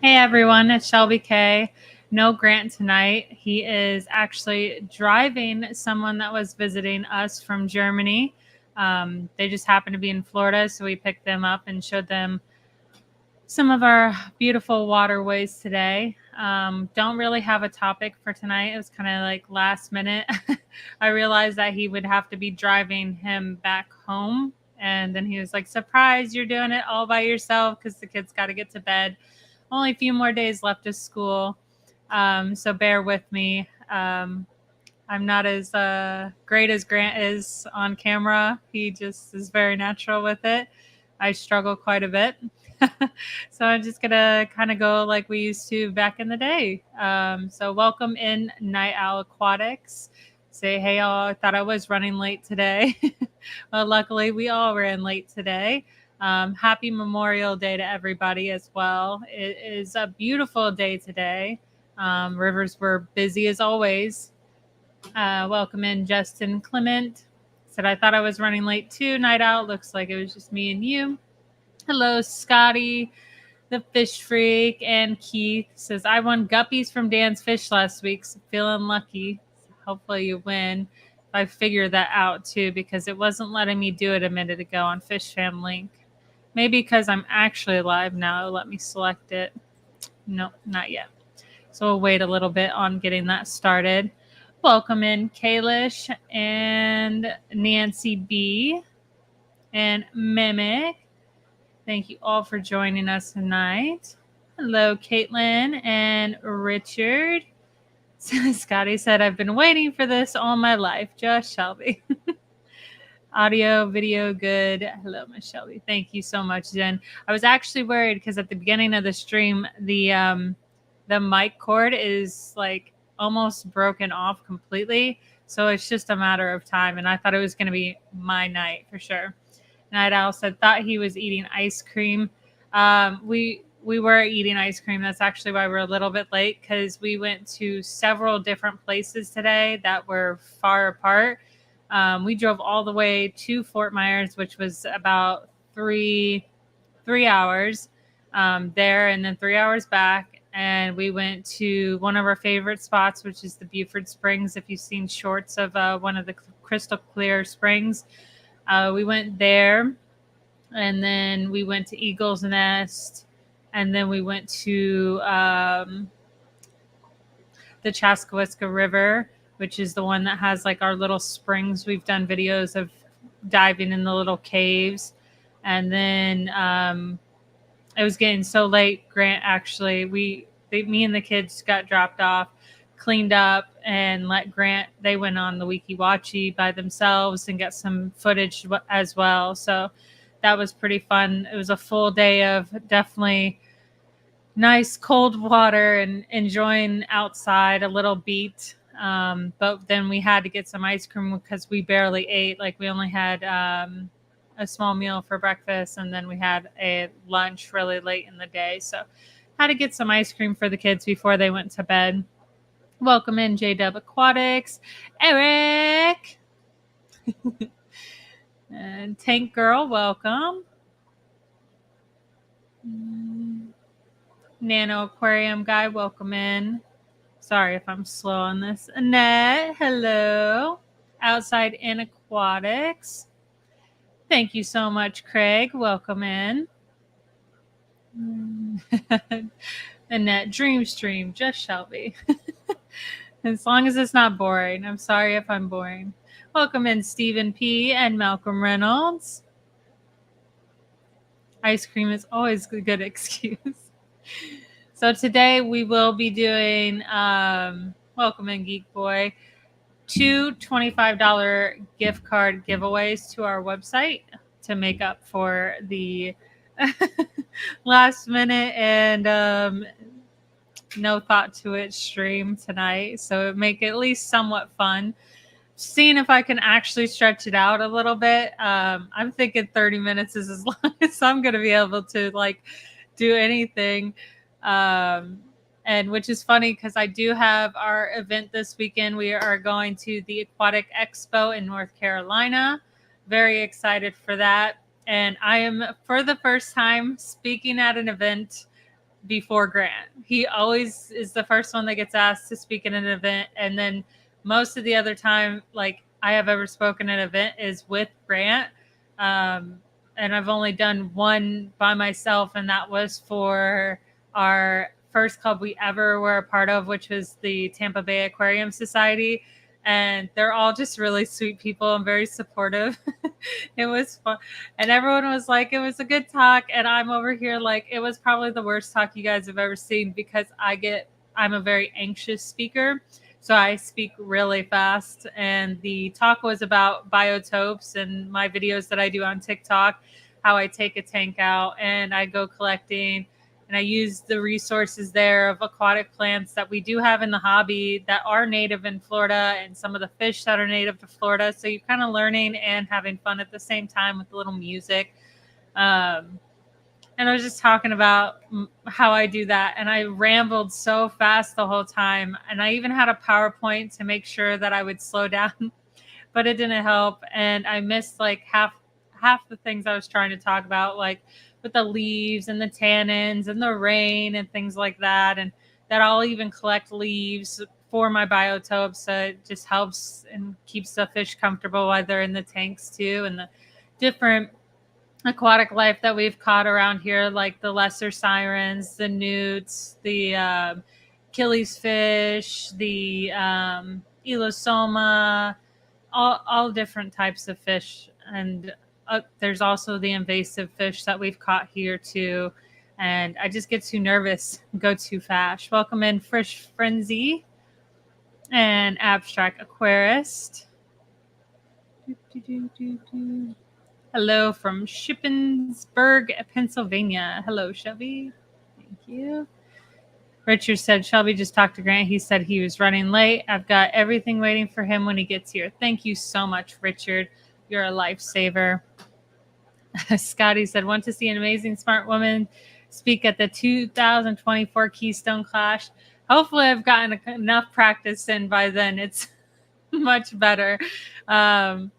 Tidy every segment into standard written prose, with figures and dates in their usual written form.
Hey everyone, it's Shelby K. No Grant tonight. He is actually driving someone that was visiting us from Germany. They just happened to be in Florida, so we picked them up and showed them some of our beautiful waterways today. Don't really have a topic for tonight. It was kind of like last minute. I realized that he would have to be driving him back home. And then he was like, surprise, you're doing it all by yourself because the kids got to get to bed. Only a few more days left of school. So bear with me. I'm not as great as Grant is on camera. He just is very natural with it. I struggle quite a bit. So I'm just going to kind of go like we used to back in the day. So welcome in Night Owl Aquatics. Say, hey, all. I thought I was running late today. Well, luckily, we all ran late today. Happy Memorial Day to everybody as well. It is a beautiful day today. Rivers were busy as always. Welcome in Justin Clement. Said I thought I was running late too. Night out. Looks like it was just me and you. Hello, Scotty, the fish freak, and Keith says I won guppies from Dan's Fish last week. So feeling lucky. Hopefully you win. I figured that out too because it wasn't letting me do it a minute ago on Fish Fam Link. Maybe because I'm actually live now. It'll let me select it. No, not yet. So we'll wait a little bit on getting that started. Welcome in Kalish and Nancy B and Mimic. Thank you all for joining us tonight. Hello, Caitlin and Richard. Scotty said, I've been waiting for this all my life. Just Shelby. Audio, video, good. Hello, Miss Shelby. Thank you so much, Jen. I was actually worried because at the beginning of the stream, the mic cord is like almost broken off completely. So it's just a matter of time. And I thought it was going to be my night for sure. Night Owl said, thought he was eating ice cream. We were eating ice cream. That's actually why we're a little bit late because we went to several different places today that were far apart. We drove all the way to Fort Myers, which was about three hours there and then 3 hours back. And we went to one of our favorite spots, which is the Buford Springs. If you've seen shorts of one of the crystal clear springs, we went there. And then we went to Eagle's Nest. And then we went to the Chaskawiska River, which is the one that has like our little springs. We've done videos of diving in the little caves. And then it was getting so late. Grant actually, me and the kids got dropped off, cleaned up, and let Grant. They went on the Wiki Watchy by themselves and got some footage as well. So that was pretty fun. It was a full day of definitely nice cold water and enjoying outside, a little beat. But then we had to get some ice cream because we barely ate. Like we only had a small meal for breakfast, and then we had a lunch really late in the day. So had to get some ice cream for the kids before they went to bed. Welcome in JW Aquatics, Eric. And Tank Girl, welcome. Nano Aquarium Guy, welcome in. Sorry if I'm slow on this. Annette, hello. Outside in Aquatics. Thank you so much, Craig. Welcome in. Annette, Dream Stream, just Shelby. As long as it's not boring. I'm sorry if I'm boring. Welcome in Stephen P. and Malcolm Reynolds. Ice cream is always a good excuse. So today we will be doing, welcome in Geek Boy, 2 $25 gift card giveaways to our website to make up for the last minute and no thought to it stream tonight. So it make it at least somewhat fun. Seeing if I can actually stretch it out a little bit. I'm thinking 30 minutes is as long as I'm going to be able to like do anything. And which is funny because I do have our event this weekend. We are going to the Aquatic Expo in North Carolina. Very excited for that. And I am, for the first time, speaking at an event before Grant. He always is the first one that gets asked to speak at an event, and then most of the other time, like I have ever spoken at an event, is with Grant. And I've only done one by myself, and that was for our first club we ever were a part of, which was the Tampa Bay Aquarium Society. And they're all just really sweet people and very supportive. It was fun. And everyone was like, it was a good talk. And I'm over here like, it was probably the worst talk you guys have ever seen because I'm a very anxious speaker. So I speak really fast. And the talk was about biotopes and my videos that I do on TikTok, how I take a tank out and I go collecting. And I use the resources there of aquatic plants that we do have in the hobby that are native in Florida and some of the fish that are native to Florida. So you're kind of learning and having fun at the same time with a little music. And I was just talking about how I do that. And I rambled so fast the whole time. And I even had a PowerPoint to make sure that I would slow down, but it didn't help. And I missed like half the things I was trying to talk about, like with the leaves and the tannins and the rain and things like that. And that I'll even collect leaves for my biotopes. So it just helps and keeps the fish comfortable while they're in the tanks too. And the different aquatic life that we've caught around here, like the lesser sirens, the newts, the Achilles fish, the elosoma, all different types of fish. And there's also the invasive fish that we've caught here too. And I just get too nervous, go too fast. Welcome in Fish Frenzy and Abstract Aquarist. Hello from Shippensburg, Pennsylvania. Hello, Shelby. Thank you. Richard said, Shelby just talked to Grant. He said he was running late. I've got everything waiting for him when he gets here. Thank you so much, Richard. You're a lifesaver. Scotty said, want to see an amazing smart woman speak at the 2024 Keystone Clash. Hopefully I've gotten enough practice in by then. It's much better. I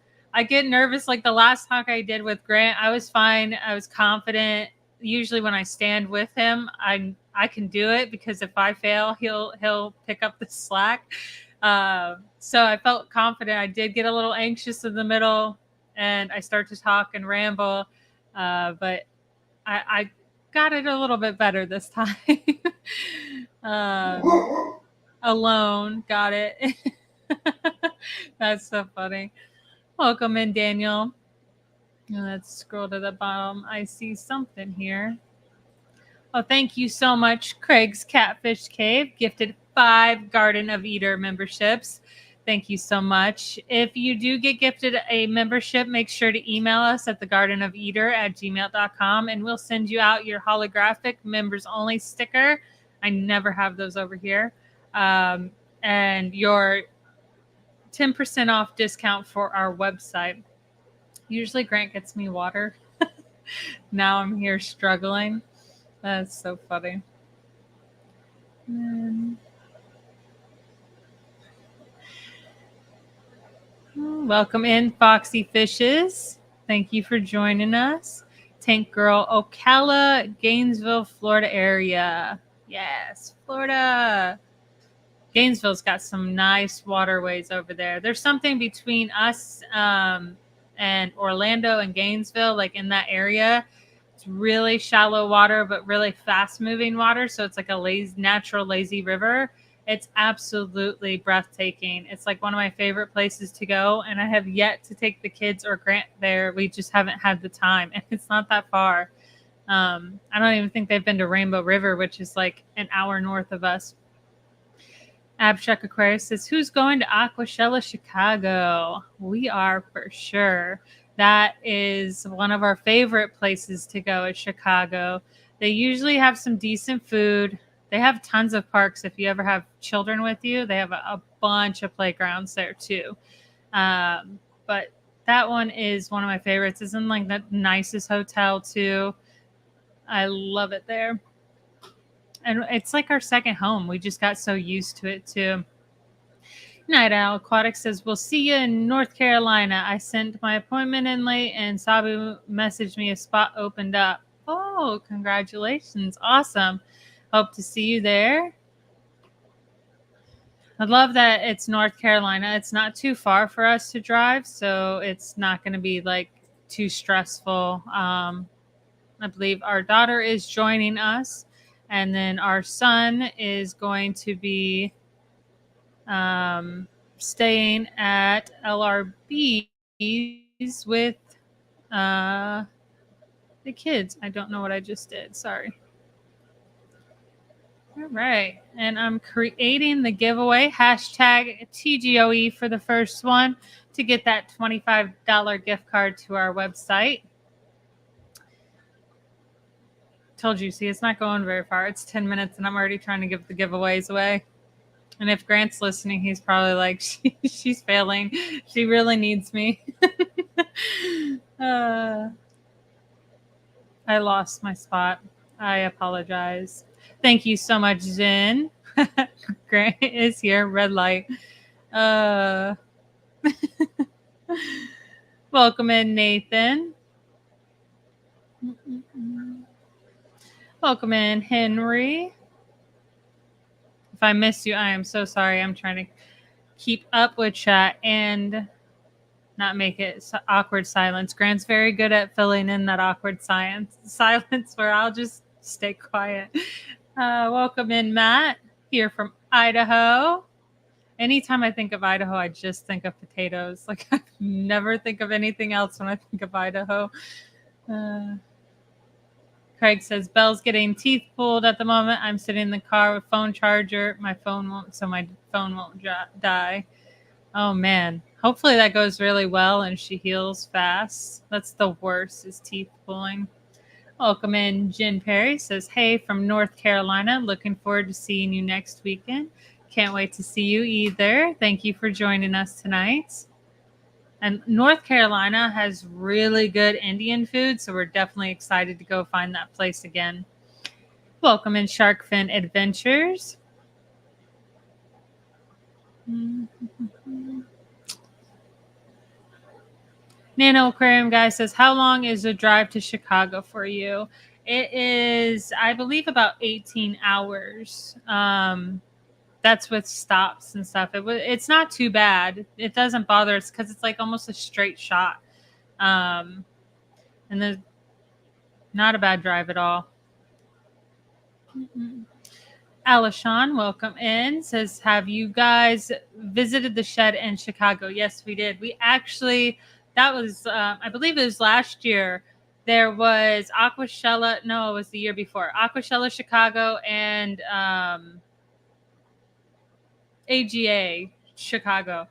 get nervous. Like the last talk I did with Grant, I was fine. I was confident. Usually when I stand with him, I can do it because if I fail, he'll pick up the slack. So I felt confident. I did get a little anxious in the middle and I start to talk and ramble. But I got it a little bit better this time. Alone. Got it. That's so funny. Welcome in, Daniel. Let's scroll to the bottom. I see something here. Oh, thank you so much. Craig's Catfish Cave gifted 5 Garden of Eater memberships. Thank you so much. If you do get gifted a membership, make sure to email us at thegardenofeater@gmail.com and we'll send you out your holographic members only sticker. I never have those over here. And your 10% off discount for our website. Usually Grant gets me water. Now I'm here struggling. That's so funny. Welcome in, Foxy Fishes. Thank you for joining us. Tank Girl, Ocala, Gainesville, Florida area. Yes, Florida. Gainesville's got some nice waterways over there. There's something between us and Orlando and Gainesville, like in that area. It's really shallow water, but really fast moving water. So it's like a natural lazy river. It's absolutely breathtaking. It's like one of my favorite places to go. And I have yet to take the kids or Grant there. We just haven't had the time. And it's not that far. I don't even think they've been to Rainbow River, which is like an hour north of us. Abstract Aquarius says, who's going to Aquashella, Chicago? We are for sure. That is one of our favorite places to go at Chicago. They usually have some decent food. They have tons of parks. If you ever have children with you, they have a bunch of playgrounds there too. But that one is one of my favorites. It's in like the nicest hotel too. I love it there. And it's like our second home. We just got so used to it too. Night Owl Aquatic says, we'll see you in North Carolina. I sent my appointment in late and Sabu messaged me a spot opened up. Oh, congratulations. Awesome. Hope to see you there. I love that it's North Carolina. It's not too far for us to drive, so it's not going to be like too stressful. I believe our daughter is joining us, and then our son is going to be staying at LRB's with the kids. I don't know what I just did. Sorry. All right. And I'm creating the giveaway hashtag TGOE for the first one to get that $25 gift card to our website. Told you, see, it's not going very far. It's 10 minutes and I'm already trying to give the giveaways away. And if Grant's listening, he's probably like, she's failing. She really needs me. I lost my spot. I apologize. Thank you so much, Zen. Grant is here. Red light. Welcome in, Nathan. Welcome in, Henry. If I missed you, I am so sorry. I'm trying to keep up with chat and not make it awkward silence. Grant's very good at filling in that awkward silence where I'll just stay quiet. Welcome in, Matt, here from Idaho. Anytime I think of Idaho, I just think of potatoes. Like, I never think of anything else when I think of Idaho. Craig says, Belle's getting teeth pulled at the moment. I'm sitting in the car with phone charger. My phone won't die. Oh, man. Hopefully that goes really well and she heals fast. That's the worst, is teeth pulling. Welcome in, Jen Perry says, hey, from North Carolina. Looking forward to seeing you next weekend. Can't wait to see you either. Thank you for joining us tonight. And North Carolina has really good Indian food, so we're definitely excited to go find that place again. Welcome in, Sharkfin Adventures. Nano Aquarium guy says, how long is the drive to Chicago for you? It is, I believe, about 18 hours. That's with stops and stuff. It's not too bad. It doesn't bother us because it's like almost a straight shot. And there's not a bad drive at all. Alishan, welcome in, says, have you guys visited the shed in Chicago? Yes, we did. We actually, that was, I believe it was last year. There was Aquashella. No, it was the year before. Aquashella Chicago and AGA Chicago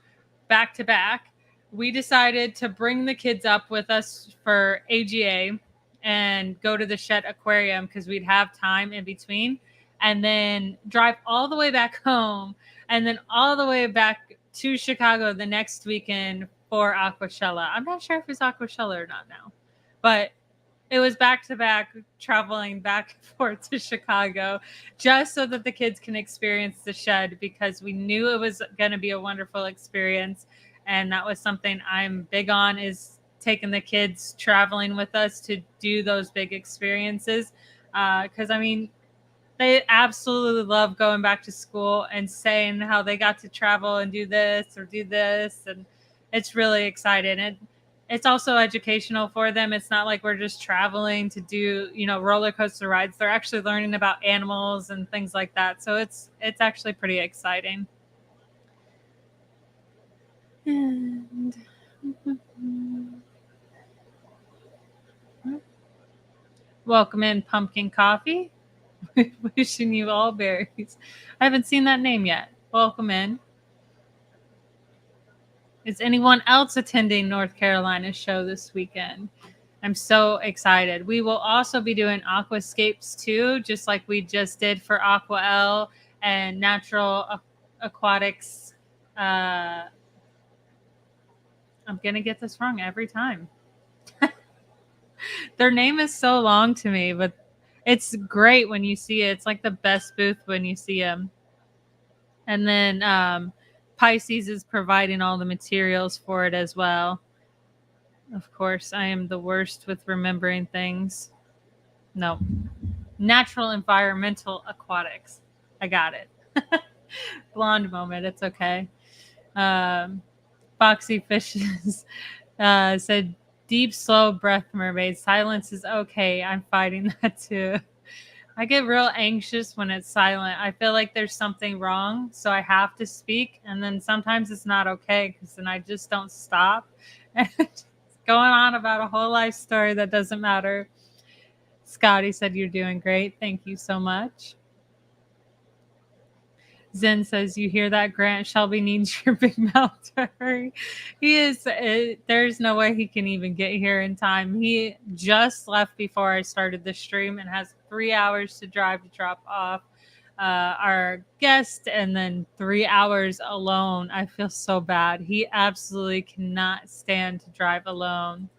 back to back. We decided to bring the kids up with us for AGA and go to the Shed Aquarium because we'd have time in between, and then drive all the way back home and then all the way back to Chicago the next weekend for Aquashella. I'm not sure if it's Aquashella or not now, but it was back to back, traveling back and forth to Chicago just so that the kids can experience the shed, because we knew it was going to be a wonderful experience. And that was something I'm big on, is taking the kids traveling with us to do those big experiences. Because, I mean, they absolutely love going back to school and saying how they got to travel and do this or do this. And it's really exciting. And it's also educational for them. It's not like we're just traveling to do, roller coaster rides. They're actually learning about animals and things like that. So it's actually pretty exciting. And welcome in, Pumpkin Coffee. Wishing you all berries. I haven't seen that name yet. Welcome in. Is anyone else attending North Carolina's show this weekend? I'm so excited. We will also be doing aquascapes too, just like we just did for Aqua L and Natural Aquatics. I'm going to get this wrong every time. Their name is so long to me, but it's great when you see it. It's like the best booth when you see them. And then Pisces is providing all the materials for it as well. Of course, I am the worst with remembering things. No. Natural environmental aquatics. I got it. Blonde moment. It's okay. Foxy Fishes said, deep, slow breath mermaid. Silence is okay. I'm fighting that too. I get real anxious when it's silent. I feel like there's something wrong, so I have to speak. And then sometimes it's not okay because then I just don't stop. And it's going on about a whole life story that doesn't matter. Scotty said, you're doing great. Thank you so much. Zen says, you hear that, Grant? Shelby needs your big mouth to hurry. He is, there's no way he can even get here in time. He just left before I started the stream and has 3 hours to drive to drop off our guest and then 3 hours alone. I feel so bad. He absolutely cannot stand to drive alone.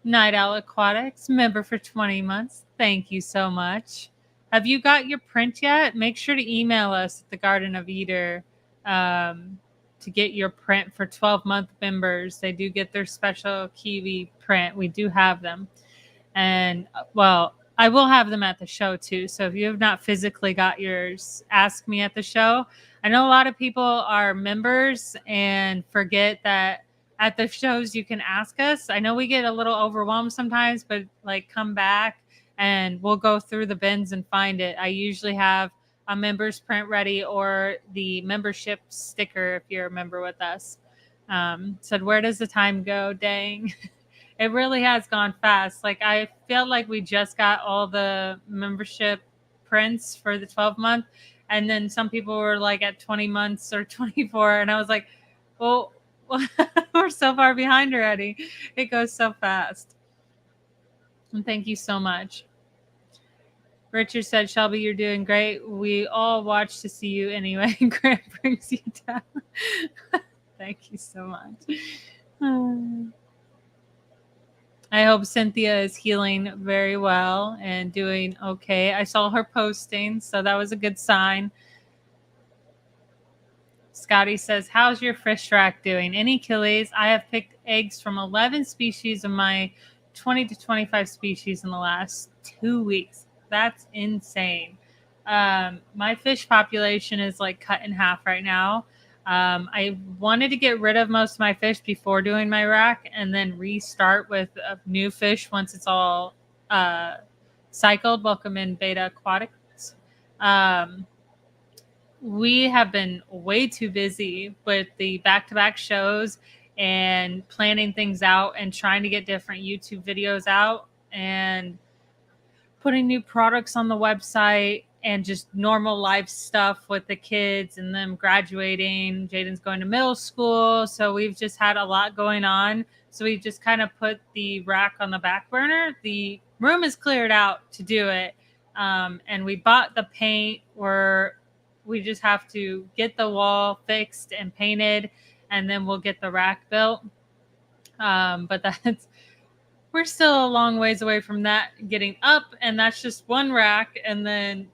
Night Owl Aquatics, member for 20 months. Thank you so much. Have you got your print yet? Make sure to email us at the Garden of Eder to get your print for 12-month members. They do get their special kiwi print. We do have them. And, well, I will have them at the show too. So if you have not physically got yours, ask me at the show. I know a lot of people are members and forget that at the shows you can ask us. I know we get a little overwhelmed sometimes, but like come back and we'll go through the bins and find it. I usually have a member's print ready or the membership sticker if you're a member with us. Said, where does the time go? Dang. It really has gone fast. Like I feel like we just got all the membership prints for the 12-month. And then some people were like at 20 months or 24. And I was like, well, we're so far behind already. It goes so fast. And thank you so much. Richard said, Shelby, you're doing great. We all watch to see you anyway. Grant brings you down. Thank you so much. I hope Cynthia is healing very well and doing okay. I saw her posting, so that was a good sign. Scotty says, how's your fish rack doing? Any killies? I have picked eggs from 11 species of my 20 to 25 species in the last 2 weeks. That's insane. My fish population is like cut in half right now. I wanted to get rid of most of my fish before doing my rack and then restart with new fish once it's all cycled. Welcome in, Beta Aquatics. We have been way too busy with the back-to-back shows and planning things out and trying to get different YouTube videos out and putting new products on the website and just normal life stuff with the kids and them graduating. Jaden's going to middle school. So we've just had a lot going on. So we just kind of put the rack on the back burner. The room is cleared out to do it. And we bought the paint where we just have to get the wall fixed and painted, and then we'll get the rack built. But we're still a long ways away from that getting up, and that's just one rack and then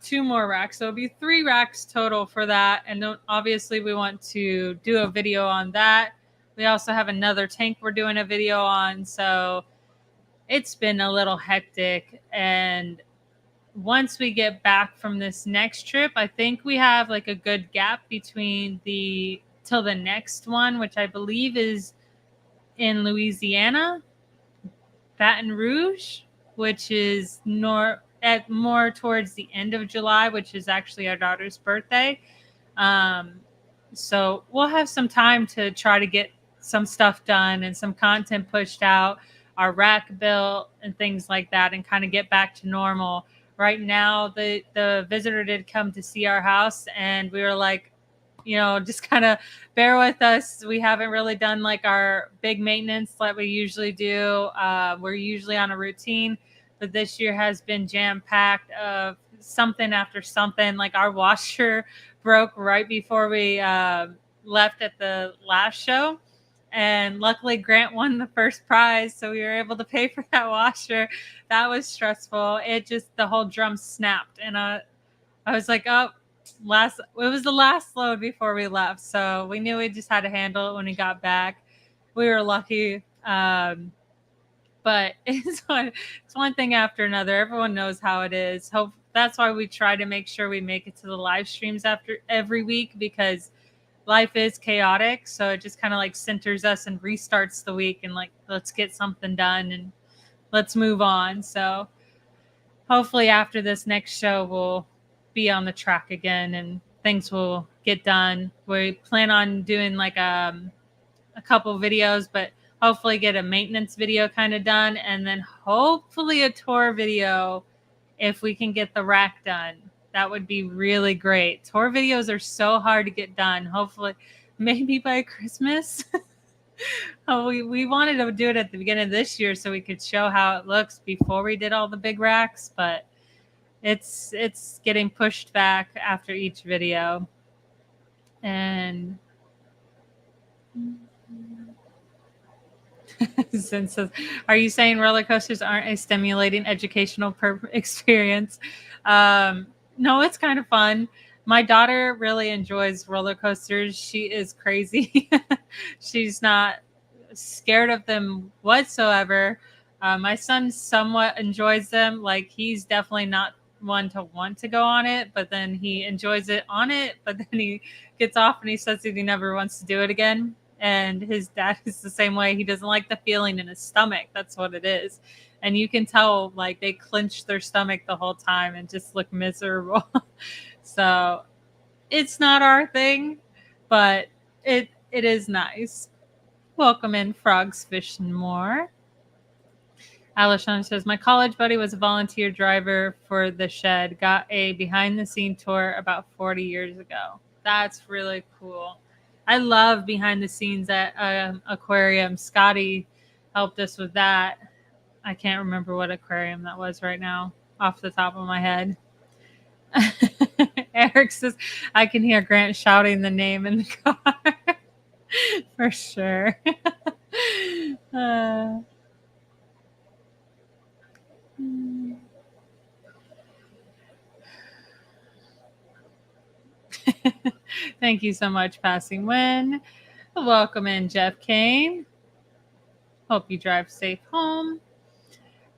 2 more racks. So it'll be 3 racks total for that. And obviously we want to do a video on that. We also have another tank we're doing a video on. So it's been a little hectic. And once we get back from this next trip, I think we have like a good gap between till the next one, which I believe is in Louisiana, Baton Rouge, which is more towards the end of July, which is actually our daughter's birthday. So we'll have some time to try to get some stuff done and some content pushed out, our rack built and things like that, and kind of get back to normal. Right now, the visitor did come to see our house, and we were like, just kind of bear with us. We haven't really done like our big maintenance like we usually do. We're usually on a routine, but this year has been jam-packed of something after something. Like our washer broke right before we left at the last show. And luckily Grant won the first prize, so we were able to pay for that washer. That was stressful. The whole drum snapped, and I was like, oh, it was the last load before we left, so we knew we just had to handle it when we got back. We were lucky. But but it's one thing after another. Everyone knows how it is. Hope that's why we try to make sure we make it to the live streams after every week, because life is chaotic. So it just kind of like centers us and restarts the week, and like, let's get something done and let's move on. So hopefully after this next show, we'll be on the track again and things will get done. We plan on doing like a couple videos, but hopefully get a maintenance video kind of done, and then hopefully a tour video if we can get the rack done. That would be really great. Tour videos are so hard to get done. Hopefully, maybe by Christmas. we wanted to do it at the beginning of this year so we could show how it looks before we did all the big racks, but it's getting pushed back after each video. And since are you saying roller coasters aren't a stimulating educational experience? No, it's kind of fun. My daughter really enjoys roller coasters. She is crazy. She's not scared of them whatsoever. My son somewhat enjoys them. Like, he's definitely not one to want to go on it, but then he enjoys it on it, but then he gets off and he says that he never wants to do it again. And his dad is the same way. He doesn't like the feeling in his stomach. That's what it is. And you can tell, like, they clench their stomach the whole time and just look miserable. So it's not our thing, but it is nice. Welcome in, Frogs, Fish, and More. Alishon says, my college buddy was a volunteer driver for the shed. Got a behind-the-scene tour about 40 years ago. That's really cool. I love behind the scenes at aquarium. Scotty helped us with that. I can't remember what aquarium that was right now off the top of my head. Eric says, I can hear Grant shouting the name in the car. For sure. Thank you so much, Passing Win. Welcome in, Jeff Kane. Hope you drive safe home.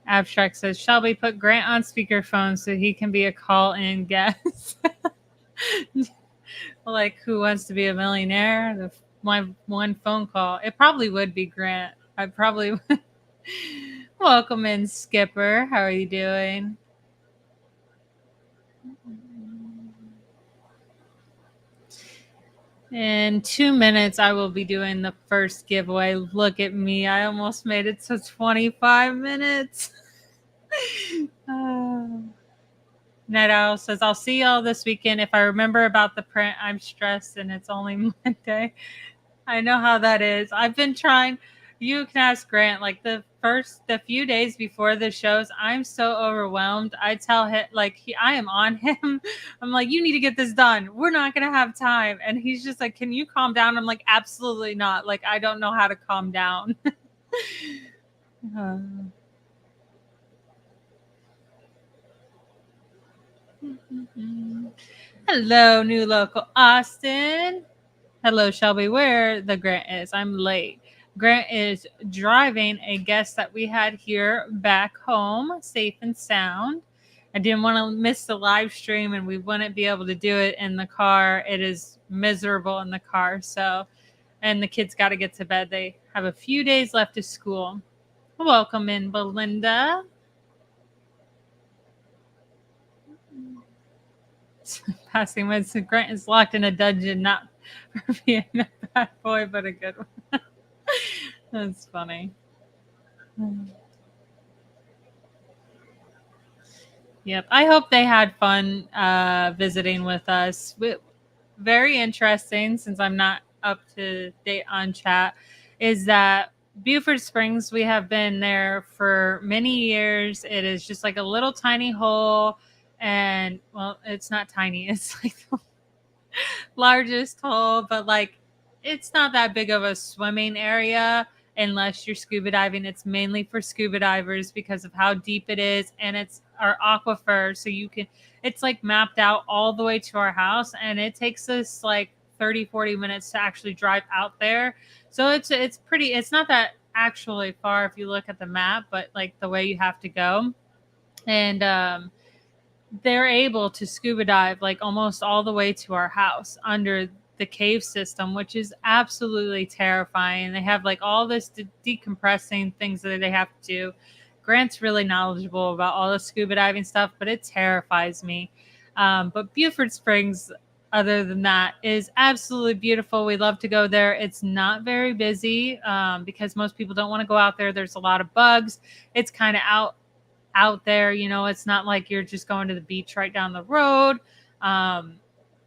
Abstract says, Shelby, put Grant on speakerphone so he can be a call-in guest. Like, Who Wants to Be a Millionaire? My one phone call. It probably would be Grant. I probably would. Welcome in, Skipper. How are you doing? In 2 minutes, I will be doing the first giveaway. Look at me. I almost made it to 25 minutes. Night Owl says, I'll see y'all this weekend. If I remember about the print, I'm stressed and it's only Monday. I know how that is. I've been trying. You can ask Grant. Like, the few days before the shows, I'm so overwhelmed. I tell him, like, I am on him. I'm like, you need to get this done. We're not going to have time. And he's just like, can you calm down? I'm like, absolutely not. Like, I don't know how to calm down. Hello, new local Austin. Hello, Shelby, where the Grant is. I'm late. Grant is driving a guest that we had here back home, safe and sound. I didn't want to miss the live stream, and we wouldn't be able to do it in the car. It is miserable in the car. So, and the kids got to get to bed. They have a few days left of school. Welcome in, Belinda. Passing Winston, Grant is locked in a dungeon, not for being a bad boy, but a good one. That's funny. Yep. I hope they had fun visiting with us. Very interesting, since I'm not up to date on chat, is that Buford Springs, we have been there for many years. It is just like a little tiny hole. And, well, it's not tiny. It's like the largest hole, but like, it's not that big of a swimming area unless you're scuba diving. It's mainly for scuba divers because of how deep it is, and it's our aquifer, so it's like mapped out all the way to our house, and it takes us like 30-40 minutes to actually drive out there. So it's pretty, it's not that actually far if you look at the map, but like the way you have to go. And they're able to scuba dive like almost all the way to our house under the cave system, which is absolutely terrifying. They have like all this decompressing things that they have to do. Grant's really knowledgeable about all the scuba diving stuff, but it terrifies me. But Buford Springs, other than that, is absolutely beautiful. We love to go there. It's not very busy because most people don't want to go out there. There's a lot of bugs. It's kind of out there. You know, it's not like you're just going to the beach right down the road. Um,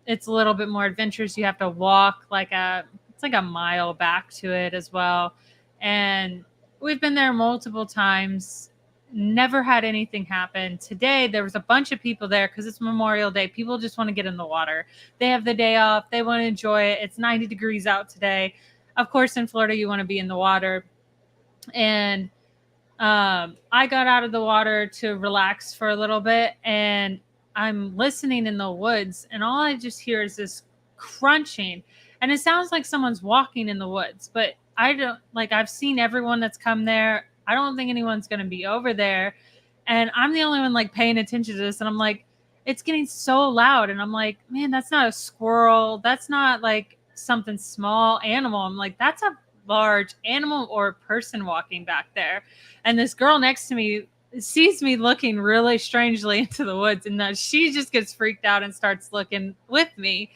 it's a little bit more adventurous. You have to walk it's like a mile back to it as well. And we've been there multiple times. Never had anything happen. Today there was a bunch of people there because it's Memorial Day. People just want to get in the water. They have the day off. They want to enjoy it. It's 90 degrees out today. Of course, in Florida, you want to be in the water. And I got out of the water to relax for a little bit, and I'm listening in the woods, and all I just hear is this crunching, and it sounds like someone's walking in the woods, but I don't like, I've seen everyone that's come there. I don't think anyone's going to be over there. And I'm the only one like paying attention to this. And I'm like, it's getting so loud. And I'm like, man, that's not a squirrel. That's not like something small animal. I'm like, that's a large animal or person walking back there. And this girl next to me sees me looking really strangely into the woods, and she just gets freaked out and starts looking with me.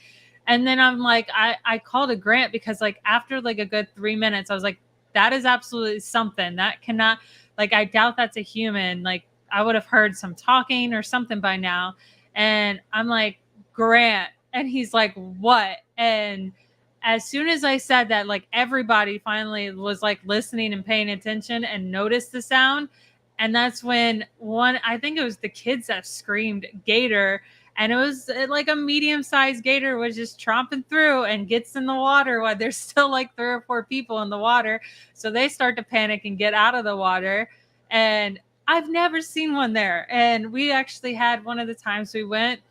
And then I'm like, I called a Grant because like after like a good 3 minutes, I was like, that is absolutely something that cannot, like, I doubt that's a human. Like I would have heard some talking or something by now. And I'm like, Grant. And he's like, what? And as soon as I said that, like everybody finally was like listening and paying attention and noticed the sound. And that's when I think it was the kids that screamed gator. And it was like a medium-sized gator was just tromping through and gets in the water while there's still like 3 or 4 people in the water. So they start to panic and get out of the water. And I've never seen one there. And we actually had one of the times we went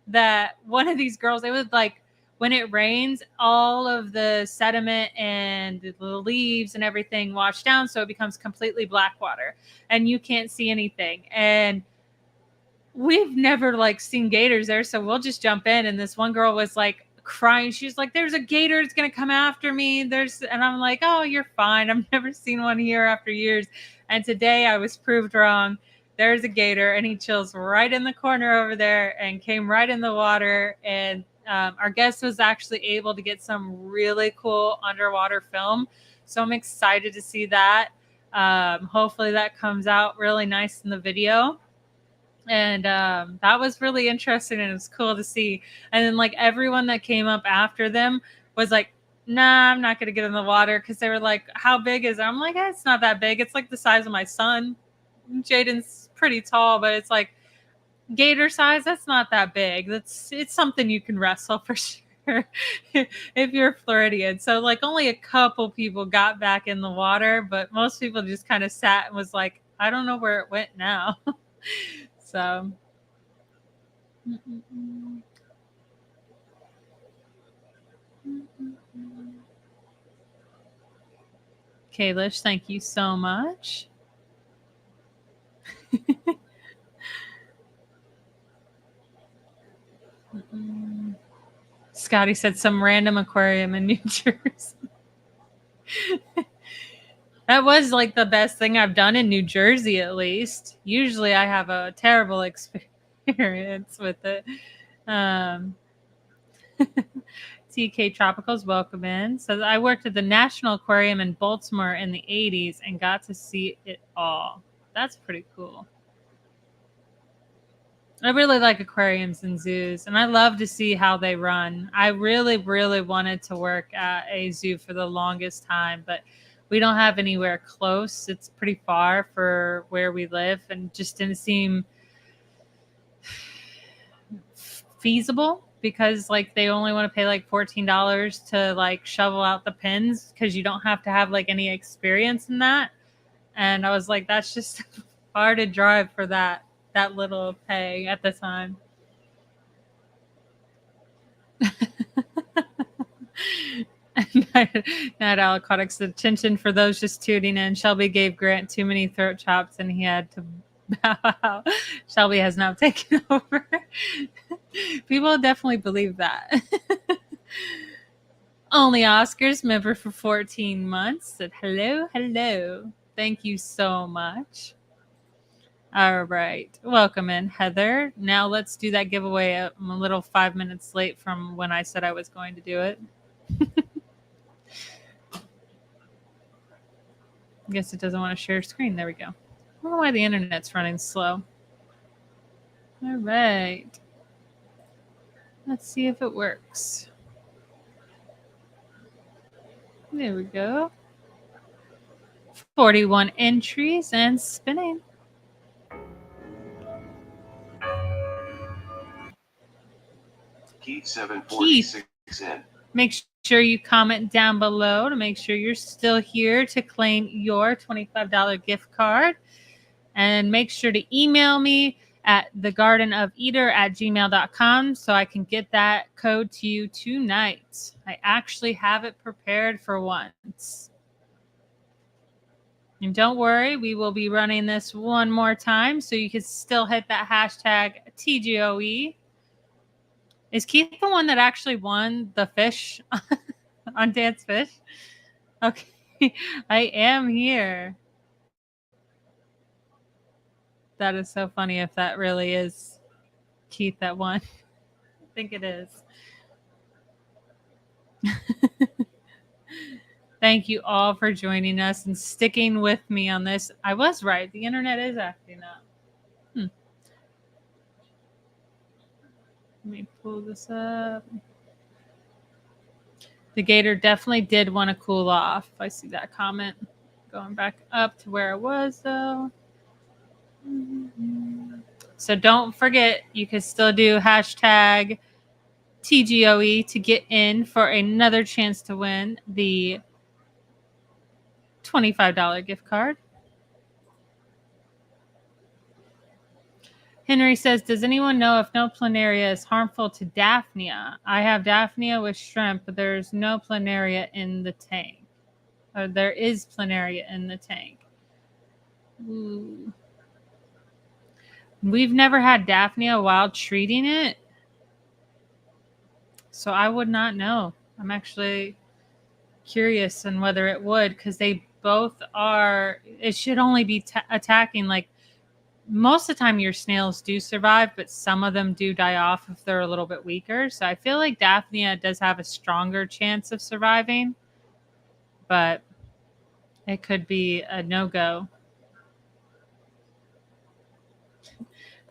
that one of these girls, it was like when it rains, all of the sediment and the leaves and everything wash down. So it becomes completely black water and you can't see anything. And we've never like seen gators there, so we'll just jump in. And this one girl was like crying. She's like, there's a gator, it's gonna come after me. And I'm like, oh, you're fine. I've never seen one here after years. And today I was proved wrong. There's a gator, and he chills right in the corner over there and came right in the water. And our guest was actually able to get some really cool underwater film, so I'm excited to see that. Hopefully that comes out really nice in the video. And that was really interesting, and it was cool to see. And then like everyone that came up after them was like, nah, I'm not gonna get in the water, because they were like, how big is it? I'm like, it's not that big. It's like the size of my son. Jaden's pretty tall, but it's like gator size. That's not that big. It's something you can wrestle for sure if you're Floridian. So like only a couple people got back in the water, but most people just kind of sat and was like, I don't know where it went now. So Kalish, thank you so much. Scotty said some random aquarium in New Jersey. That was like the best thing I've done in New Jersey, at least. Usually I have a terrible experience with it. TK Tropicals, welcome in. Says, I worked at the National Aquarium in Baltimore in the 80s and got to see it all. That's pretty cool. I really like aquariums and zoos, and I love to see how they run. I really, really wanted to work at a zoo for the longest time, but we don't have anywhere close. It's pretty far for where we live, and just didn't seem feasible, because like they only want to pay like $14 to like shovel out the pins, because you don't have to have like any experience in that. And I was like, that's just far to drive for that little pay at the time. Not Alcotics. Attention for those just tuning in. Shelby gave Grant too many throat chops and he had to bow out. Shelby has now taken over. People definitely believe that. Only Oscars member for 14 months said hello, hello. Thank you so much. All right. Welcome in, Heather. Now let's do that giveaway. I'm a little 5 minutes late from when I said I was going to do it. I guess it doesn't want to share screen. There we go. I don't know why the internet's running slow. All right. Let's see if it works. There we go. 41 entries and spinning. Keith 746 in. Make sure you comment down below to make sure you're still here to claim your $25 gift card. And make sure to email me at thegardenofeater@gmail.com so I can get that code to you tonight. I actually have it prepared for once. And don't worry, we will be running this one more time so you can still hit that hashtag TGOE. Is Keith the one that actually won the fish on Dance Fish? Okay, I am here. That is so funny if that really is Keith that won. I think it is. Thank you all for joining us and sticking with me on this. I was right. The internet is acting up. Let me pull this up. The gator definitely did want to cool off. I see that comment. Going back up to where I was, though. So don't forget, you can still do hashtag TGOE to get in for another chance to win the $25 gift card. Henry says, does anyone know if no planaria is harmful to Daphnia? I have Daphnia with shrimp, but there's no planaria in the tank. Or there is planaria in the tank. Ooh. We've never had Daphnia while treating it, so I would not know. I'm actually curious on whether it would, because they both are. It should only be attacking, like, most of the time your snails do survive, but some of them do die off if they're a little bit weaker. So I feel like Daphnia does have a stronger chance of surviving, but it could be a no-go.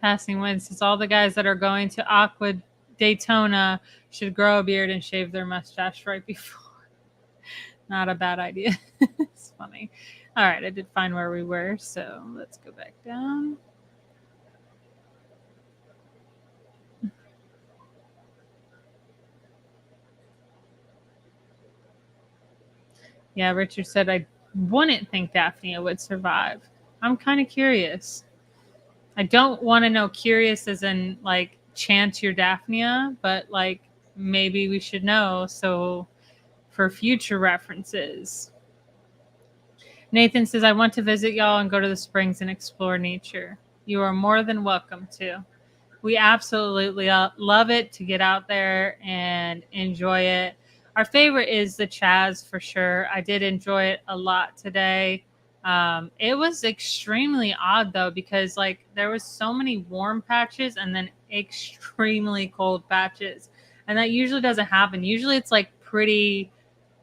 Passing Wind says all the guys that are going to Aqua Daytona should grow a beard and shave their mustache right before. Not a bad idea. It's funny. All right, I did find where we were, so let's go back down. Yeah, Richard said I wouldn't think Daphnia would survive. I'm kind of curious. I don't want to know curious as in like chance your Daphnia, but like maybe we should know so for future references. Nathan says, I want to visit y'all and go to the springs and explore nature. You are more than welcome to. We absolutely love it to get out there and enjoy it. Our favorite is the Chaz for sure. I did enjoy it a lot today. It was extremely odd though, because like there was so many warm patches and then extremely cold patches. And that usually doesn't happen. Usually it's like pretty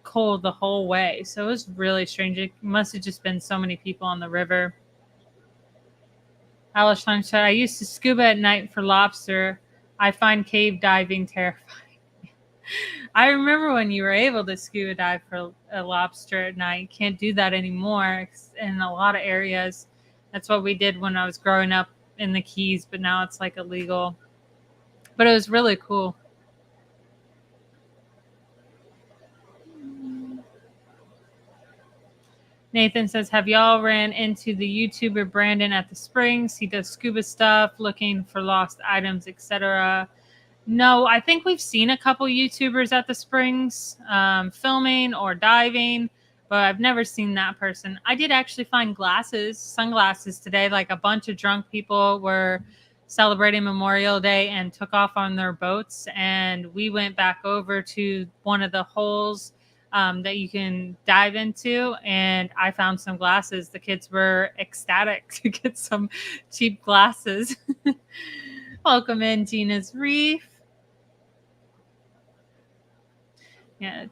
cold the whole way. So it was really strange. It must have just been so many people on the river. Alishon said, I used to scuba at night for lobster. I find cave diving terrifying. I remember when you were able to scuba dive for a lobster at night. You can't do that anymore in a lot of areas. That's what we did when I was growing up in the Keys, but now it's like illegal. But it was really cool. Nathan says, have y'all ran into the YouTuber Brandon at the springs? He does scuba stuff, looking for lost items, etc. No, I think we've seen a couple YouTubers at the springs filming or diving, but I've never seen that person. I did actually find sunglasses today. Like a bunch of drunk people were celebrating Memorial Day and took off on their boats. And we went back over to one of the holes that you can dive into. And I found some glasses. The kids were ecstatic to get some cheap glasses. Welcome in, Gina's Reef. Yeah.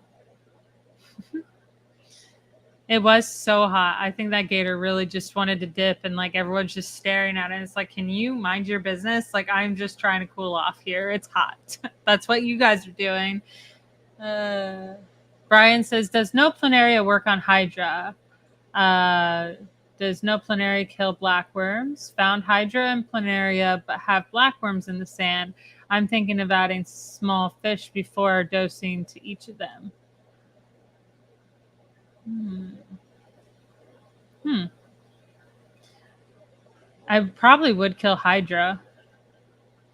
It was so hot. I think that gator really just wanted to dip and like everyone's just staring at it. It's like, can you mind your business? Like I'm just trying to cool off here. It's hot. That's what you guys are doing. Brian says, does no planaria work on Hydra? Does no planaria kill blackworms? Found Hydra and planaria, but have blackworms in the sand. I'm thinking of adding small fish before dosing to each of them. I probably would kill Hydra,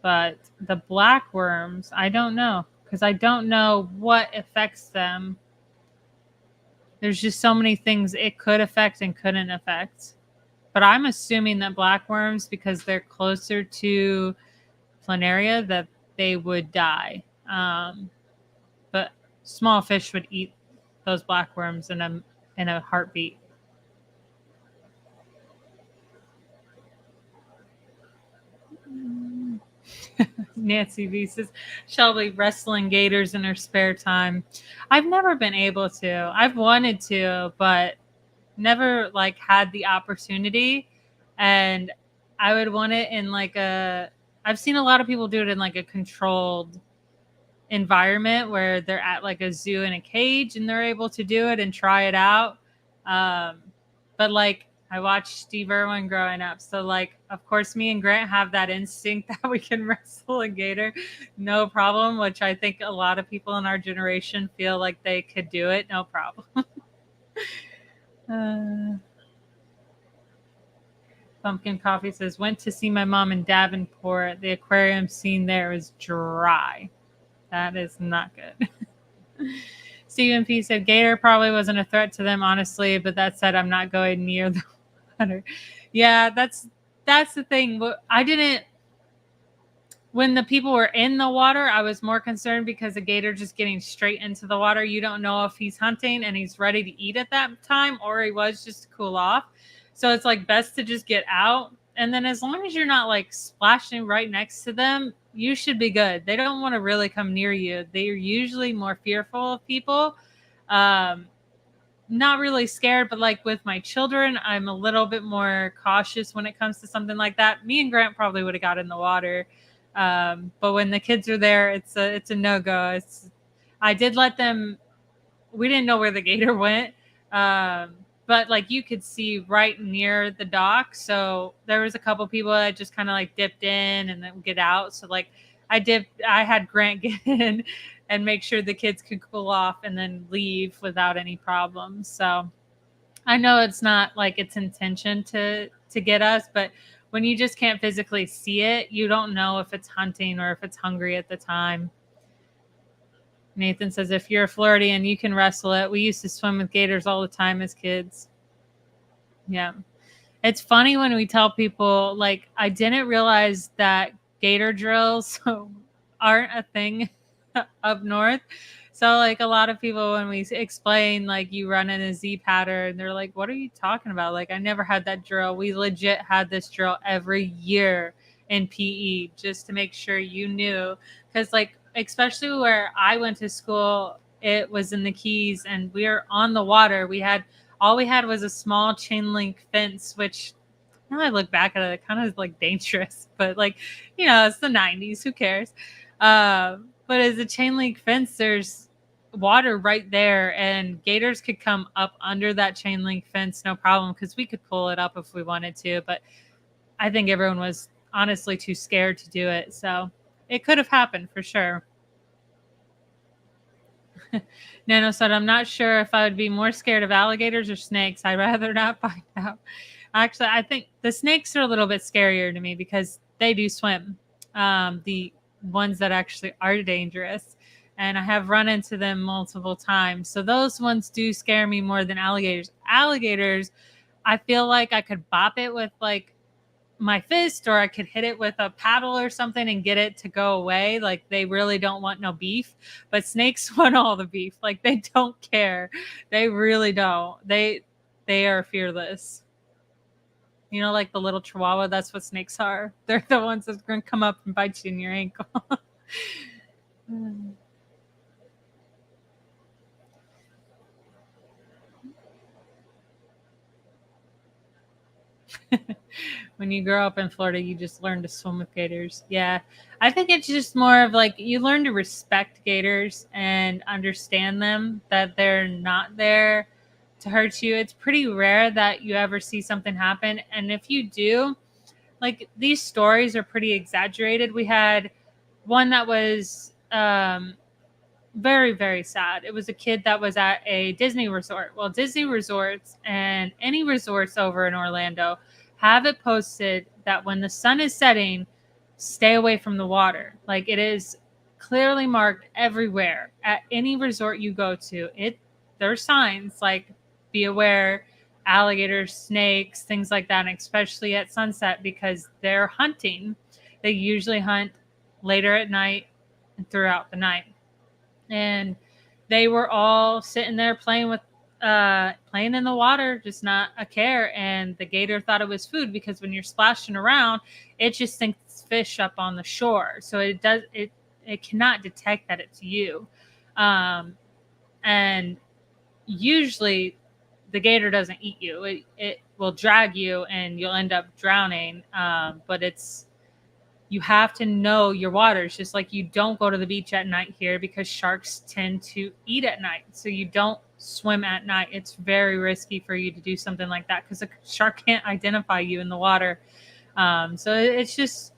but the blackworms, I don't know, because I don't know what affects them. There's just so many things it could affect and couldn't affect. But I'm assuming that blackworms, because they're closer to planaria, that they would die. But small fish would eat those blackworms in a heartbeat. Nancy V says Shelby wrestling gators in her spare time. I've never been able to. I've wanted to, but never like had the opportunity. And I would want it in like I've seen a lot of people do it in like a controlled environment where they're at like a zoo in a cage and they're able to do it and try it out. But like I watched Steve Irwin growing up. So like, of course, me and Grant have that instinct that we can wrestle a gator, no problem, which I think a lot of people in our generation feel like they could do it. No problem. Pumpkin Coffee says, went to see my mom in Davenport. The aquarium scene there is dry. That is not good. Stephen P said, gator probably wasn't a threat to them, honestly, but that said, I'm not going near the water. Yeah, that's the thing. When the people were in the water, I was more concerned because the gator just getting straight into the water. You don't know if he's hunting and he's ready to eat at that time or he was just to cool off. So it's like best to just get out. And then as long as you're not like splashing right next to them, you should be good. They don't want to really come near you. They're usually more fearful of people. Not really scared, but like with my children, I'm a little bit more cautious when it comes to something like that. Me and Grant probably would have got in the water. But when the kids are there, it's a no-go. I did let them, we didn't know where the gator went. But like you could see right near the dock. So there was a couple people that just kind of like dipped in and then get out. So like I had Grant get in and make sure the kids could cool off and then leave without any problems. So I know it's not like its intention to get us, but when you just can't physically see it, you don't know if it's hunting or if it's hungry at the time. Nathan says, if you're a Floridian, you can wrestle it. We used to swim with gators all the time as kids. Yeah. It's funny when we tell people, like, I didn't realize that gator drills aren't a thing up north. So, like, a lot of people, when we explain, like, you run in a Z pattern, they're like, what are you talking about? Like, I never had that drill. We legit had this drill every year in PE just to make sure you knew. Because, like, especially where I went to school, it was in the Keys and we were on the water. All we had was a small chain link fence, which now I look back at it, kind of like dangerous, but like, it's the 90s. Who cares? But as a chain link fence, there's water right there and gators could come up under that chain link fence. No problem. Cause we could pull it up if we wanted to, but I think everyone was honestly too scared to do it. So it could have happened for sure. Nano said, I'm not sure if I would be more scared of alligators or snakes. I'd rather not find out. Actually, I think the snakes are a little bit scarier to me because they do swim. The ones that actually are dangerous. And I have run into them multiple times. So those ones do scare me more than alligators. Alligators, I feel like I could bop it with like my fist, or I could hit it with a paddle or something and get it to go away. Like they really don't want no beef, but snakes want all the beef. Like they don't care. They really don't. They are fearless. You know, like the little chihuahua, that's what snakes are. They're the ones that's going to come up and bite you in your ankle. When you grow up in Florida, you just learn to swim with gators. Yeah. I think it's just more of like you learn to respect gators and understand them, that they're not there to hurt you. It's pretty rare that you ever see something happen. And if you do, like these stories are pretty exaggerated. We had one that was very, very sad. It was a kid that was at a Disney resort. Well, Disney resorts and any resorts over in Orlando have it posted that when the sun is setting, stay away from the water. Like it is clearly marked everywhere at any resort you go to. There are signs like be aware, alligators, snakes, things like that, and especially at sunset because they're hunting. They usually hunt later at night and throughout the night. And they were all sitting there playing in the water, just not a care. And the gator thought it was food because when you're splashing around, it just thinks fish up on the shore. So it cannot detect that it's you. And usually the gator doesn't eat you. It will drag you and you'll end up drowning. But you have to know your waters, just like you don't go to the beach at night here because sharks tend to eat at night. So you don't swim at night. It's very risky for you to do something like that because a shark can't identify you in the water. So it's just,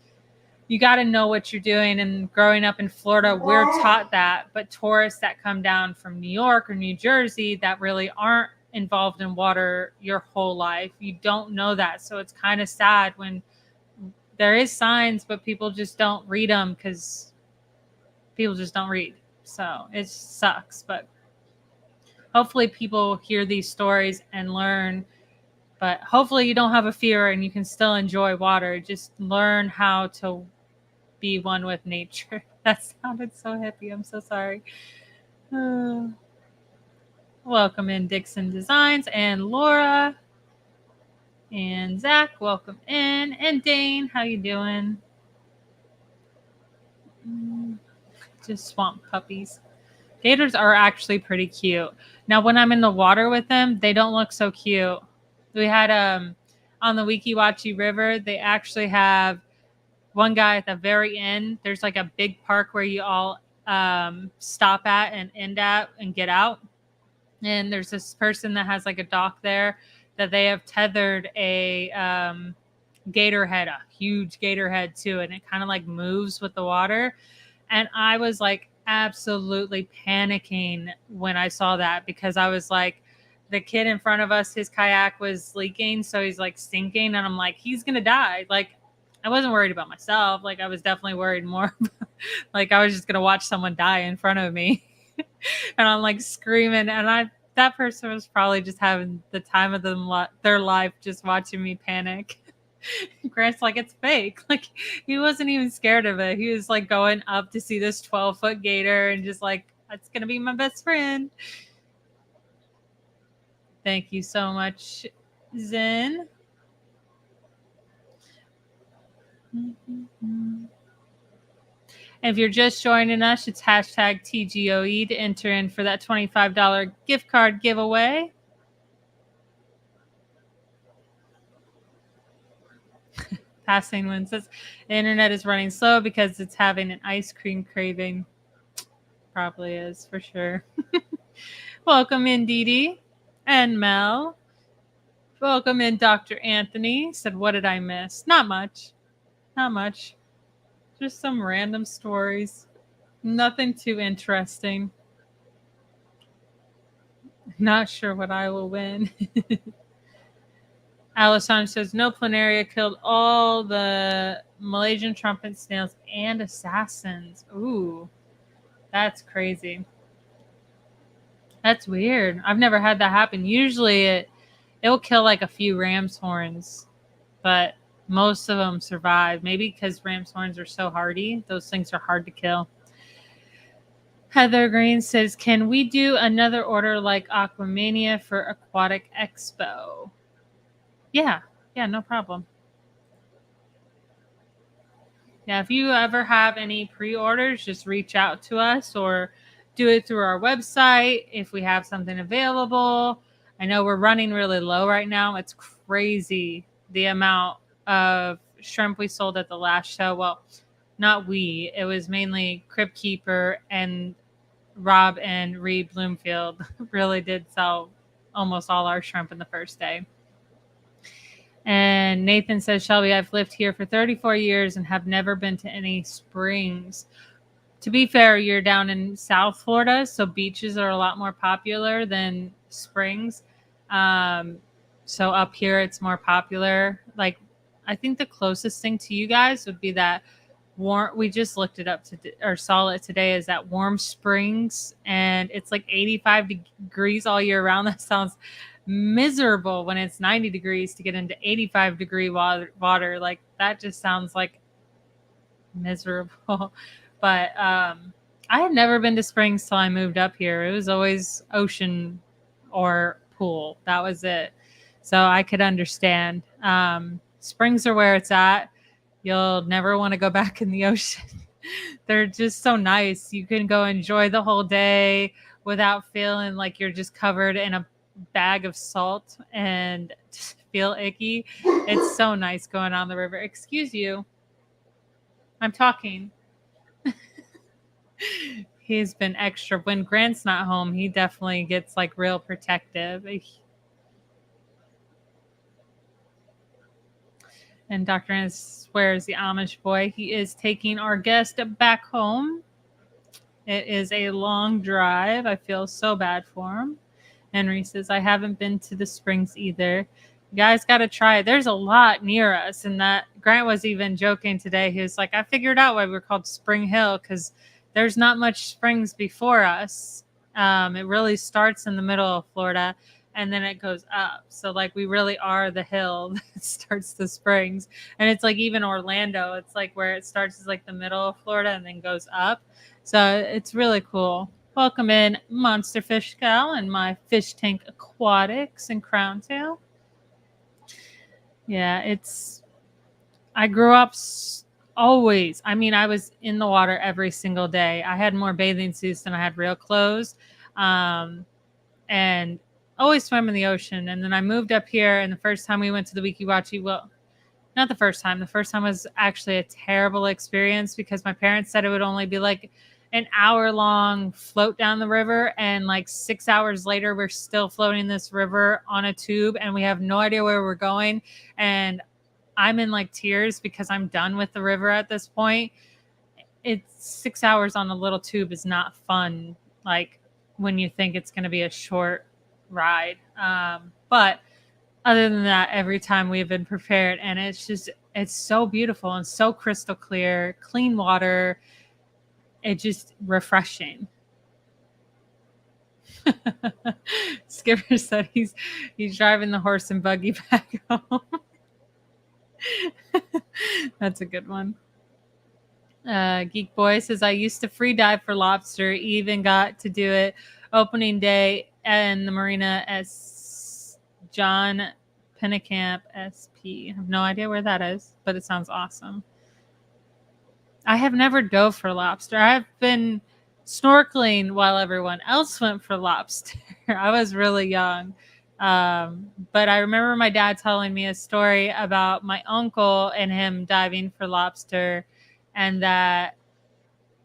you got to know what you're doing. And growing up in Florida, we're taught that. But tourists that come down from New York or New Jersey that really aren't involved in water your whole life, you don't know that. So it's kind of sad when there is signs, but people just don't read them because people just don't read. So it sucks. But hopefully people hear these stories and learn. But hopefully you don't have a fear and you can still enjoy water. Just learn how to be one with nature. That sounded so hippie. I'm so sorry. Welcome in Dixon Designs and Laura and Zach. Welcome in. And Dane, how you doing? Just swamp puppies. Gators are actually pretty cute. Now, when I'm in the water with them, they don't look so cute. We had on the Weeki Wachee River, they actually have one guy at the very end. There's like a big park where you all stop at and end at and get out. And there's this person that has like a dock there that they have tethered a gator head, a huge gator head to it. And it kind of like moves with the water. And I was like absolutely panicking when I saw that because I was like, the kid in front of us, his kayak was leaking. So he's like sinking. And I'm like, he's going to die. Like, I wasn't worried about myself. Like, I was definitely worried more. Like, I was just going to watch someone die in front of me. And I'm like screaming. And that person was probably just having the time of their life just watching me panic. Grant's like, it's fake. Like, he wasn't even scared of it. He was like going up to see this 12-foot gator and just like, that's going to be my best friend. Thank you so much, Zen. And if you're just joining us, it's hashtag TGOE to enter in for that $25 gift card giveaway. Passing one says the internet is running slow because it's having an ice cream craving. Probably is, for sure. Welcome in, Dee Dee and Mel. Welcome in, Dr. Anthony. Said, what did I miss? Not much. Not much. Just some random stories. Nothing too interesting. Not sure what I will win. Alessandro says no planaria killed all the Malaysian trumpet snails and assassins. Ooh, that's crazy. That's weird. I've never had that happen. Usually it'll kill like a few ram's horns, but most of them survive. Maybe because ram's horns are so hardy. Those things are hard to kill. Heather Green says, can we do another order like Aquamania for Aquatic Expo? Yeah, no problem. Yeah, if you ever have any pre-orders, just reach out to us or do it through our website if we have something available. I know we're running really low right now. It's crazy the amount of shrimp we sold at the last show. Well, not we. It was mainly Crib Keeper and Rob and Reed Bloomfield really did sell almost all our shrimp in the first day. And Nathan says, Shelby, I've lived here for 34 years and have never been to any springs. To be fair, you're down in South Florida, so beaches are a lot more popular than springs. So up here, it's more popular. Like, I think the closest thing to you guys would be that we just looked it up or saw it today, is that Warm Springs, and it's like 85 degrees all year round. That sounds miserable when it's 90 degrees to get into 85-degree water. Like, that just sounds like miserable. But I had never been to springs till I moved up here. It was always ocean or pool. That was it. So I could understand. Springs are where it's at. You'll never want to go back in the ocean. They're just so nice. You can go enjoy the whole day without feeling like you're just covered in a bag of salt and just feel icky. It's so nice going on the river. Excuse you. I'm talking. He's been extra. When Grant's not home, he definitely gets like real protective. And Dr. Ennis swears the Amish boy. He is taking our guest back home. It is a long drive. I feel so bad for him. Henry says, I haven't been to the springs either. You guys got to try it. There's a lot near us. And that Grant was even joking today. He was like, I figured out why we're called Spring Hill, because there's not much springs before us. It really starts in the middle of Florida and then it goes up. So like we really are the hill that starts the springs. And it's like even Orlando, it's like where it starts is like the middle of Florida and then goes up. So it's really cool. Welcome in Monster Fish Gal and my Fish Tank Aquatics in Crown Tail. Yeah, I grew up always. I mean, I was in the water every single day. I had more bathing suits than I had real clothes. And always swam in the ocean. And then I moved up here, and the first time we went to the Weeki Wachee, well, not the first time. The first time was actually a terrible experience because my parents said it would only be like an hour-long float down the river, and like 6 hours later, we're still floating this river on a tube, and we have no idea where we're going. And I'm in like tears because I'm done with the river at this point. It's 6 hours on a little tube is not fun. Like when you think it's going to be a short ride. But other than that, every time we've been prepared, and it's so beautiful and so crystal clear, clean water. It's just refreshing. Skipper said he's driving the horse and buggy back home. That's a good one. Geek Boy says, I used to free dive for lobster, even got to do it opening day in the marina as John Pennicamp SP. I have no idea where that is, but it sounds awesome. I have never dove for lobster. I've been snorkeling while everyone else went for lobster. I was really young. But I remember my dad telling me a story about my uncle and him diving for lobster, and that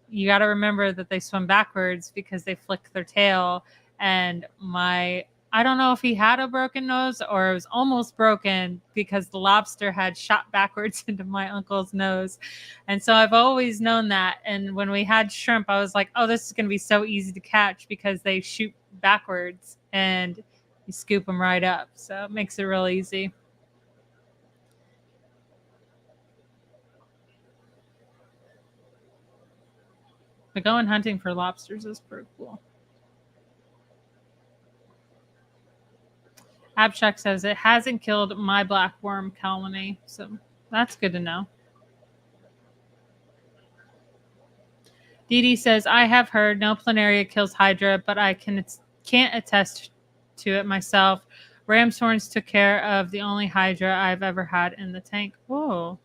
you got to remember that they swim backwards because they flick their tail. And I don't know if he had a broken nose or it was almost broken because the lobster had shot backwards into my uncle's nose. And so I've always known that. And when we had shrimp, I was like, oh, this is going to be so easy to catch because they shoot backwards and you scoop them right up. So it makes it real easy. But going hunting for lobsters is pretty cool. Abstract says it hasn't killed my blackworm colony, so that's good to know. Dee Dee says, I have heard no planaria kills Hydra, but I can't attest to it myself. Ram's horns took care of the only Hydra I've ever had in the tank. Whoa.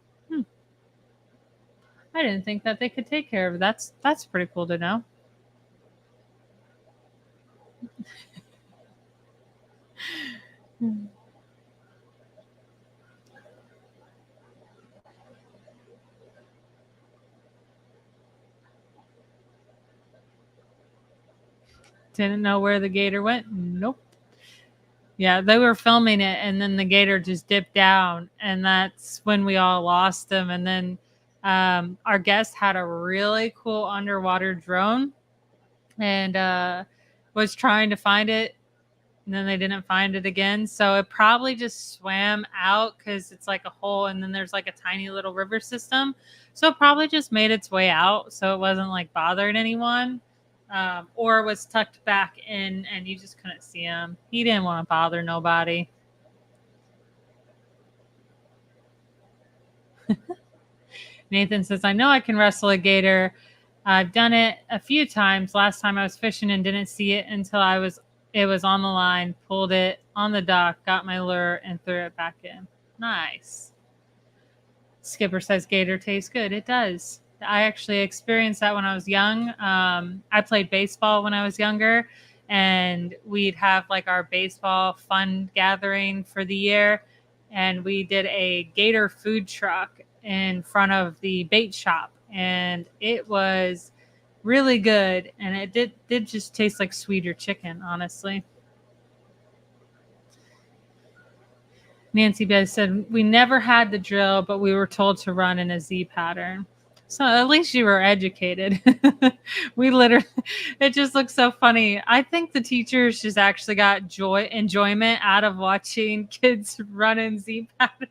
I didn't think that they could take care of it. That's pretty cool to know. Didn't know where the gator went? Nope. Yeah, they were filming it, and then the gator just dipped down, and that's when we all lost him. And then our guest had a really cool underwater drone and was trying to find it, and then they didn't find it again. So it probably just swam out because it's like a hole, and then there's like a tiny little river system. So it probably just made its way out, so it wasn't like bothering anyone. Or was tucked back in and you just couldn't see him. He didn't want to bother nobody. Nathan says, I know I can wrestle a gator. I've done it a few times. Last time I was fishing and didn't see it until it was on the line, pulled it on the dock, got my lure, and threw it back in. Nice. Skipper says gator tastes good. It does. I actually experienced that when I was young. I played baseball when I was younger, and we'd have like our baseball fund gathering for the year, and we did a gator food truck in front of the bait shop, and it was really good, and it did just taste like sweeter chicken, honestly. Nancy Beth said, we never had the drill, but we were told to run in a Z pattern. So at least you were educated. We literally, it just looks so funny. I think the teachers just actually got enjoyment out of watching kids run in Z patterns.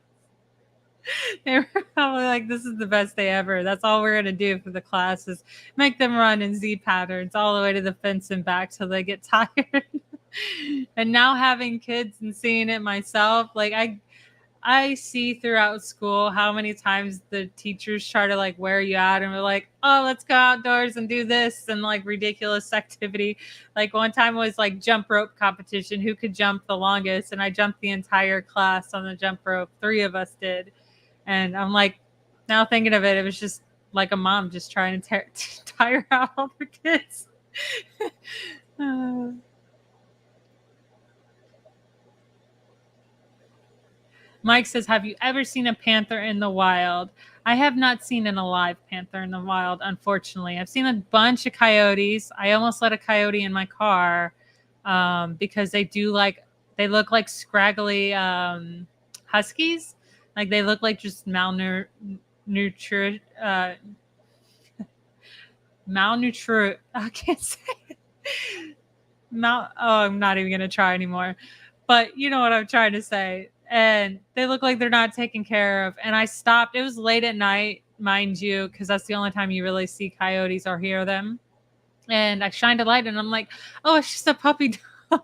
They were probably like, this is the best day ever. That's all we're going to do for the class is make them run in Z patterns all the way to the fence and back till they get tired. And now having kids and seeing it myself, like I see throughout school how many times the teachers try to like wear you out and we're like, oh, let's go outdoors and do this and like ridiculous activity. Like one time it was like jump rope competition, who could jump the longest. And I jumped the entire class on the jump rope. 3 of us did. And I'm like, now thinking of it, it was just like a mom just trying to tire out all her kids. Mike says, have you ever seen a panther in the wild? I have not seen an alive panther in the wild, unfortunately. I've seen a bunch of coyotes. I almost let a coyote in my car because they look like scraggly huskies. Like they look like just malnourished. I can't say it. I'm not even going to try anymore. But you know what I'm trying to say. And they look like they're not taken care of. And I stopped. It was late at night, mind you, because that's the only time you really see coyotes or hear them. And I shined a light and I'm like, oh, it's just a puppy dog.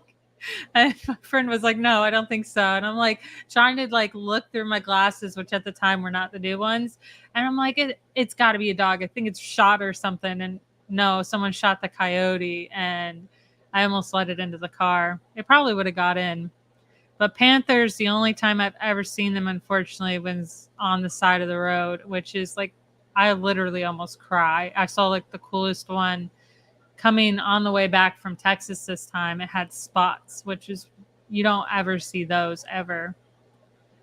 And my friend was like, no, I don't think so. And I'm like trying to like look through my glasses, which at the time were not the new ones. And I'm like, it's got to be a dog. I think it's shot or something. And no, someone shot the coyote and I almost let it into the car. It probably would have got in. But panthers, the only time I've ever seen them, unfortunately, was on the side of the road, which is like, I literally almost cry. I saw like the coolest one coming on the way back from Texas this time. It had spots, which is, you don't ever see those ever.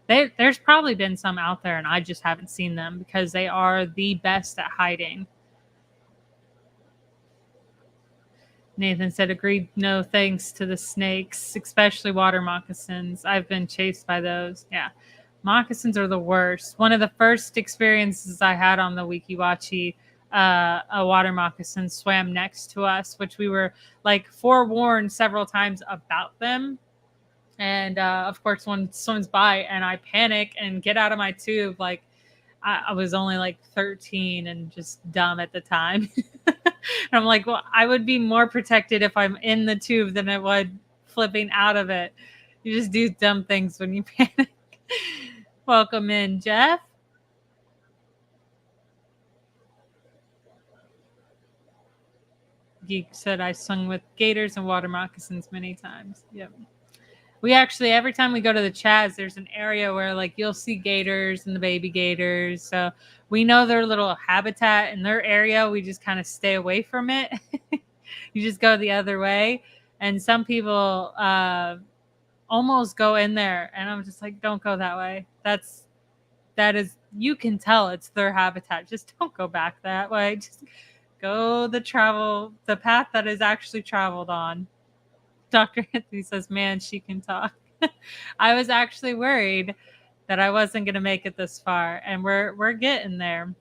There's probably been some out there and I just haven't seen them because they are the best at hiding. Nathan said, agreed, no thanks to the snakes, especially water moccasins. I've been chased by those. Yeah. Moccasins are the worst. One of the first experiences I had on the Wikiwachi, a water moccasin swam next to us, which we were like forewarned several times about them. And of course, one swims by and I panic and get out of my tube. Like, I was only like 13 and just dumb at the time. And I'm like, well, I would be more protected if I'm in the tube than I would flipping out of it. You just do dumb things when you panic. Welcome in, Jeff. Geek said I swung with gators and water moccasins many times. Yep. We actually, every time we go to the Chaz, there's an area where like you'll see gators and the baby gators. So we know their little habitat in their area. We just kind of stay away from it. You just go the other way. And some people almost go in there. And I'm just like, don't go that way. That is, you can tell it's their habitat. Just don't go back that way. Just go the path that is actually traveled on. Dr. Anthony says, man, she can talk. I was actually worried that I wasn't going to make it this far, and we're getting there.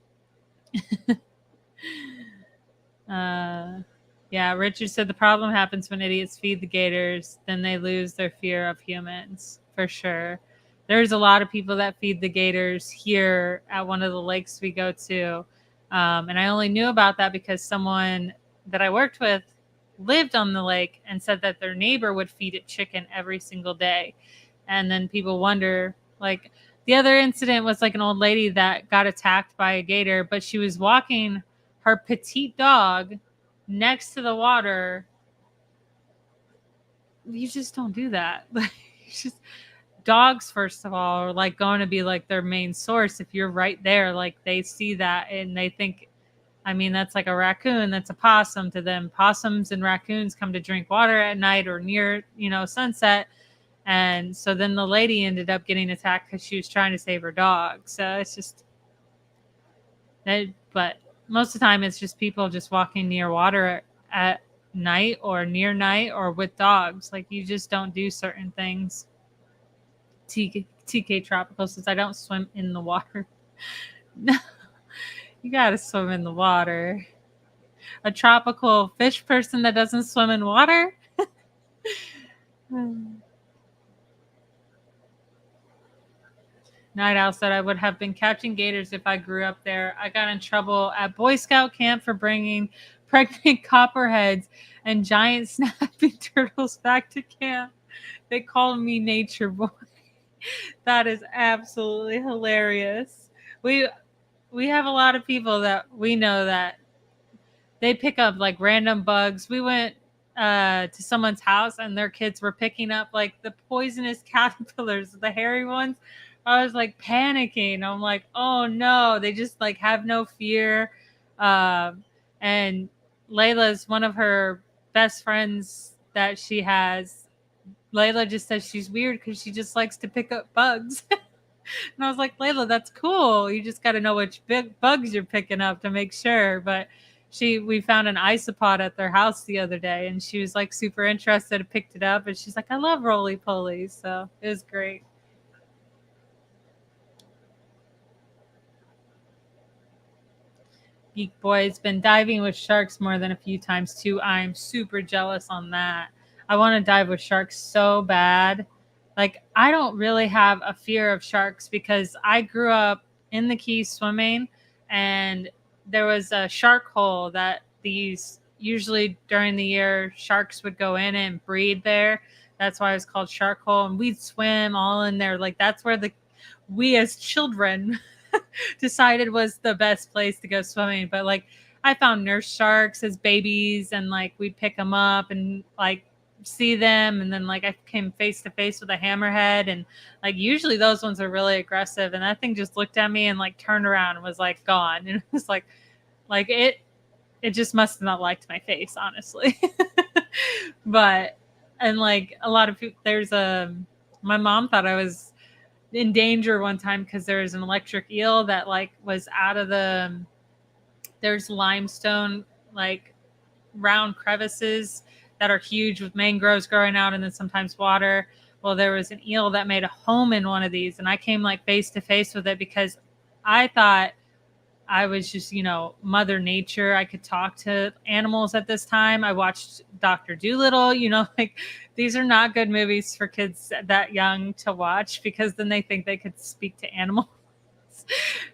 Yeah, Richard said the problem happens when idiots feed the gators, then they lose their fear of humans, for sure. There's a lot of people that feed the gators here at one of the lakes we go to. And I only knew about that because someone that I worked with lived on the lake and said that their neighbor would feed it chicken every single day. And then people wonder, like, the other incident was like an old lady that got attacked by a gator, but she was walking her petite dog next to the water. You just don't do that. Just dogs, first of all, are like going to be like their main source. If you're right there, like they see that and they think, I mean, that's like a raccoon, that's a possum to them. Possums and raccoons come to drink water at night or near, sunset. And so then the lady ended up getting attacked because she was trying to save her dog. So it's just that, but most of the time it's just people just walking near water at night or near night or with dogs. Like you just don't do certain things. TK Tropical says, I don't swim in the water. No, you gotta swim in the water. A tropical fish person that doesn't swim in water? Night Owl said, I would have been catching gators if I grew up there. I got in trouble at Boy Scout camp for bringing pregnant copperheads and giant snapping turtles back to camp. They called me Nature Boy. That is absolutely hilarious. We have a lot of people that we know that they pick up like random bugs. We went to someone's house and their kids were picking up like the poisonous caterpillars, the hairy ones. I was like panicking. I'm like, oh no, they just like have no fear. And Layla's one of her best friends that she has. Layla just says she's weird because she just likes to pick up bugs. And I was like, Layla, that's cool. You just got to know which big bugs you're picking up to make sure. But we found an isopod at their house the other day and she was like super interested and picked it up. And she's like, I love roly-polies. So it was great. Geek Boy's been diving with sharks more than a few times too. I'm super jealous on that. I want to dive with sharks so bad. Like, I don't really have a fear of sharks because I grew up in the Keys swimming and there was a shark hole that these usually during the year sharks would go in and breed there. That's why it's called Shark Hole. And we'd swim all in there. Like, that's where we as children decided was the best place to go swimming. But like, I found nurse sharks as babies and like we'd pick them up and like see them, and then like I came face to face with a hammerhead, and like usually those ones are really aggressive, and that thing just looked at me and like turned around and was like gone. And it was like it just must have not liked my face, honestly. But and like a lot of people, my mom thought I was in danger one time because there was an electric eel that like was out of there's limestone like round crevices that are huge with mangroves growing out and then sometimes water. Well, there was an eel that made a home in one of these, and I came like face to face with it because I thought I was just, Mother Nature. I could talk to animals at this time. I watched Dr. Dolittle, like these are not good movies for kids that young to watch because then they think they could speak to animals.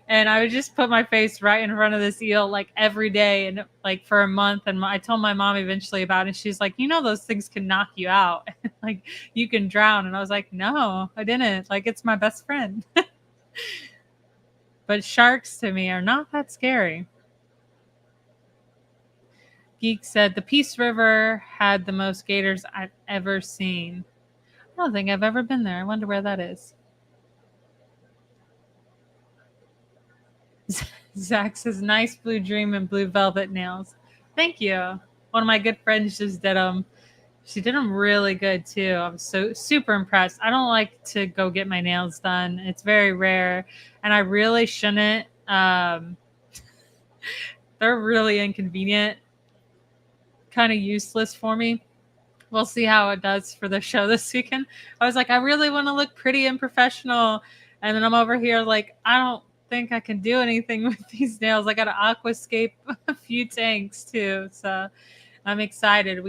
And I would just put my face right in front of this eel like every day and like for a month. And I told my mom eventually about it. And she's like, those things can knock you out. Like you can drown. And I was like, no, I didn't. Like it's my best friend. But sharks to me are not that scary. Geek said the Peace River had the most gators I've ever seen. I don't think I've ever been there. I wonder where that is. Zach says, nice blue dream and blue velvet nails. Thank you. One of my good friends just did them. She did them really good too. I was so super impressed. I don't like to go get my nails done. It's very rare. And I really shouldn't. They're really inconvenient. Kind of useless for me. We'll see how it does for the show this weekend. I was like, I really want to look pretty and professional. And then I'm over here like, I don't think I can do anything with these nails. I got to aquascape a few tanks too. So I'm excited.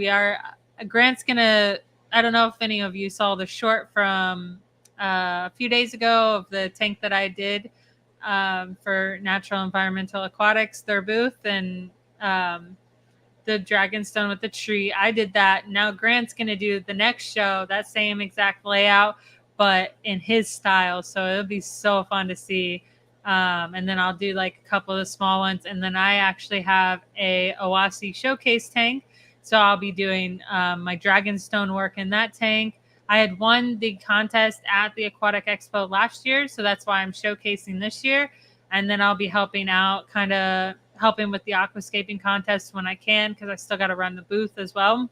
Grant's going to, I don't know if any of you saw the short from a few days ago of the tank that I did for Natural Environmental Aquatics, their booth. And the Dragonstone with the tree. I did that. Now Grant's going to do the next show, that same exact layout, but in his style. So it'll be so fun to see. And then I'll do like a couple of the small ones. And then I actually have a Owasi showcase tank. So I'll be doing my Dragonstone work in that tank. I had won the contest at the Aquatic Expo last year. So that's why I'm showcasing this year. And then I'll be helping out, kind of helping with the aquascaping contest when I can, because I still got to run the booth as well.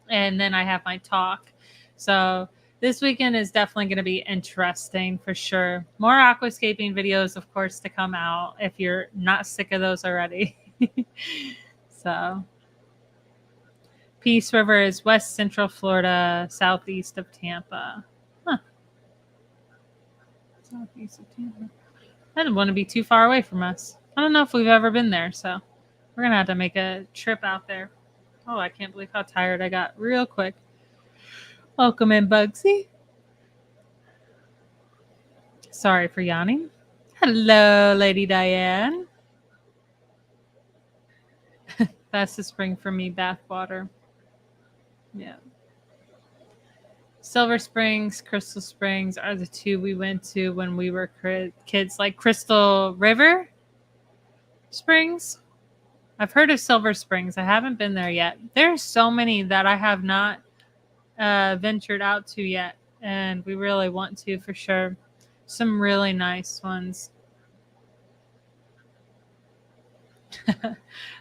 And then I have my talk. So this weekend is definitely going to be interesting for sure. More aquascaping videos, of course, to come out if you're not sick of those already. So Peace River is West Central Florida, southeast of Tampa. Huh. Southeast of Tampa. I didn't want to be too far away from us. I don't know if we've ever been there, so we're going to have to make a trip out there. Oh, I can't believe how tired I got real quick. Welcome in, Bugsy. Sorry for yawning. Hello, Lady Diane. That's the spring for me, bathwater. Yeah. Silver Springs, Crystal Springs are the two we went to when we were kids. Like Crystal River Springs. I've heard of Silver Springs. I haven't been there yet. There's so many that I have not ventured out to yet, and we really want to for sure. Some really nice ones.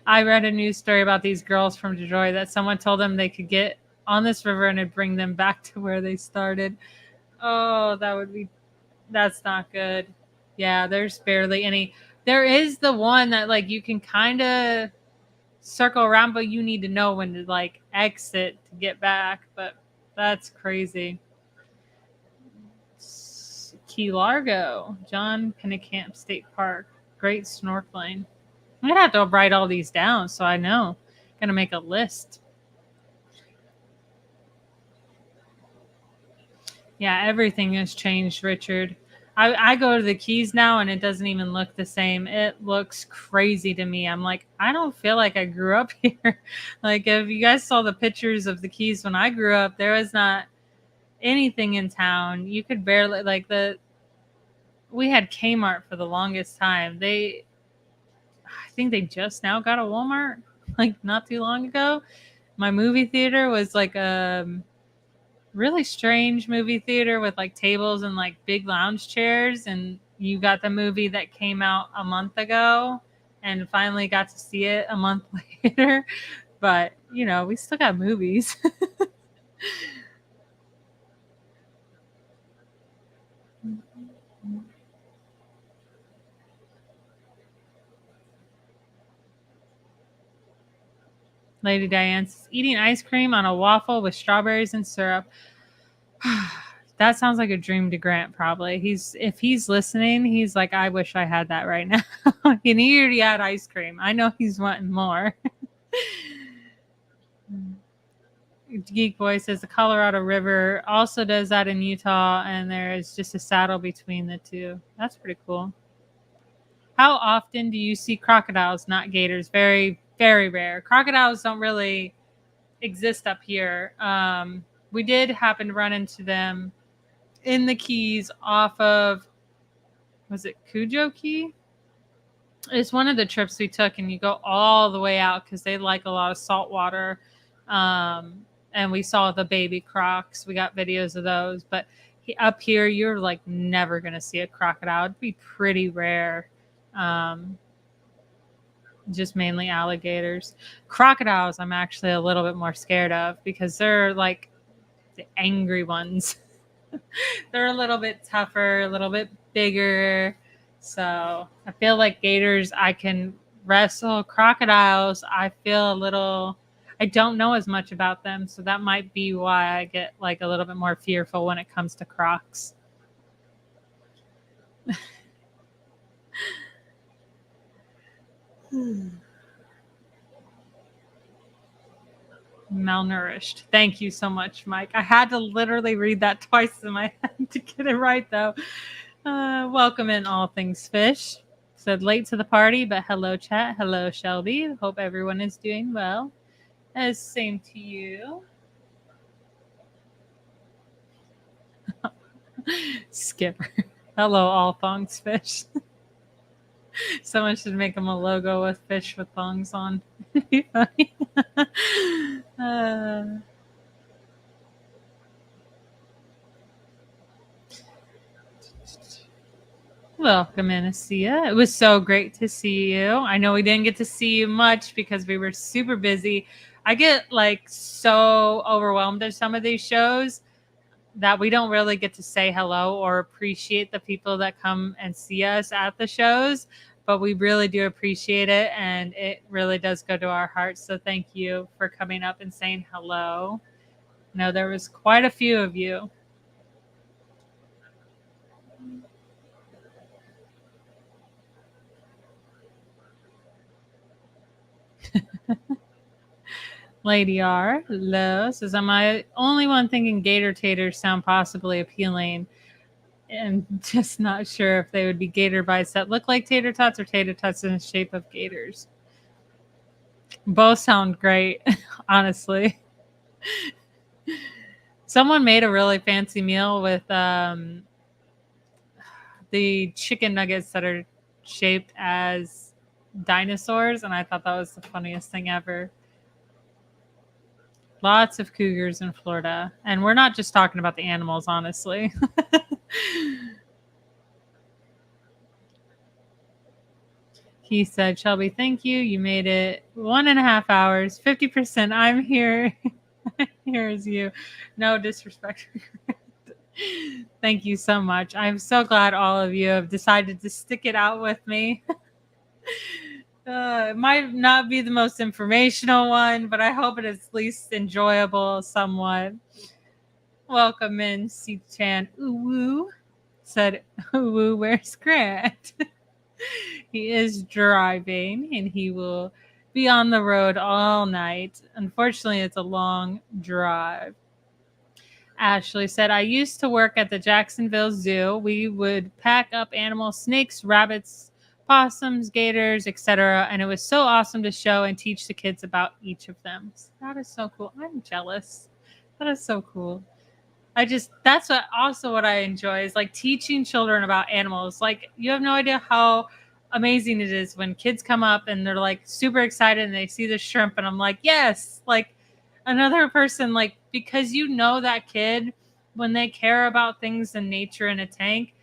I read a news story about these girls from Detroit that someone told them they could get on this river and it'd bring them back to where they started. Oh, that's not good. Yeah, there's barely any. There is the one that like you can kind of circle around, but you need to know when to like exit to get back. But that's crazy. Key Largo, John Pennekamp State Park, great snorkeling. I'm gonna have to write all these down so I know. I'm gonna make a list. Yeah, everything has changed, Richard. I go to the Keys now and it doesn't even look the same. It looks crazy to me. I'm like, I don't feel like I grew up here. Like, if you guys saw the pictures of the Keys when I grew up, there was not anything in town. You could barely, we had Kmart for the longest time. I think they just now got a Walmart, like not too long ago. My movie theater was like really strange movie theater with like tables and like big lounge chairs, and you got the movie that came out a month ago and finally got to see it a month later. But we still got movies. Lady Diane's eating ice cream on a waffle with strawberries and syrup. That sounds like a dream to Grant, probably. If he's listening, he's like, I wish I had that right now. And he already had ice cream. I know he's wanting more. Geek Boy says the Colorado River also does that in Utah, and there is just a saddle between the two. That's pretty cool. How often do you see crocodiles, not gators? Very, very rare. Crocodiles don't really exist up here. We did happen to run into them in the Keys off of, was it Cujo Key? It's one of the trips we took, and you go all the way out because they like a lot of salt water. And we saw the baby crocs. We got videos of those. But up here, you're like never going to see a crocodile. It'd be pretty rare. Just mainly alligators. Crocodiles, I'm actually a little bit more scared of because they're like the angry ones. They're a little bit tougher, a little bit bigger. So I feel like gators, I can wrestle. Crocodiles, I feel a little, I don't know as much about them. So that might be why I get like a little bit more fearful when it comes to crocs. Malnourished. Thank you so much, Mike. I had to literally read that twice in my head to get it right, though. Welcome in All Things Fish. Said late to the party, but hello, chat. Hello, Shelby. Hope everyone is doing well. As same to you. Skipper. Hello, All Thongs Fish. Someone should make them a logo with fish with thongs on. It'd be funny. Welcome, Anastasia. It was so great to see you. I know we didn't get to see you much because we were super busy. I get like so overwhelmed at some of these shows that we don't really get to say hello or appreciate the people that come and see us at the shows, but we really do appreciate it, and it really does go to our hearts. So thank you for coming up and saying hello. No, there was quite a few of you. Lady R, hello, says, am I only one thinking gator taters sound possibly appealing? And just not sure if they would be gator bites that look like tater tots or tater tots in the shape of gators. Both sound great, honestly. Someone made a really fancy meal with the chicken nuggets that are shaped as dinosaurs, and I thought that was the funniest thing ever. Lots of cougars in Florida. And we're not just talking about the animals, honestly. He said, Shelby, thank you. You made it 1.5 hours. 50%. I'm here. Here's you. No disrespect. Thank you so much. I'm so glad all of you have decided to stick it out with me. It might not be the most informational one, but I hope it is at least enjoyable somewhat. Welcome in, C-Chan. Ooh, said, ooh, where's Grant? He is driving, and he will be on the road all night. Unfortunately, it's a long drive. Ashley said, I used to work at the Jacksonville Zoo. We would pack up animals, snakes, rabbits, possums, gators, etc. And it was so awesome to show and teach the kids about each of them. That is so cool. I'm jealous. That is so cool. That's what I enjoy is like teaching children about animals. Like, you have no idea how amazing it is when kids come up and they're like super excited and they see the shrimp, and I'm like, yes, like another person, like, because you know that kid, when they care about things in nature in a tank,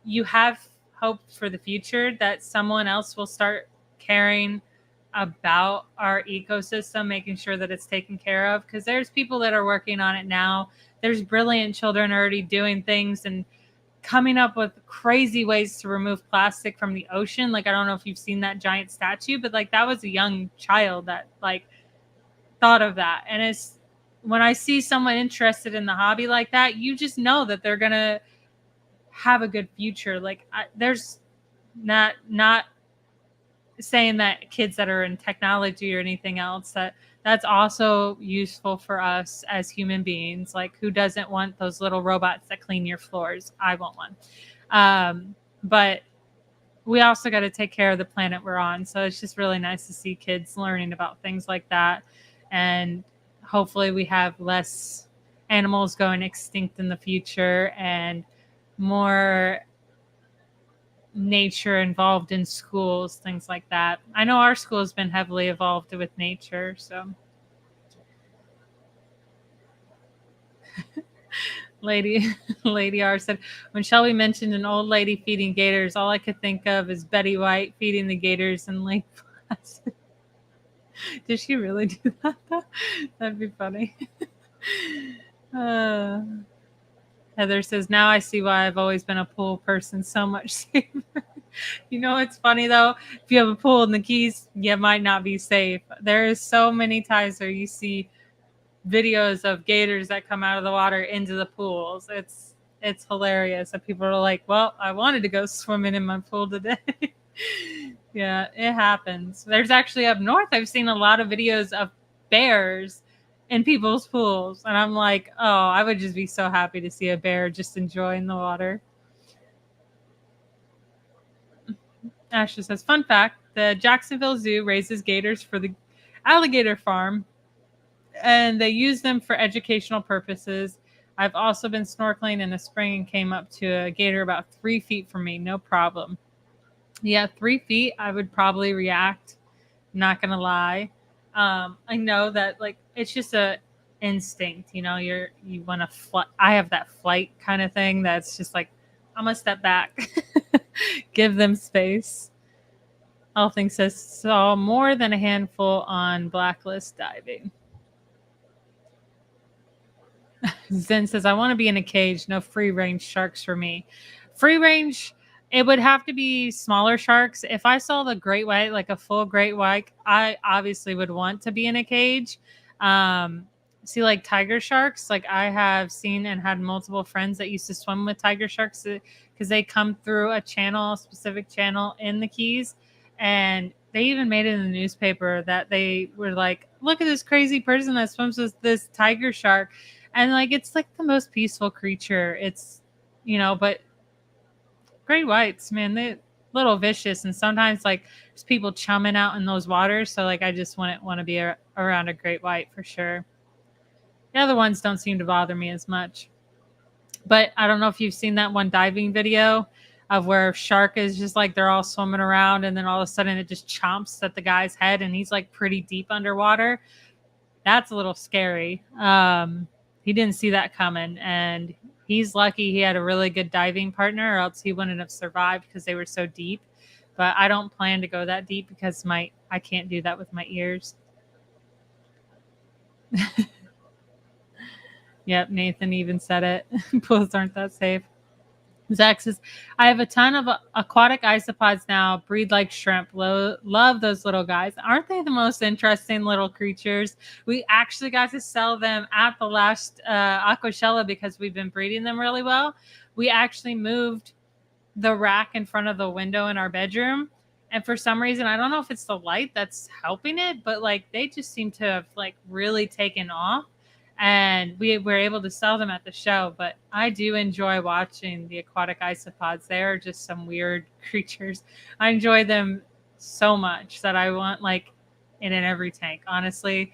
you have hope for the future that someone else will start caring about our ecosystem, making sure that it's taken care of, because there's people that are working on it now. There's brilliant children already doing things and coming up with crazy ways to remove plastic from the ocean. Like, I don't know if you've seen that giant statue, but like that was a young child that like thought of that. And it's when I see someone interested in the hobby like that, you just know that they're going to have a good future. Like there's not saying that kids that are in technology or anything else, that's also useful for us as human beings. Like, who doesn't want those little robots that clean your floors? I want one. But we also got to take care of the planet we're on. So it's just really nice to see kids learning about things like that. And hopefully we have less animals going extinct in the future and more nature involved in schools, things like that. I know our school has been heavily involved with nature, so. Lady R said, when Shelby mentioned an old lady feeding gators, all I could think of is Betty White feeding the gators in Lake Placid. Did she really do that though? That'd be funny. Heather says, now I see why I've always been a pool person, so much safer. You know, it's funny though, if you have a pool in the Keys, you might not be safe. There is so many times where you see videos of gators that come out of the water into the pools. It's hilarious that people are like, well, I wanted to go swimming in my pool today. Yeah, it happens. There's actually up north, I've seen a lot of videos of bears in people's pools. And I'm like, oh, I would just be so happy to see a bear just enjoying the water. Ashley says, fun fact, the Jacksonville Zoo raises gators for the alligator farm, and they use them for educational purposes. I've also been snorkeling in the spring and came up to a gator about 3 feet from me, no problem. Yeah, 3 feet, I would probably react. Not gonna lie. I know that like it's just a instinct, you know. You want to fly. I have that flight kind of thing. That's just like I'm gonna step back, give them space. All things says saw more than a handful on blacklist diving. Zen says, I want to be in a cage. No free range sharks for me. Free range, it would have to be smaller sharks. If I saw the great white, like a full great white, I obviously would want to be in a cage. See, like tiger sharks, like I have seen and had multiple friends that used to swim with tiger sharks because they come through a channel, a specific channel in the Keys. And they even made it in the newspaper that they were like, look at this crazy person that swims with this tiger shark. And like it's like the most peaceful creature. It's, you know, but great whites, man, they little vicious, and sometimes like there's people chumming out in those waters. So like I just wouldn't want to be around a great white for sure. The other ones don't seem to bother me as much. But I don't know if you've seen that one diving video of where shark is just like they're all swimming around and then all of a sudden it just chomps at the guy's head and he's like pretty deep underwater. That's a little scary. He didn't see that coming, and he's lucky he had a really good diving partner, or else he wouldn't have survived because they were so deep. But I don't plan to go that deep because I can't do that with my ears. Yep, Nathan even said it. Pools aren't that safe. Zach says, I have a ton of aquatic isopods now, breed like shrimp. Love those little guys. Aren't they the most interesting little creatures? We actually got to sell them at the last Aquashella because we've been breeding them really well. We actually moved the rack in front of the window in our bedroom. And for some reason, I don't know if it's the light that's helping it, but like they just seem to have like really taken off. And we were able to sell them at the show. But I do enjoy watching the aquatic isopods. They are just some weird creatures. I enjoy them so much that I want like in every tank. Honestly,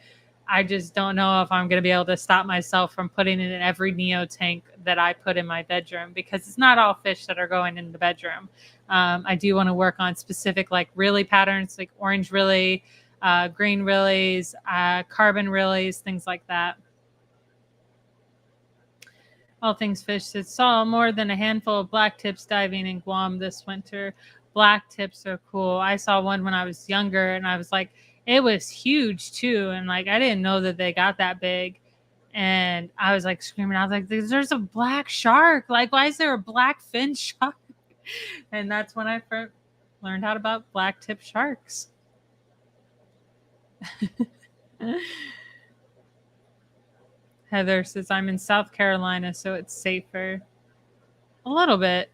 I just don't know if I'm going to be able to stop myself from putting it in every Neo tank that I put in my bedroom, because it's not all fish that are going in the bedroom. I do want to work on specific like rilly patterns, like orange rilly, green rillies, carbon rillies, things like that. All things fish. It saw more than a handful of black tips diving in Guam this winter. Black tips are cool. I saw one when I was younger, and I was like, it was huge too. And like, I didn't know that they got that big. And I was like screaming. I was like, there's a black shark. Like, why is there a black fin shark? And that's when I first learned how about black tip sharks. Heather says, I'm in South Carolina, so it's safer. A little bit.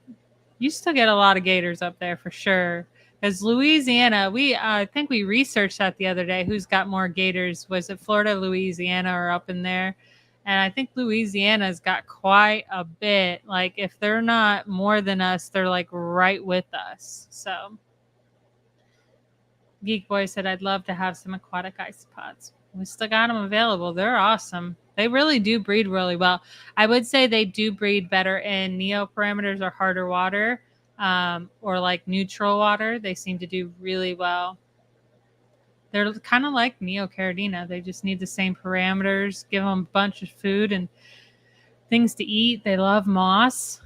You still get a lot of gators up there for sure. Because Louisiana, I think we researched that the other day. Who's got more gators? Was it Florida, Louisiana, or up in there? And I think Louisiana's got quite a bit. Like, if they're not more than us, they're like right with us. So, Geek Boy said, I'd love to have some aquatic isopods. We still got them available. They're awesome. They really do breed really well. I would say they do breed better in neoparameters or harder water, or like neutral water. They seem to do really well. They're kind of like Neocaridina. They just need the same parameters. Give them a bunch of food and things to eat. They love moss.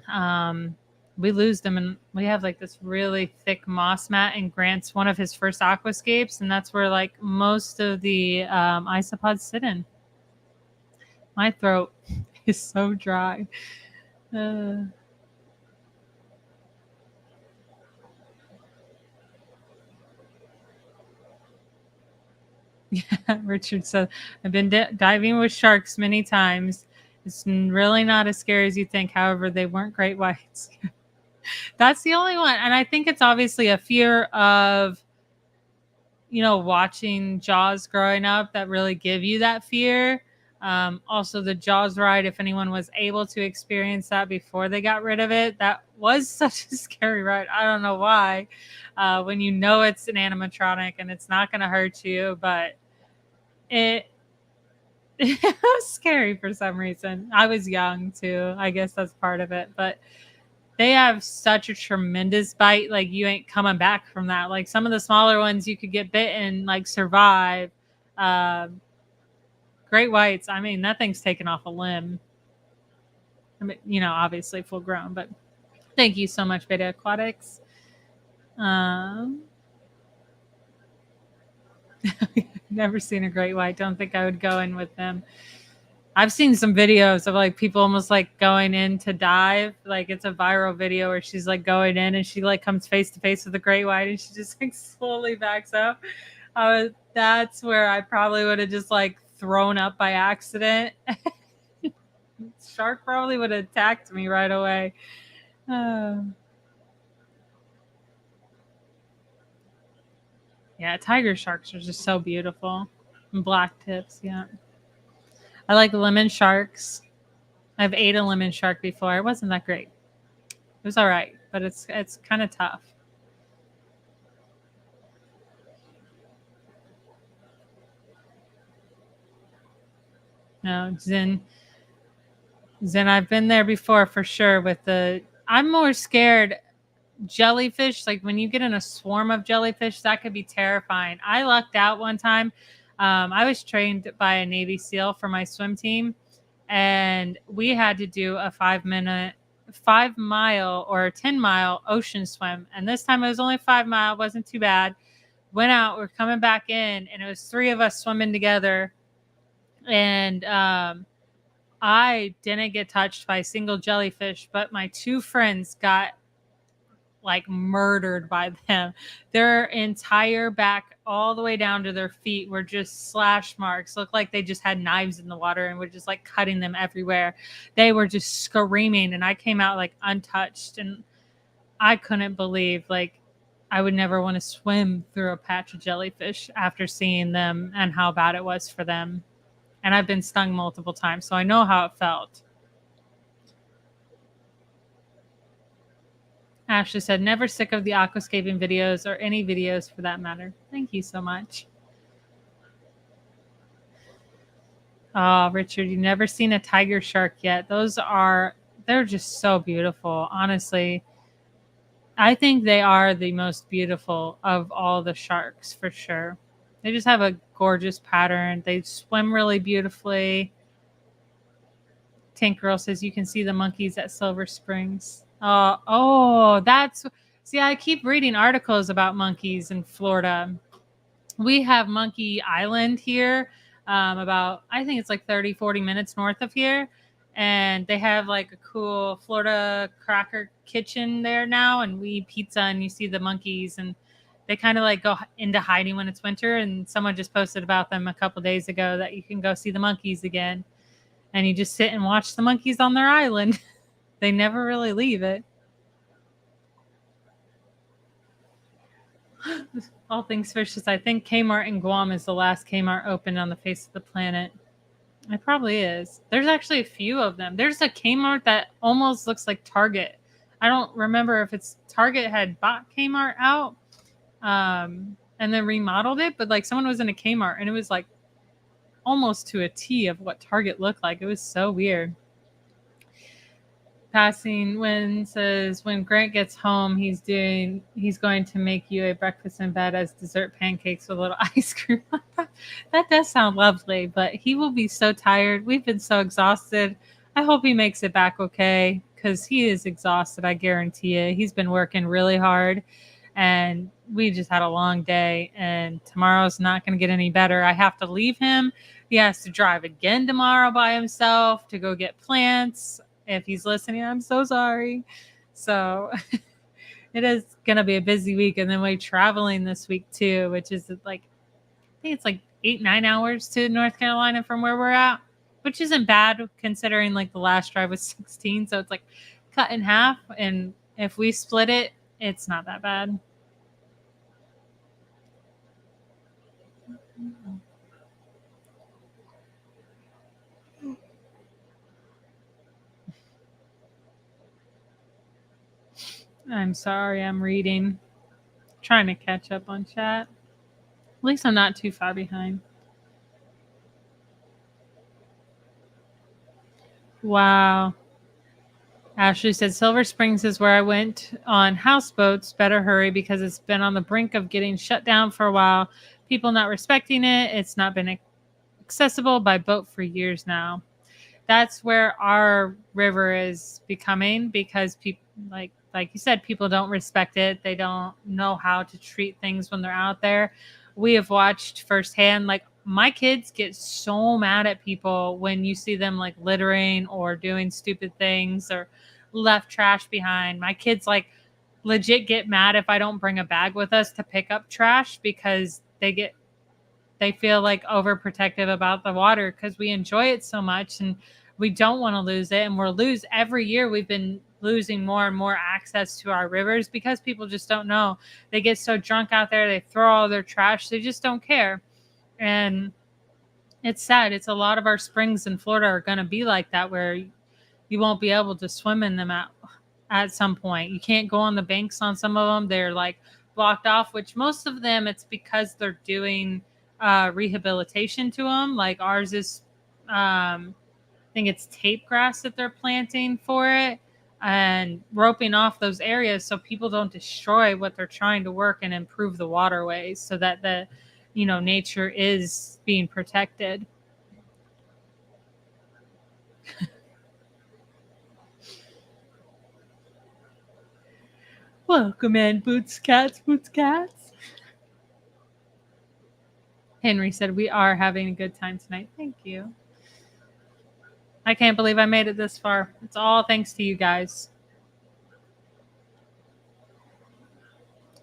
We lose them, and we have like this really thick moss mat in Grant's one of his first aquascapes, and that's where like most of the isopods sit in. My throat is so dry. Yeah, Richard said, I've been diving with sharks many times. It's really not as scary as you think. However, they weren't great whites. That's the only one. And I think it's obviously a fear of, watching Jaws growing up that really give you that fear. Also, the Jaws ride, if anyone was able to experience that before they got rid of it, that was such a scary ride. I don't know why. When you know it's an animatronic and it's not going to hurt you, but it was scary for some reason. I was young too. I guess that's part of it. But they have such a tremendous bite. Like, you ain't coming back from that. Like, some of the smaller ones, you could get bitten, like survive. Great whites, I mean, that thing's taken off a limb. I mean, obviously full grown. But thank you so much, Beta Aquatics. Never seen a great white. Don't think I would go in with them. I've seen some videos of like people almost like going in to dive. Like, it's a viral video where she's like going in and she like comes face to face with the great white and she just like slowly backs up. That's where I probably would have just like thrown up by accident. Shark probably would have attacked me right away. Yeah, tiger sharks are just so beautiful. And black tips, yeah. I like lemon sharks. I've ate a lemon shark before. It wasn't that great. It was all right, but it's kind of tough. No, Zen, I've been there before for sure with I'm more scared jellyfish. Like, when you get in a swarm of jellyfish, that could be terrifying. I lucked out one time. I was trained by a Navy SEAL for my swim team, and we had to do a 5-mile or 10-mile ocean swim. And this time it was only 5 mile, wasn't too bad. Went out, we're coming back in, and it was 3 of us swimming together. And I didn't get touched by a single jellyfish, but my 2 friends got like murdered by them. Their entire back all the way down to their feet were just slash marks. Looked like they just had knives in the water and were just like cutting them everywhere. They were just screaming, and I came out like untouched, and I couldn't believe, like, I would never want to swim through a patch of jellyfish after seeing them and how bad it was for them. And I've been stung multiple times, so I know how it felt. Ashley said, never sick of the aquascaping videos or any videos for that matter. Thank you so much. Oh, Richard, you've never seen a tiger shark yet. They're just so beautiful. Honestly, I think they are the most beautiful of all the sharks for sure. They just have a gorgeous pattern. They swim really beautifully. Tank Girl says you can see the monkeys at Silver Springs. See, I keep reading articles about monkeys in Florida. We have Monkey Island here, about, I think it's like 30-40 minutes north of here. And they have like a cool Florida cracker kitchen there now, and we eat pizza and you see the monkeys, and they kind of like go into hiding when it's winter. And someone just posted about them a couple days ago that you can go see the monkeys again. And you just sit and watch the monkeys on their island. They never really leave it. All things fishes. I think Kmart in Guam is the last Kmart open on the face of the planet. It probably is. There's actually a few of them. There's a Kmart that almost looks like Target. I don't remember if it's Target had bought Kmart out and then remodeled it, but like someone was in a Kmart and it was like almost to a T of what Target looked like. It was so weird. Passing when says when Grant gets home, he's going to make you a breakfast in bed as dessert pancakes with a little ice cream. That does sound lovely, but he will be so tired. We've been so exhausted. I hope he makes it back okay because he is exhausted. I guarantee you. He's been working really hard, and we just had a long day. And tomorrow's not going to get any better. I have to leave him. He has to drive again tomorrow by himself to go get plants. If he's listening, I'm so sorry. So it is going to be a busy week. And then we're traveling this week too, which is like, I think it's like 8-9 hours to North Carolina from where we're at, which isn't bad considering like the last drive was 16. So it's like cut in half. And if we split it, it's not that bad. I'm sorry, I'm reading. Trying to catch up on chat. At least I'm not too far behind. Wow. Ashley said Silver Springs is where I went on houseboats. Better hurry because it's been on the brink of getting shut down for a while. People not respecting it. It's not been accessible by boat for years now. That's where our river is becoming because people like you said, people don't respect it. They don't know how to treat things when they're out there. We have watched firsthand, like my kids get so mad at people when you see them like littering or doing stupid things or left trash behind. My kids like legit get mad if I don't bring a bag with us to pick up trash because they feel like overprotective about the water because we enjoy it so much and we don't want to lose it. And every year we've been losing more and more access to our rivers because people just don't know. They get so drunk out there, they throw all their trash, they just don't care. And it's sad. It's a lot of our springs in Florida are going to be like that where you won't be able to swim in them at some point. You can't go on the banks on some of them. They're like blocked off, which most of them it's because they're doing rehabilitation to them. Like ours is, I think it's tape grass that they're planting for it and roping off those areas so people don't destroy what they're trying to work and improve the waterways so that the nature is being protected. Welcome in, Boots Cats. Henry said, we are having a good time tonight. Thank you. I can't believe I made it this far. It's all thanks to you guys.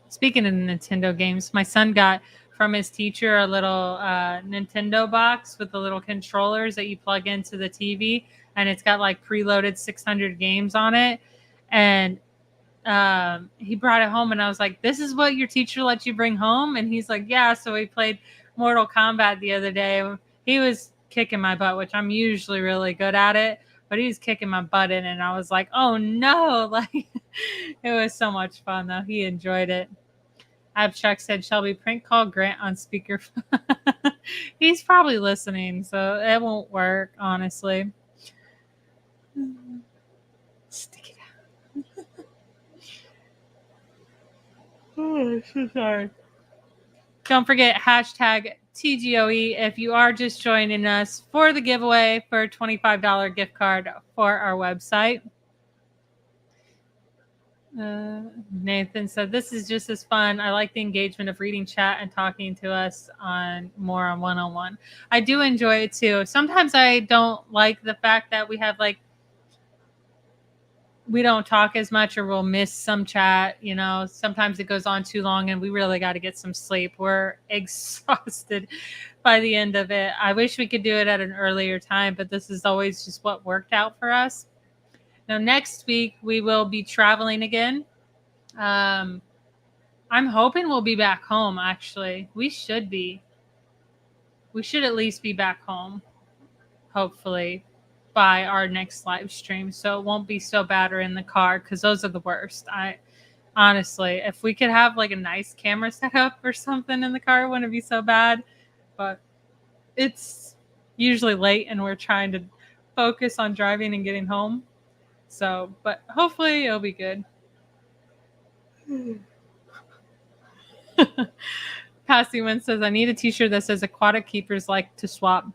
Speaking of Nintendo games, my son got from his teacher a little Nintendo box with the little controllers that you plug into the TV, and it's got like preloaded 600 games on it. And he brought it home, and I was like, "This is what your teacher let you bring home?" And he's like, "Yeah." So we played Mortal Kombat the other day. He was kicking my butt, which I'm usually really good at it, but he was kicking my butt in, and I was like, "Oh no!" Like it was so much fun though. He enjoyed it. Abstract said, Shelby, prank call Grant on speakerphone. He's probably listening, so it won't work, honestly. Stick it out. Oh, so sorry. Don't forget hashtag TGOE if you are just joining us for the giveaway for a $25 gift card for our website. Nathan said, this is just as fun. I like the engagement of reading chat and talking to us on one-on-one. I do enjoy it too. Sometimes I don't like the fact that we have we don't talk as much or we'll miss some chat. Sometimes it goes on too long and we really got to get some sleep. We're exhausted by the end of it. I wish we could do it at an earlier time, but this is always just what worked out for us. Now, next week, we will be traveling again. I'm hoping we'll be back home, actually. We should be. We should at least be back home. hopefully by our next live stream, so it won't be so bad or in the car, because those are the worst. I honestly, if we could have like a nice camera setup or something in the car, it wouldn't be so bad. But it's usually late and we're trying to focus on driving and getting home. So, but hopefully it'll be good. Passy One says, I need a t-shirt that says aquatic keepers like to swap.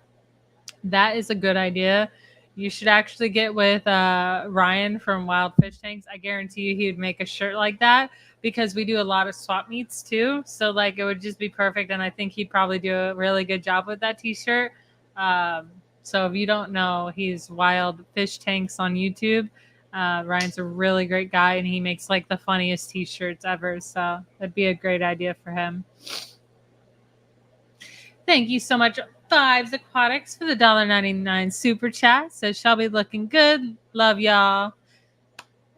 That is a good idea. You should actually get with Ryan from Wild Fish Tanks. I guarantee you he would make a shirt like that, because we do a lot of swap meets too. So like it would just be perfect. And I think he'd probably do a really good job with that t-shirt. So if you don't know, he's Wild Fish Tanks on YouTube. Ryan's a really great guy, and he makes like the funniest t-shirts ever. So that'd be a great idea for him. Thank you so much, Fives Aquatics, for the $1.99 super chat. Says Shelby looking good. Love y'all.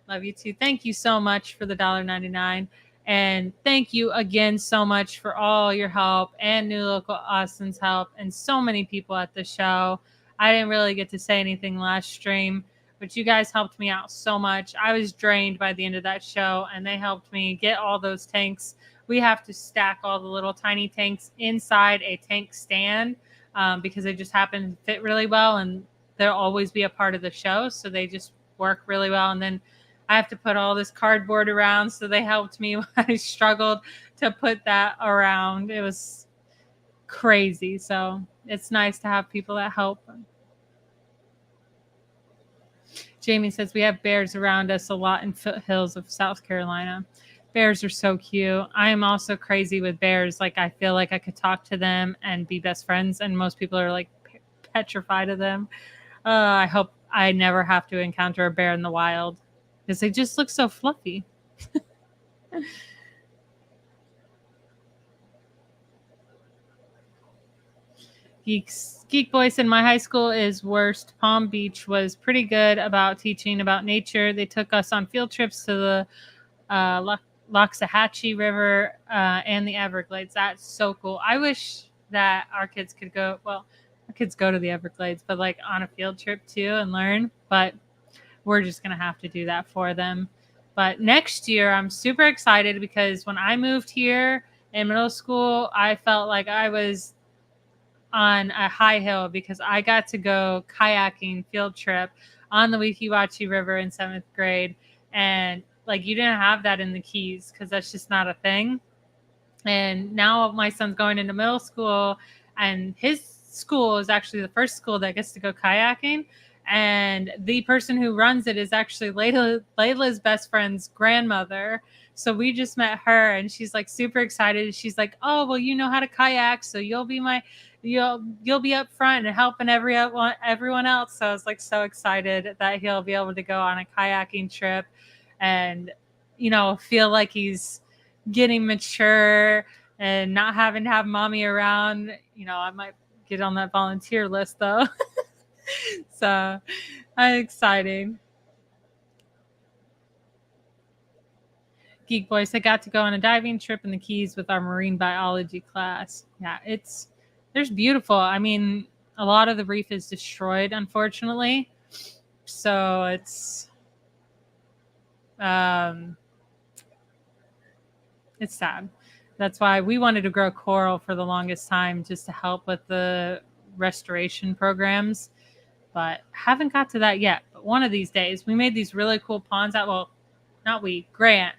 Love you too. Thank you so much for the $1.99. And thank you again so much for all your help and New Local Austin's help and so many people at the show. I didn't really get to say anything last stream, but you guys helped me out so much. I was drained by the end of that show, and they helped me get all those tanks. We have to stack all the little tiny tanks inside a tank stand because they just happen to fit really well, and they'll always be a part of the show. So they just work really well. And then I have to put all this cardboard around. So they helped me when I struggled to put that around. It was crazy. So it's nice to have people that help. Jamie says we have bears around us a lot in foothills of South Carolina. Bears are so cute. I am also crazy with bears. Like, I feel like I could talk to them and be best friends, and most people are like petrified of them. I hope I never have to encounter a bear in the wild, because they just look so fluffy. Geek Voice in my high school is worst. Palm Beach was pretty good about teaching about nature. They took us on field trips to the Loxahatchee River and the Everglades. That's so cool. I wish that our kids could go. Well, our kids go to the Everglades, but like on a field trip too and learn. But we're just going to have to do that for them. But next year, I'm super excited, because when I moved here in middle school, I felt like I was on a high hill, because I got to go kayaking field trip on the Weeki Wachee River in 7th grade. And like, you didn't have that in the Keys, because that's just not a thing. And now my son's going into middle school, and his school is actually the first school that gets to go kayaking. And the person who runs it is actually Layla's best friend's grandmother. So we just met her, and she's like super excited. She's like, "Oh, well, you know how to kayak, so you'll be up front and helping everyone else." So I was like so excited that he'll be able to go on a kayaking trip, and feel like he's getting mature and not having to have mommy around. I might get on that volunteer list though. So exciting. Geek Voice, I got to go on a diving trip in the Keys with our marine biology class. Yeah, there's beautiful. I mean, a lot of the reef is destroyed, unfortunately. So it's sad. That's why we wanted to grow coral for the longest time, just to help with the restoration programs. But haven't got to that yet. But one of these days, we made these really cool ponds out. Well, not we, Grant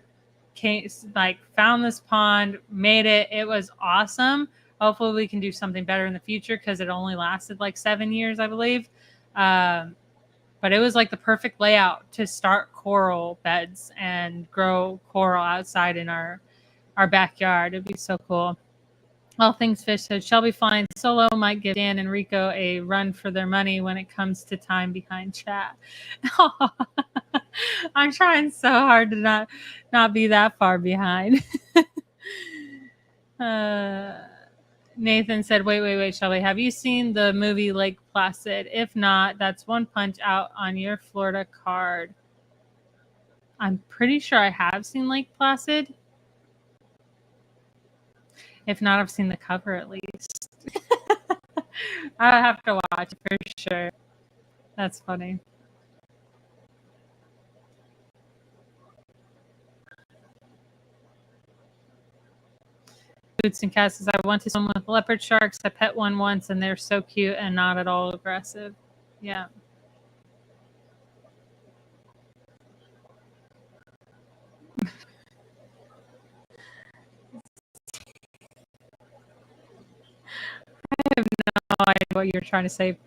found this pond, made it. It was awesome. Hopefully we can do something better in the future, because it only lasted like 7 years, I believe. But it was like the perfect layout to start coral beds and grow coral outside in our backyard. It'd be so cool. All Things Fish said Shelby flying solo might give Dan and Rico a run for their money when it comes to time behind chat. I'm trying so hard to not be that far behind. Nathan said, wait, Shelby, have you seen the movie Lake Placid? If not, that's one punch out on your Florida card. I'm pretty sure I have seen Lake Placid. If not, I've seen the cover at least. I have to watch it for sure. That's funny. Boots and Cass says, I went to swim with leopard sharks. I pet one once, and they're so cute and not at all aggressive. Yeah. I have no idea what you're trying to say.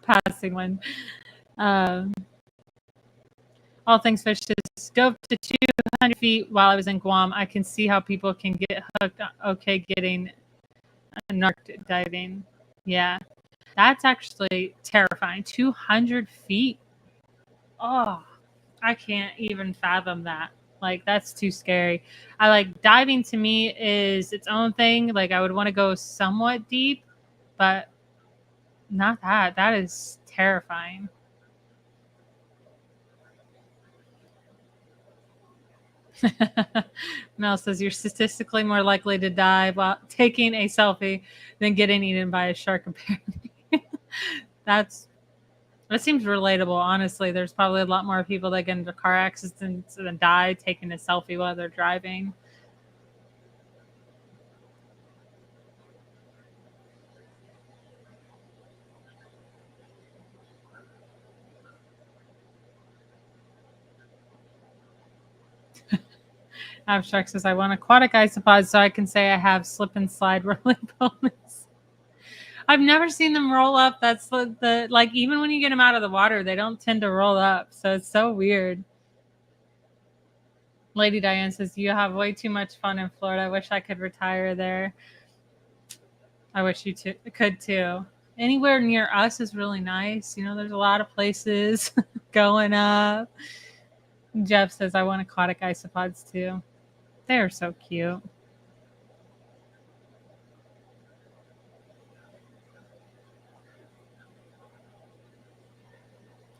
Passing one. All things fish is dove to 200 feet while I was in Guam. I can see how people can get hooked. Okay, getting narked diving. Yeah, that's actually terrifying. 200 feet. Oh, I can't even fathom that. Like, that's too scary. I like diving to me is its own thing. Like, I would want to go somewhat deep, but not that. That is terrifying. Mel says you're statistically more likely to die while taking a selfie than getting eaten by a shark, apparently. That seems relatable, honestly. There's probably a lot more people that get into car accidents than die taking a selfie while they're driving. Abstract says, I want aquatic isopods so I can say I have slip and slide rolling ponies. I've never seen them roll up. That's the like, even when you get them out of the water, they don't tend to roll up. So it's so weird. Lady Diane says, you have way too much fun in Florida. I wish I could retire there. I wish you could too. Anywhere near us is really nice. You know, there's a lot of places going up. Jeff says, I want aquatic isopods too. They're so cute.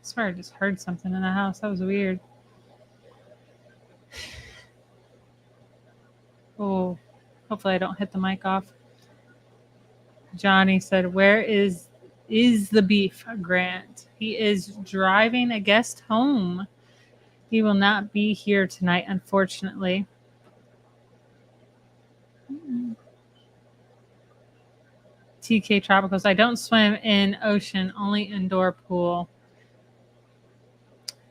I swear I just heard something in the house. That was weird. Oh, hopefully I don't hit the mic off. Johnny said, where is the beef, Grant? He is driving a guest home. He will not be here tonight, unfortunately. TK Tropicals. I don't swim in ocean, only indoor pool.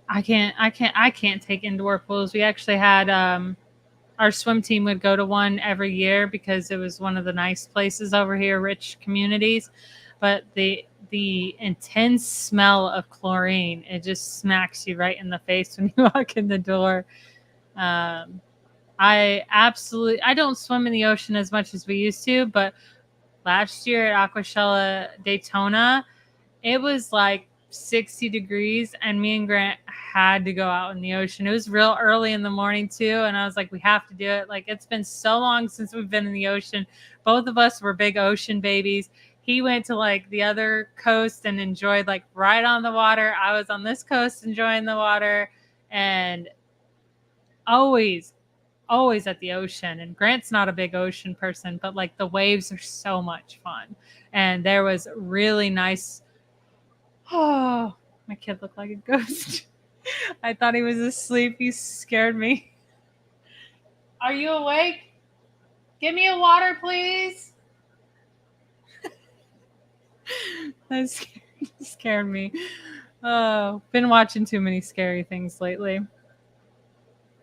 I can't take indoor pools. We actually had our swim team would go to one every year because it was one of the nice places over here, rich communities. But the intense smell of chlorine, it just smacks you right in the face when you walk in the door. I don't swim in the ocean as much as we used to, but last year at Aquashella Daytona, it was like 60 degrees, and me and Grant had to go out in the ocean. It was real early in the morning too, and I was like, we have to do it. Like, it's been so long since we've been in the ocean. Both of us were big ocean babies. He went to like the other coast and enjoyed like right on the water. I was on this coast enjoying the water, and always at the ocean. And Grant's not a big ocean person, but like the waves are so much fun. And there was really nice. Oh, my kid looked like a ghost. I thought he was asleep. He scared me. Are you awake? Give me a water, please. That scared me. Oh, been watching too many scary things lately.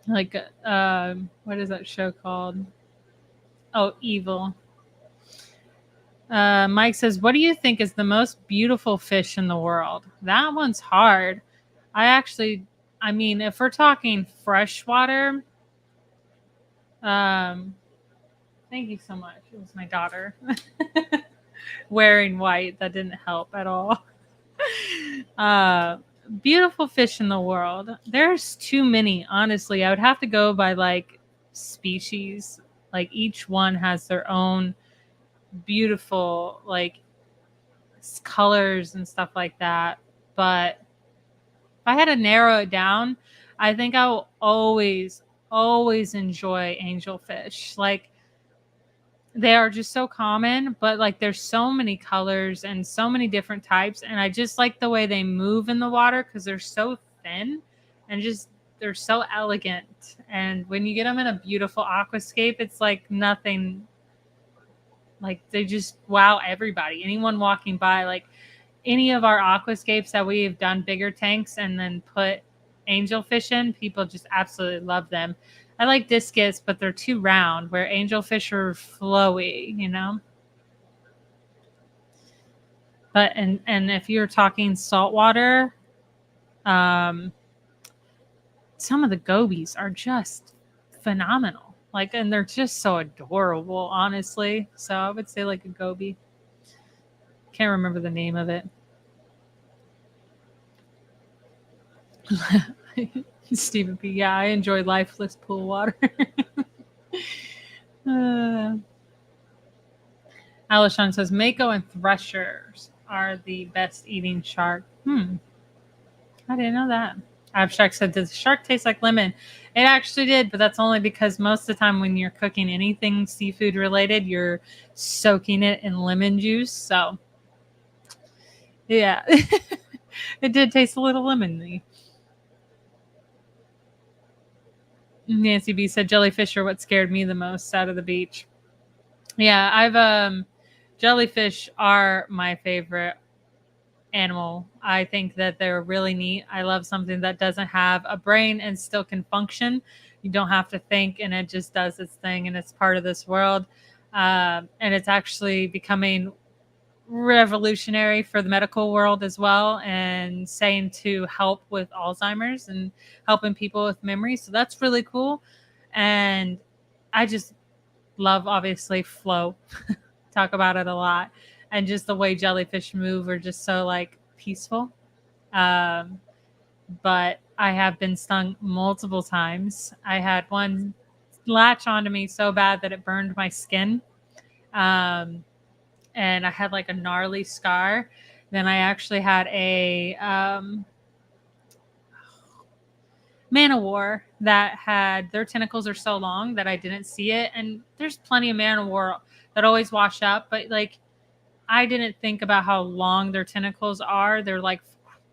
Like, what is that show called? Oh, Evil. Mike says, what do you think is the most beautiful fish in the world? That one's hard. I mean, if we're talking freshwater, thank you so much. It was my daughter wearing white. That didn't help at all. Beautiful fish in the world. There's too many, honestly. I would have to go by like species. Like, each one has their own beautiful like colors and stuff like that. But if I had to narrow it down, I think I will always enjoy angelfish. Like, they are just so common, but like there's so many colors and so many different types, and I just like the way they move in the water because they're so thin and just they're so elegant. And when you get them in a beautiful aquascape, it's like nothing. Like they just wow everybody. Anyone walking by, like any of our aquascapes that we've done bigger tanks and then put angelfish in, people just absolutely love them. I like discus, but they're too round, where angelfish are flowy, you know? But and if you're talking saltwater, um, some of the gobies are just phenomenal. Like, and they're just so adorable, honestly. So I would say like a goby. Can't remember the name of it. Stephen P. Yeah, I enjoy lifeless pool water. Alishon says mako and threshers are the best eating shark. I didn't know that. Abstract said, does the shark taste like lemon? It actually did, but that's only because most of the time when you're cooking anything seafood related, you're soaking it in lemon juice. So, yeah, it did taste a little lemony. Nancy B said, jellyfish are what scared me the most out of the beach. Yeah, I've jellyfish are my favorite animal. I think that they're really neat. I love something that doesn't have a brain and still can function. You don't have to think, and it just does its thing, and it's part of this world. And it's actually becoming revolutionary for the medical world as well, and saying to help with Alzheimer's and helping people with memory. So that's really cool. And I just love, obviously, flow. Talk about it a lot. And just the way jellyfish move are just so like peaceful. But I have been stung multiple times. I had one latch onto me so bad that it burned my skin. And I had like a gnarly scar. Then I actually had a man o' war that had their tentacles are so long that I didn't see it. And there's plenty of man o' war that always wash up, but like I didn't think about how long their tentacles are. They're like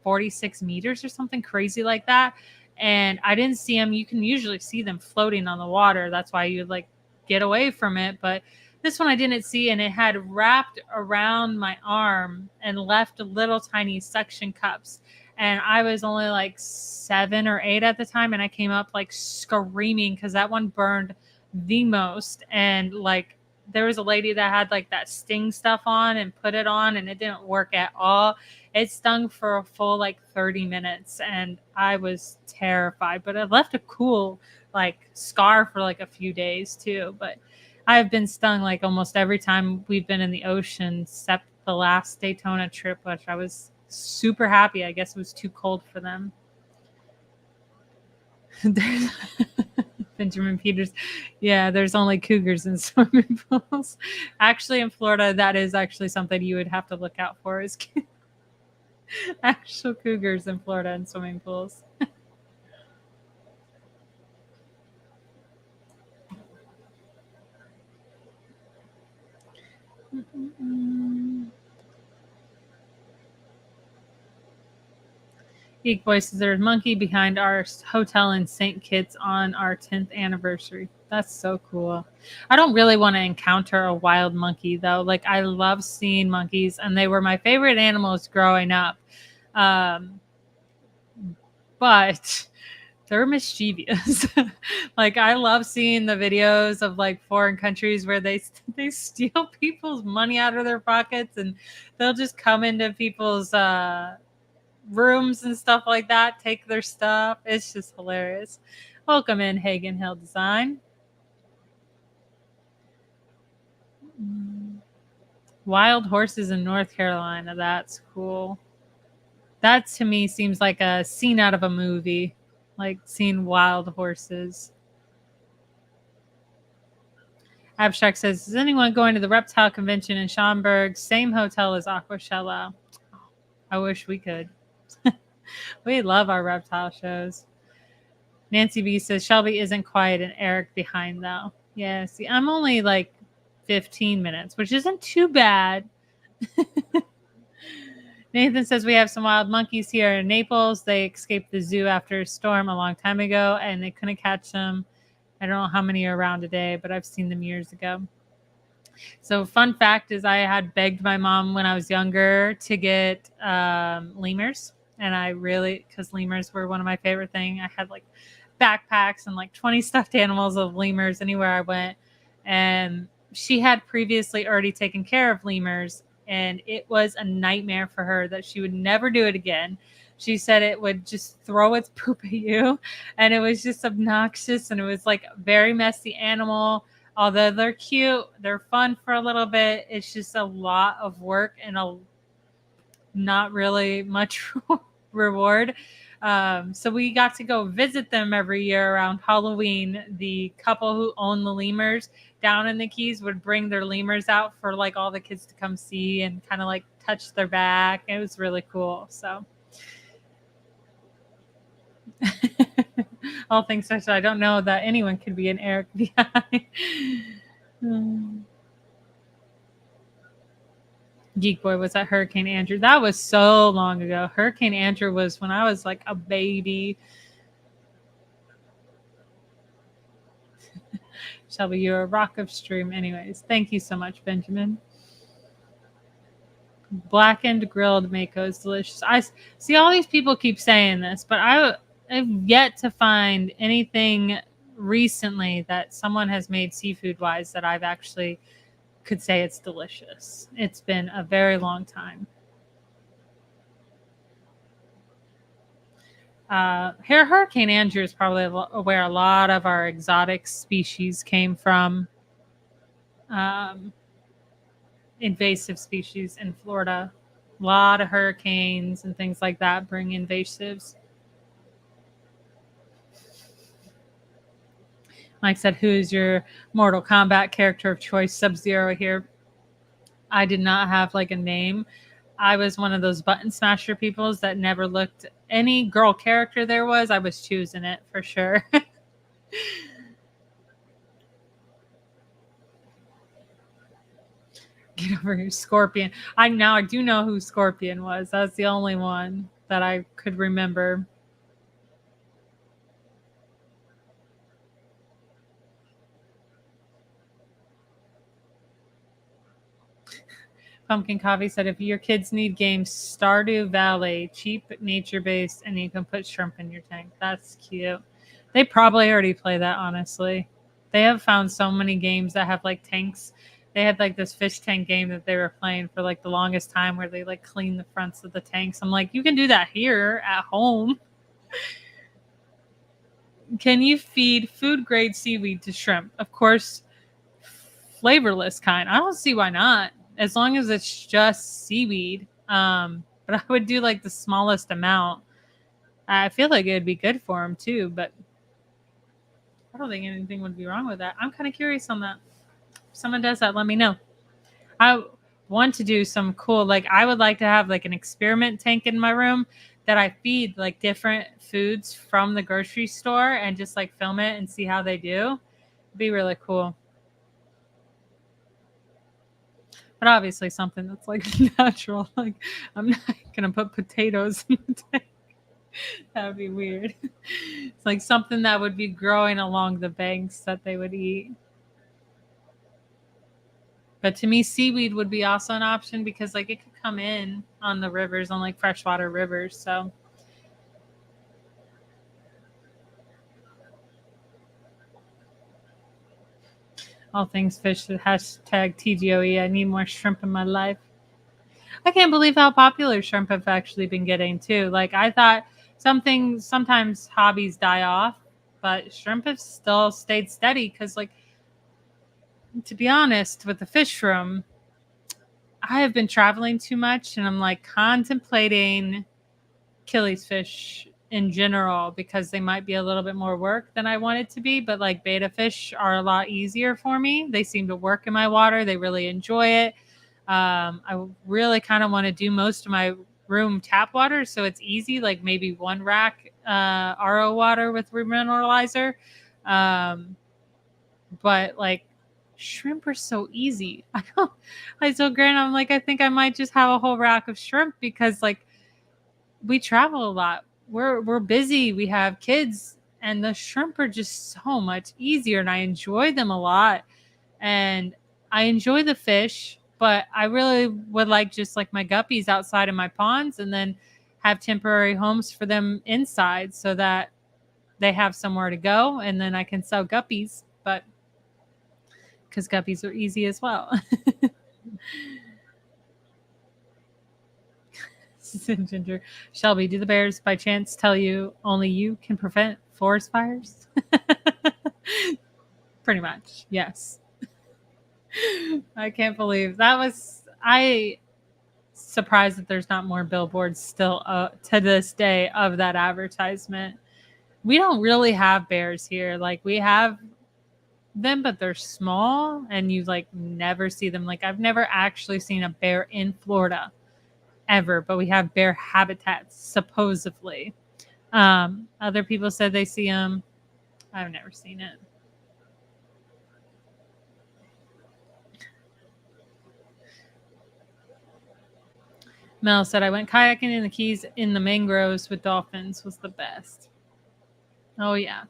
46 meters or something crazy like that. And I didn't see them. You can usually see them floating on the water. That's why you like get away from it. But this one I didn't see, and it had wrapped around my arm and left little tiny suction cups. And I was only like 7 or 8 at the time, and I came up like screaming because that one burned the most. And like there was a lady that had like that sting stuff on and put it on, and it didn't work at all. It stung for a full like 30 minutes, and I was terrified. But it left a cool like scar for like a few days too. But I've been stung like almost every time we've been in the ocean, except the last Daytona trip, which I was super happy. I guess it was too cold for them. Benjamin Peters. Yeah, there's only cougars in swimming pools. Actually, in Florida, that is actually something you would have to look out for is actual cougars in Florida in swimming pools. Geek Boy says there's a monkey behind our hotel in St. Kitts on our 10th anniversary. That's so cool. I don't really want to encounter a wild monkey though. Like I love seeing monkeys, and they were my favorite animals growing up. But they're mischievous. Like I love seeing the videos of like foreign countries where they steal people's money out of their pockets, and they'll just come into people's rooms and stuff like that, take their stuff. It's just hilarious. Welcome in, Hagen Hill Design. Wild horses in North Carolina. That's cool. That to me seems like a scene out of a movie, like seeing wild horses. Abstract says, is anyone going to the reptile convention in Schaumburg? Same hotel as Aquashella. I wish we could. We love our reptile shows. Nancy B says, Shelby isn't quiet and Eric behind though. Yeah, see, I'm only like 15 minutes, which isn't too bad. Nathan says we have some wild monkeys here in Naples. They escaped the zoo after a storm a long time ago, and they couldn't catch them. I don't know how many are around today, but I've seen them years ago. So, fun fact is, I had begged my mom when I was younger to get lemurs, and I really, because lemurs were one of my favorite things. I had like backpacks and like 20 stuffed animals of lemurs anywhere I went, and she had previously already taken care of lemurs, and it was a nightmare for her that she would never do it again. She said it would just throw its poop at you, and it was just obnoxious, and it was like a very messy animal. Although they're cute, they're fun for a little bit. It's just a lot of work and not really much reward. So we got to go visit them every year around Halloween. The couple who own the lemurs down in the Keys would bring their lemurs out for like all the kids to come see and kind of like touch their back. It was really cool. So all things such, I don't know that anyone could be an Eric VI. Geek Boy was at Hurricane Andrew. That was so long ago. Hurricane Andrew was when I was like a baby. Shelby, you're a rock of stream. Anyways, thank you so much, Benjamin. Blackened grilled mako is delicious. I see all these people keep saying this, but I've yet to find anything recently that someone has made seafood wise that I've actually could say it's delicious. It's been a very long time. Here, Hurricane Andrew is probably where a lot of our exotic species came from. Invasive species in Florida. A lot of hurricanes and things like that bring invasives. Mike said, who is your Mortal Kombat character of choice? Sub-Zero here. I did not have like a name. I was one of those button smasher peoples that never looked any girl character there was. I was choosing it for sure. Get over here, Scorpion. I do know who Scorpion was. That's the only one that I could remember. Pumpkin Coffee said, if your kids need games, Stardew Valley, cheap, nature-based, and you can put shrimp in your tank. That's cute. They probably already play that, honestly. They have found so many games that have, like, tanks. They had, like, this fish tank game that they were playing for, like, the longest time where they, like, clean the fronts of the tanks. I'm like, you can do that here at home. Can you feed food-grade seaweed to shrimp? Of course, flavorless kind. I don't see why not. As long as it's just seaweed. But I would do like the smallest amount. I feel like it'd be good for them too, but I don't think anything would be wrong with that. I'm kind of curious on that. If someone does that, let me know. I want to do some cool, like I would like to have like an experiment tank in my room that I feed like different foods from the grocery store and just like film it and see how they do. It'd be really cool. But obviously something that's like natural. Like I'm not gonna put potatoes in the tank. That would be weird. It's like something that would be growing along the banks that they would eat. But to me, seaweed would be also an option because like it could come in on the rivers, on like freshwater rivers. So all things fish, hashtag TGOE. I need more shrimp in my life. I can't believe how popular shrimp have actually been getting too. Like I thought sometimes hobbies die off, but shrimp have still stayed steady because like to be honest, with the fish room, I have been traveling too much and I'm like contemplating Achilles fish in general because they might be a little bit more work than I want it to be, but like beta fish are a lot easier for me. They seem to work in my water. They really enjoy it. I really kind of want to do most of my room tap water, so it's easy, like maybe one rack RO water with remineralizer. But like shrimp are so easy. I told Grant, I'm like, I think I might just have a whole rack of shrimp because like we travel a lot. We're busy. We have kids, and the shrimp are just so much easier, and I enjoy them a lot. And I enjoy the fish, but I really would like just like my guppies outside of my ponds, and then have temporary homes for them inside so that they have somewhere to go, and then I can sell guppies. But because guppies are easy as well. Ginger. Shelby, do the bears by chance tell you only you can prevent forest fires? Pretty much, yes. I can't believe that was. I surprised that there's not more billboards still to this day of that advertisement. We don't really have bears here. Like we have them, but they're small and you like never see them. Like I've never actually seen a bear in Florida ever, but we have bear habitats supposedly. Other people said they see them. I've never seen it. Mel said I went kayaking in the Keys in the mangroves with dolphins was the best. Oh yeah.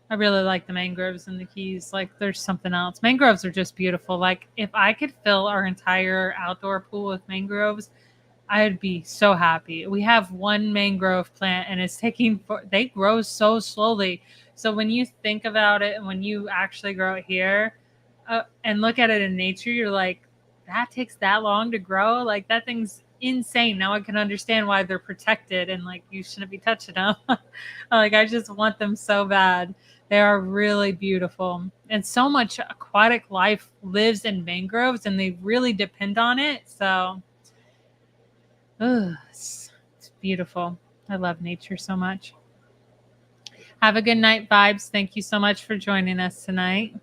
I really like the mangroves in the Keys. Like there's something else. Mangroves are just beautiful. Like if I could fill our entire outdoor pool with mangroves, I'd be so happy. We have one mangrove plant and it's they grow so slowly. So when you think about it and when you actually grow it here and look at it in nature, you're like, that takes that long to grow? Like that thing's insane. Now I can understand why they're protected and like you shouldn't be touching them. Like I just want them so bad. They are really beautiful. And so much aquatic life lives in mangroves and they really depend on it. So it's beautiful. I love nature so much. Have a good night, Vibes. Thank you so much for joining us tonight.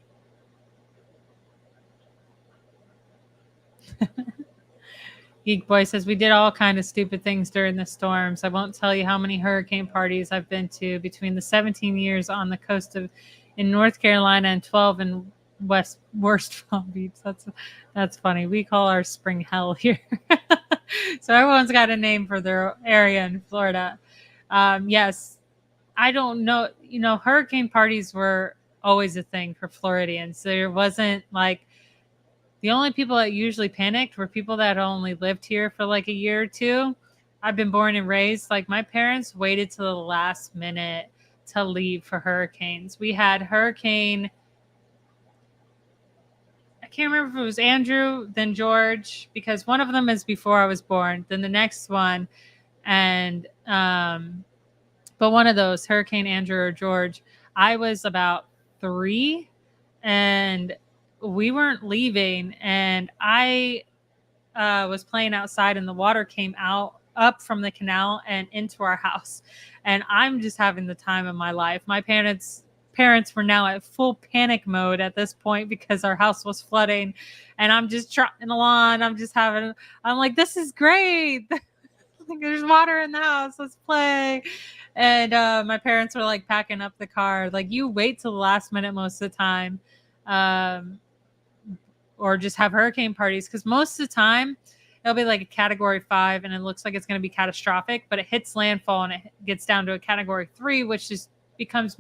Geek Boy says, we did all kind of stupid things during the storms. I won't tell you how many hurricane parties I've been to between the 17 years on the coast of in North Carolina and 12 in Worst Palm Beach. That's funny. We call our spring hell here. So everyone's got a name for their area in Florida. Yes, I don't know. You know, hurricane parties were always a thing for Floridians. There wasn't like the only people that usually panicked were people that only lived here for like a year or two. I've been born and raised. Like my parents waited till the last minute to leave for hurricanes. We had hurricane. I can't remember if it was Andrew, then George, because one of them is before I was born. Then the next one, and but one of those, Hurricane Andrew or George, I was about 3, and we weren't leaving, and I was playing outside, and the water came up from the canal and into our house, and I'm just having the time of my life. My parents were now at full panic mode at this point because our house was flooding, and I'm just trotting along. I'm like, this is great. There's water in the house. Let's play. And my parents were like packing up the car. Like you wait till the last minute most of the time, or just have hurricane parties because most of the time it'll be like a category 5 and it looks like it's going to be catastrophic, but it hits landfall and it gets down to a category 3, which just becomes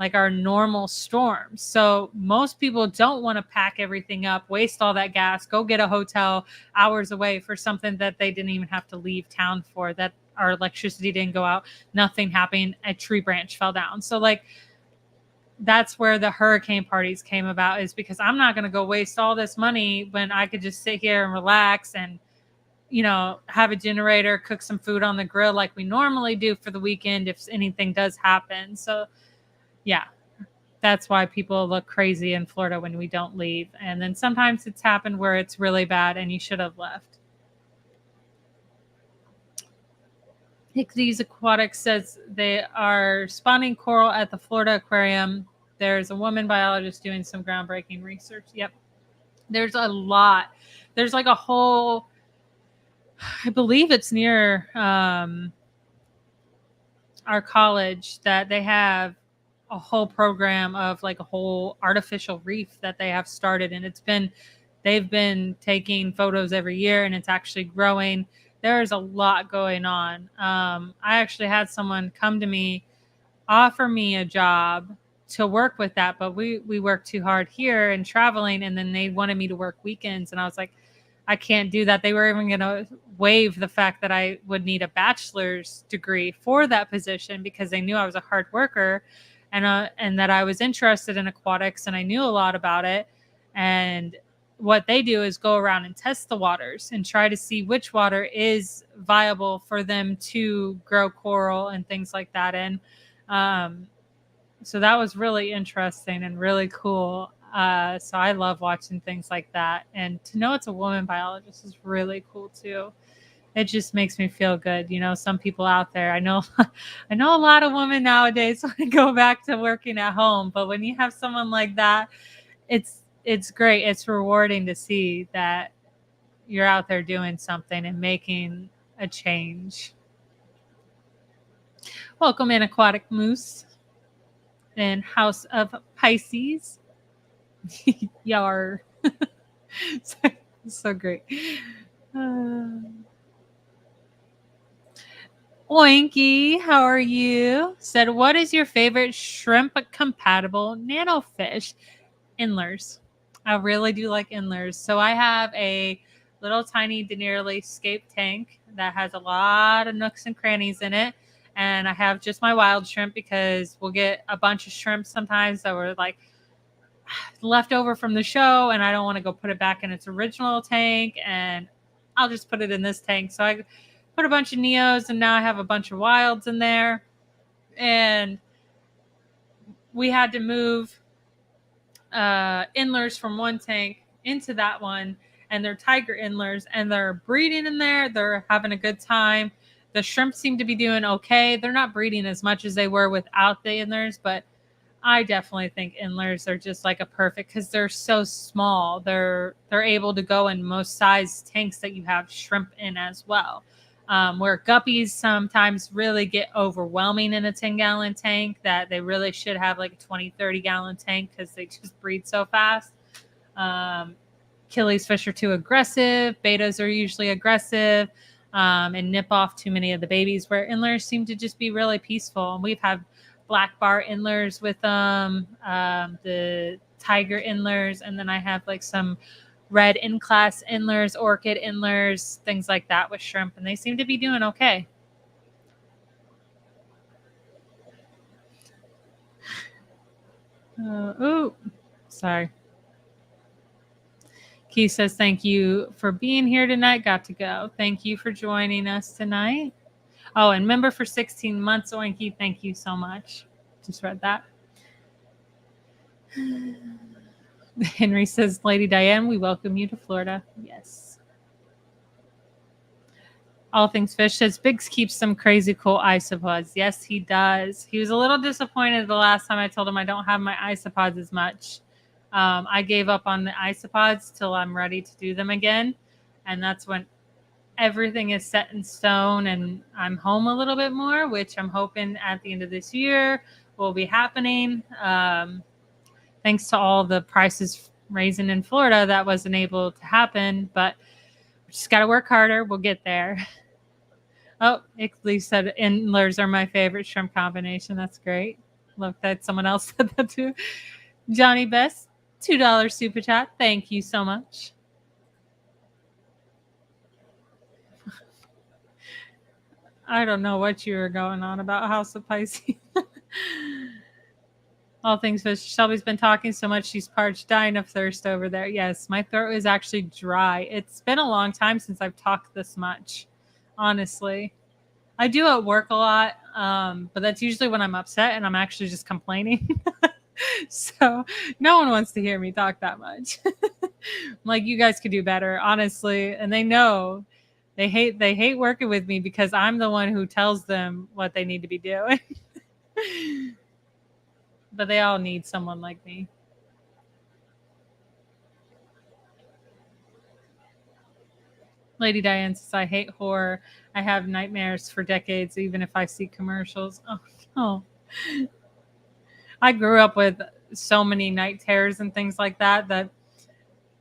like our normal storms. So most people don't want to pack everything up, waste all that gas, go get a hotel hours away for something that they didn't even have to leave town for, that our electricity didn't go out, nothing happened, a tree branch fell down. So like that's where the hurricane parties came about, is because I'm not going to go waste all this money when I could just sit here and relax and, you know, have a generator, cook some food on the grill like we normally do for the weekend if anything does happen. So yeah, that's why people look crazy in Florida when we don't leave. And then sometimes it's happened where it's really bad and you should have left. Hickey's Aquatics says they are spawning coral at the Florida Aquarium. There's a woman biologist doing some groundbreaking research. Yep. There's a lot. There's like a whole, I believe it's near our college, that they have a whole program of like a whole artificial reef that they have started, and they've been taking photos every year, and it's actually growing. There's a lot going on. I actually had someone come to me, offer me a job to work with that, but we work too hard here and traveling, and then they wanted me to work weekends, and I was like, I can't do that. They were even going to waive the fact that I would need a bachelor's degree for that position because they knew I was a hard worker, and that I was interested in aquatics and I knew a lot about it. And what they do is go around and test the waters and try to see which water is viable for them to grow coral and things like that in. So that was really interesting and really cool. So I love watching things like that, and to know it's a woman biologist is really cool too. It just makes me feel good. Some people out there, I know, I know a lot of women nowadays want to go back to working at home, but when you have someone like that, it's great. It's rewarding to see that you're out there doing something and making a change. Welcome in, Aquatic Moose and House of Pisces. Yar. so great. Oinky, how are you? Said, what is your favorite shrimp compatible nanofish? Inlers. I really do like inlers. So I have a little tiny Denearly scape tank that has a lot of nooks and crannies in it. And I have just my wild shrimp because we'll get a bunch of shrimp sometimes that were like left over from the show, and I don't want to go put it back in its original tank, and I'll just put it in this tank. So I put a bunch of Neos, and now I have a bunch of wilds in there. And we had to move inlers from one tank into that one, and they're tiger inlers, and they're breeding in there. They're having a good time. The shrimp seem to be doing okay. They're not breeding as much as they were without the inlers, but I definitely think inlers are just like a perfect, because they're so small. They're able to go in most size tanks that you have shrimp in as well. Where guppies sometimes really get overwhelming in a 10-gallon tank, that they really should have like a 20, 30-gallon tank because they just breed so fast. Achilles fish are too aggressive. Betas are usually aggressive and nip off too many of the babies, where inlers seem to just be really peaceful. And we've had black bar inlers with the tiger inlers, and then I have like some red in-class inlers, orchid inlers, things like that with shrimp, and they seem to be doing okay. Sorry. Keith says, thank you for being here tonight. Got to go. Thank you for joining us tonight. Oh, and member for 16 months, Oinky. Thank you so much. Just read that. Henry says, Lady Diane, we welcome you to Florida. Yes. All Things Fish says, Biggs keeps some crazy cool isopods. Yes, he does. He was a little disappointed the last time I told him I don't have my isopods as much. I gave up on the isopods till I'm ready to do them again. And that's when everything is set in stone and I'm home a little bit more, which I'm hoping at the end of this year will be happening. Thanks to all the prices raising in Florida, that wasn't able to happen, but we just got to work harder. We'll get there. Oh, Ickley said inlers are my favorite shrimp combination. That's great. Look, that someone else said that too. Johnny Best, $2 super chat. Thank you so much. I don't know what you were going on about House of Pisces. All Things Fish. Shelby's been talking so much she's parched, dying of thirst over there. Yes, my throat is actually dry. It's been a long time since I've talked this much, honestly. I do at work a lot, but that's usually when I'm upset and I'm actually just complaining. So no one wants to hear me talk that much. Like, you guys could do better, honestly. And they know they hate working with me because I'm the one who tells them what they need to be doing. But they all need someone like me. Lady Diane says, I hate horror. I have nightmares for decades, even if I see commercials. Oh, no. I grew up with so many night terrors and things like that that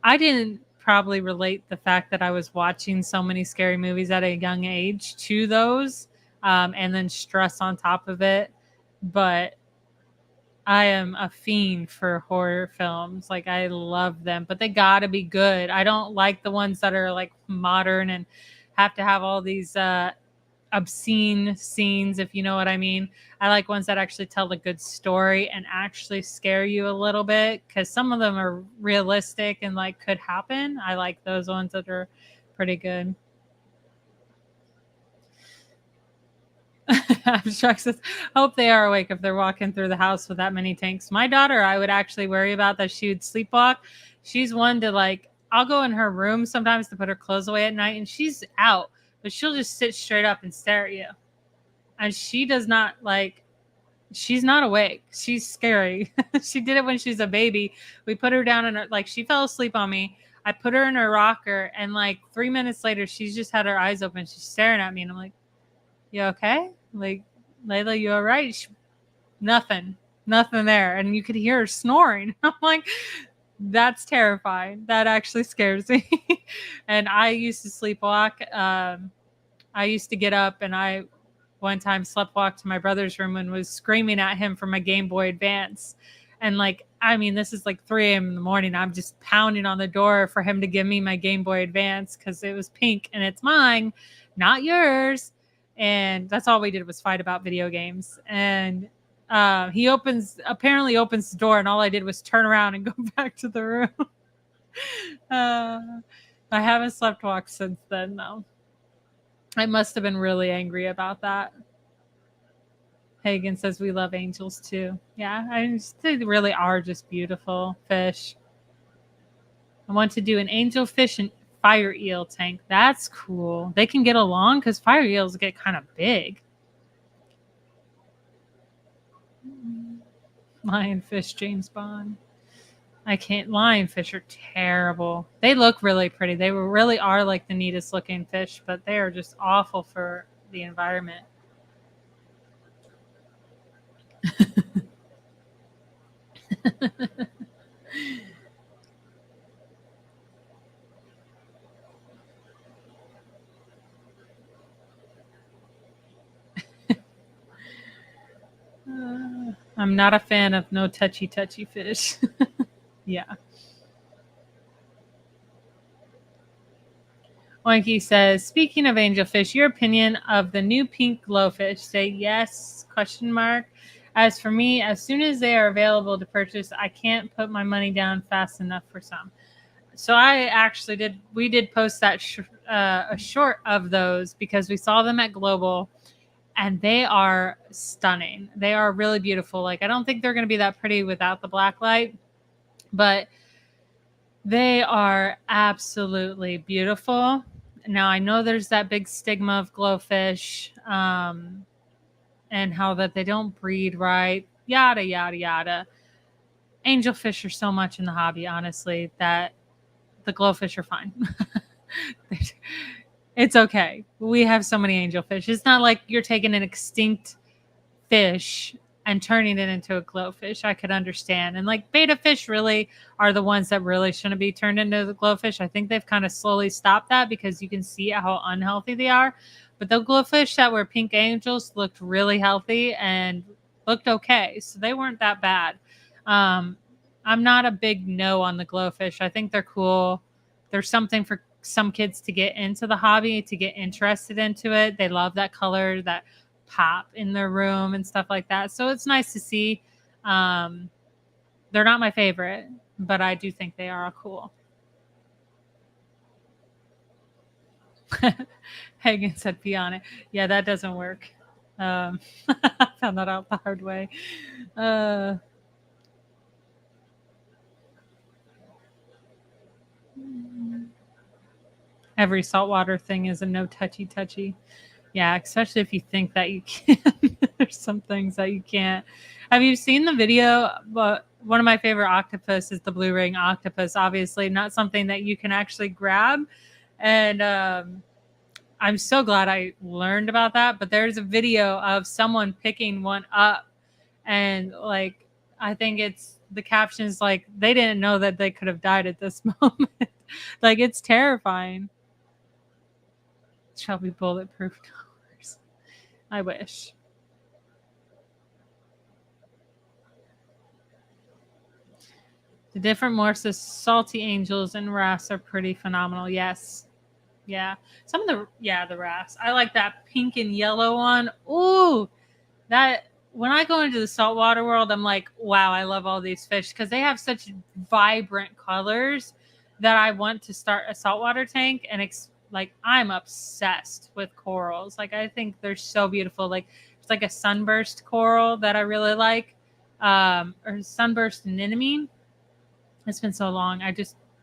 I didn't probably relate the fact that I was watching so many scary movies at a young age to those, and then stress on top of it. But I am a fiend for horror films. Like, I love them, but they gotta be good. I don't like the ones that are like modern and have to have all these obscene scenes, if you know what I mean. I like ones that actually tell a good story and actually scare you a little bit, because some of them are realistic and like could happen. I like those ones that are pretty good. Abstract says, hope they are awake if they're walking through the house with that many tanks. My daughter, I would actually worry about that she would sleepwalk. She's one to like, I'll go in her room sometimes to put her clothes away at night and she's out, but she'll just sit straight up and stare at you. And she does not like, she's not awake. She's scary. She did it when she's a baby. We put her down in her, like, she fell asleep on me. I put her in her rocker and like 3 minutes later, she's just had her eyes open. She's staring at me and I'm like, you okay? Like, Layla, you all right? Nothing there. And you could hear her snoring. I'm like, that's terrifying. That actually scares me. And I used to sleepwalk. I used to get up and I one time sleptwalked to my brother's room and was screaming at him for my Game Boy Advance. And like, I mean, this is like 3 a.m. in the morning. I'm just pounding on the door for him to give me my Game Boy Advance because it was pink and it's mine, not yours. And that's all we did was fight about video games. And he apparently opens the door, and all I did was turn around and go back to the room. I haven't sleptwalked since then, though. I must have been really angry about that. Hagen says we love angels too. Yeah, they really are just beautiful fish. I want to do an angel fish and fire eel tank. That's cool. They can get along because fire eels get kind of big. Lionfish, James Bond. I can't. Lionfish are terrible. They look really pretty. They really are like the neatest looking fish, but they are just awful for the environment. I'm not a fan of no touchy fish. Yeah. Oinky says, speaking of angelfish, your opinion of the new pink glowfish? Say yes, question mark. As for me, as soon as they are available to purchase, I can't put my money down fast enough for some. So I actually we did post that a short of those because we saw them at Global and they are stunning. They are really beautiful. Like, I don't think they're going to be that pretty without the black light, but they are absolutely beautiful. Now, I know there's that big stigma of glowfish and how that they don't breed right, yada, yada, yada. Angelfish are so much in the hobby, honestly, that the glowfish are fine. It's okay. We have so many angelfish. It's not like you're taking an extinct fish and turning it into a glowfish. I could understand. And like beta fish really are the ones that really shouldn't be turned into the glowfish. I think they've kind of slowly stopped that because you can see how unhealthy they are. But the glowfish that were pink angels looked really healthy and looked okay. So they weren't that bad. I'm not a big no on the glowfish. I think they're cool. There's something for some kids to get into the hobby, to get interested into it. They love that color, that pop in their room and stuff like that. So it's nice to see. They're not my favorite, but I do think they are cool. Hagen said pee on it. Yeah, that doesn't work. I found that out the hard way. Every saltwater thing is a no touchy. Yeah, especially if you think that you can. There's some things that you can't. Have you seen the video? But one of my favorite octopus is the blue ring octopus. Obviously, not something that you can actually grab. And I'm so glad I learned about that. But there's a video of someone picking one up and like I think it's the captions like they didn't know that they could have died at this moment. Like it's terrifying. Shall be bulletproof doors. I wish. The different morphs, salty angels and wraths are pretty phenomenal. Yes. Yeah. Some of the wraths. I like that pink and yellow one. Ooh, that when I go into the saltwater world, I'm like, wow, I love all these fish because they have such vibrant colors that I want to start a saltwater tank. And like, I'm obsessed with corals. Like, I think they're so beautiful. Like, it's like a sunburst coral that I really like, or sunburst anemone. It's been so long. I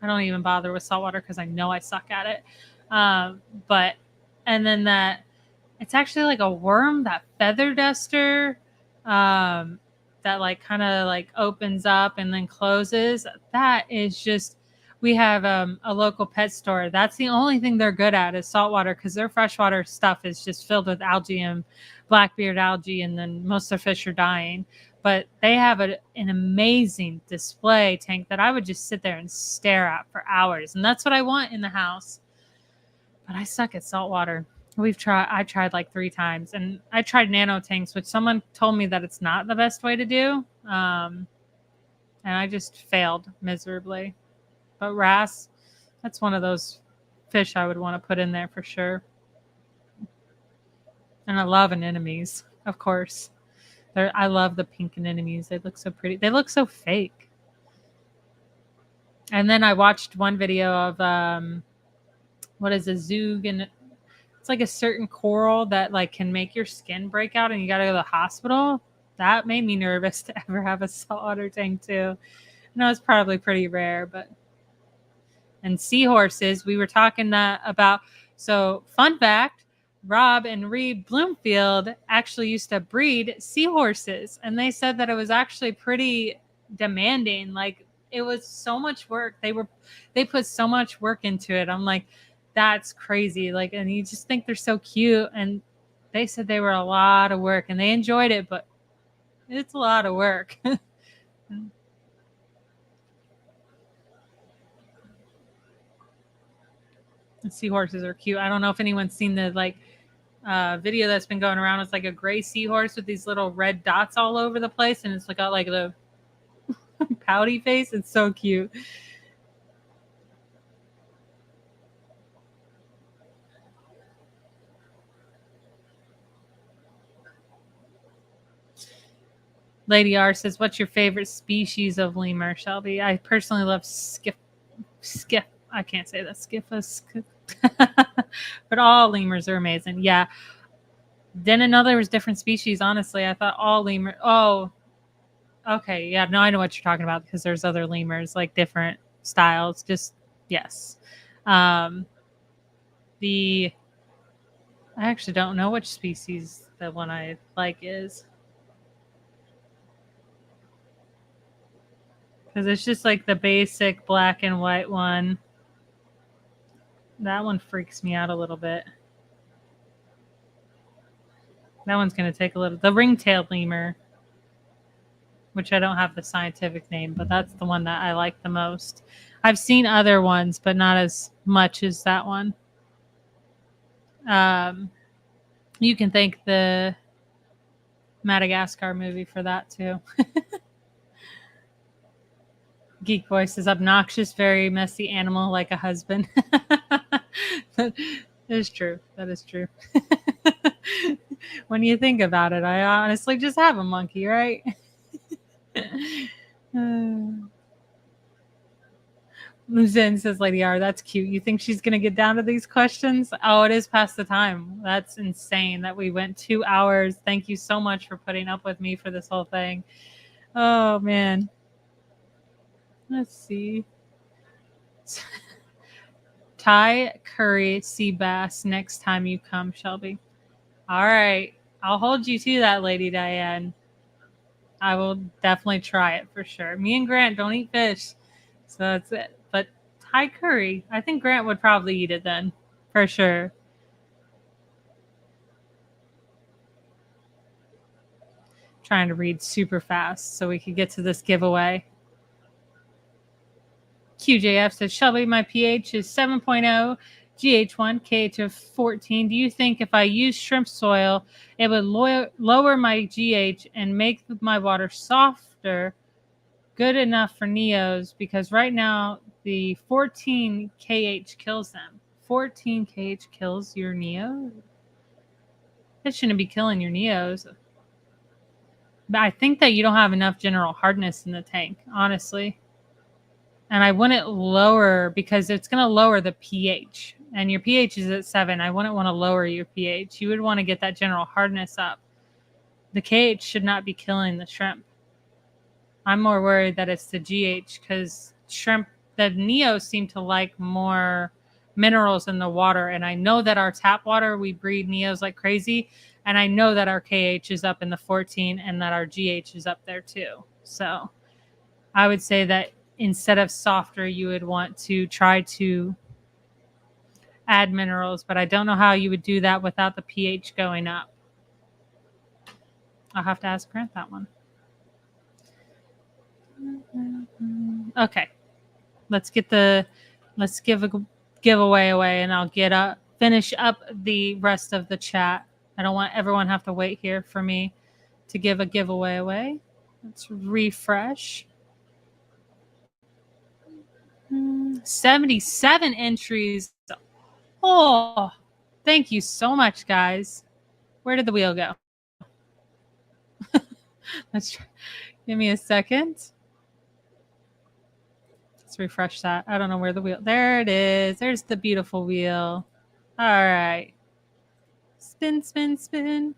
don't even bother with saltwater because I know I suck at it. But and then that it's actually like a worm, that feather duster, that like kind of like opens up and then closes. That is just we have a local pet store. That's the only thing they're good at is saltwater because their freshwater stuff is just filled with algae and blackbeard algae, and then most of the fish are dying. But they have an amazing display tank that I would just sit there and stare at for hours. And that's what I want in the house. But I suck at saltwater. I tried like 3 times. And I tried nano tanks, which someone told me that it's not the best way to do. And I just failed miserably. But wrasse, that's one of those fish I would want to put in there for sure. And I love anemones, of course. I love the pink anemones. They look so pretty. They look so fake. And then I watched one video of what is a zoog, and it's like a certain coral that like can make your skin break out, and you got to go to the hospital. That made me nervous to ever have a saltwater tank too. I know it's probably pretty rare, but and seahorses. We were talking about. So fun fact. Rob and Reed Bloomfield actually used to breed seahorses, and they said that it was actually pretty demanding. Like it was so much work. They put so much work into it. I'm like, that's crazy. Like, and you just think they're so cute. And they said they were a lot of work, and they enjoyed it, but it's a lot of work. Seahorses are cute. I don't know if anyone's seen the video that's been going around. It's like a gray seahorse with these little red dots all over the place, and it's like got like the pouty face. It's so cute. Lady R says, "What's your favorite species of lemur, Shelby?" I personally love skiff. I can't say that skiffus, but all lemurs are amazing. Yeah. Didn't know there was different species. Honestly, I thought all lemur. Oh, okay. Yeah. No, I know what you're talking about because there's other lemurs, like different styles. Just yes. The I actually don't know which species the one I like is. Because it's just like the basic black and white one. That one freaks me out a little bit. That one's going to take a little. The ring-tailed lemur, which I don't have the scientific name, but that's the one that I like the most. I've seen other ones, but not as much as that one. You can thank the Madagascar movie for that too. Geek Voice is obnoxious, very messy animal like a husband. That is true. That is true. When you think about it, I honestly just have a monkey, right? Zen says, Lady R, that's cute. You think she's going to get down to these questions? Oh, it is past the time. That's insane that we went 2 hours. Thank you so much for putting up with me for this whole thing. Oh, man. Let's see. Thai curry sea bass next time you come, Shelby. All right. I'll hold you to that, Lady Diane. I will definitely try it for sure. Me and Grant don't eat fish, so that's it. But Thai curry, I think Grant would probably eat it then, for sure. Trying to read super fast so we could get to this giveaway. QJF says, Shelby, my pH is 7.0, GH1, KH of 14. Do you think if I use shrimp soil, it would lower my GH and make my water softer, good enough for Neos? Because right now, the 14 KH kills them. 14 KH kills your Neo? It shouldn't be killing your Neos. But I think that you don't have enough general hardness in the tank, honestly. And I wouldn't lower, because it's going to lower the pH. And your pH is at 7. I wouldn't want to lower your pH. You would want to get that general hardness up. The KH should not be killing the shrimp. I'm more worried that it's the GH, because shrimp, the Neos seem to like more minerals in the water. And I know that our tap water, we breed Neos like crazy. And I know that our KH is up in the 14 and that our GH is up there too. So I would say that instead of softer, you would want to try to add minerals, but I don't know how you would do that without the pH going up. I'll have to ask Grant that one. Okay. Let's give a giveaway away, and I'll finish up the rest of the chat. I don't want everyone to have to wait here for me to give a giveaway away. Let's refresh. 77 entries. Oh, thank you so much, guys. Where did the wheel go? Let's try. Give me a second. Let's refresh that. I don't know where the wheel. There it is. There's the beautiful wheel. All right. Spin, spin, spin.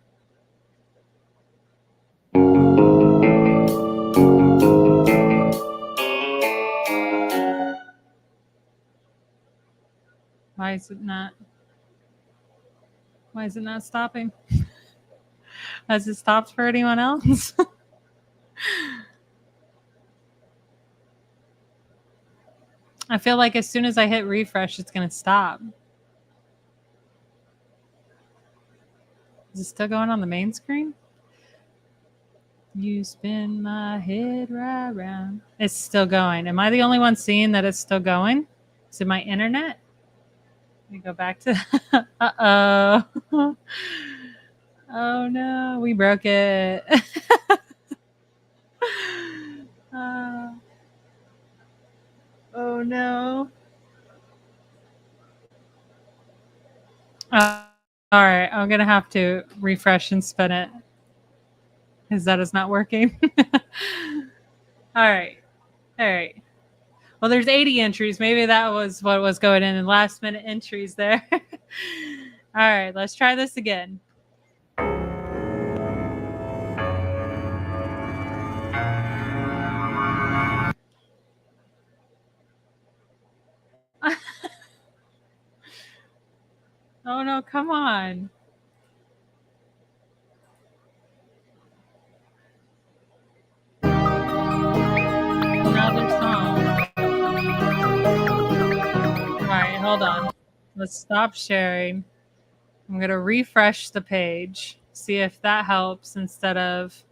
Why is it not stopping? Has it stopped for anyone else? I feel like as soon as I hit refresh, it's going to stop. Is it still going on the main screen? You spin my head right round. It's still going. Am I the only one seeing that it's still going? Is it my internet? Let me go back to... Uh-oh. Oh, no. We broke it. Oh, no. All right. I'm going to have to refresh and spin it, because that is not working. All right. Well, there's 80 entries. Maybe that was what was going in last minute entries there. All right, let's try this again. Oh no, come on. Another song. All right, hold on. Let's stop sharing. I'm going to refresh the page, see if that helps instead of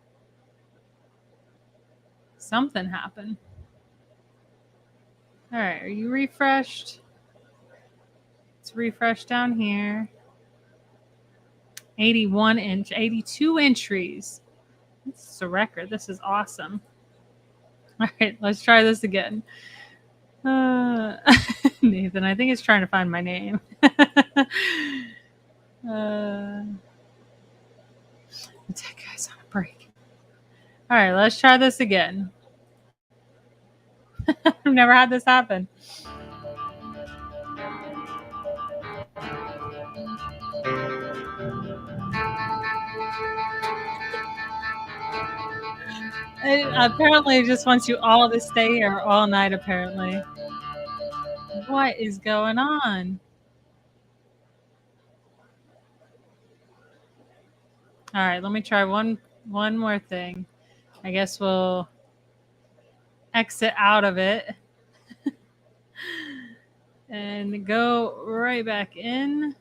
something happen. All right, are you refreshed? Let's refresh down here. 82 entries. This is a record. This is awesome. All right, let's try this again. Nathan, I think it's trying to find my name. That guy's on a break. All right, let's try this again. I've never had this happen. Apparently, it just wants you all to stay here all night, apparently. What is going on? All right, let me try one more thing. I guess we'll exit out of it and go right back in.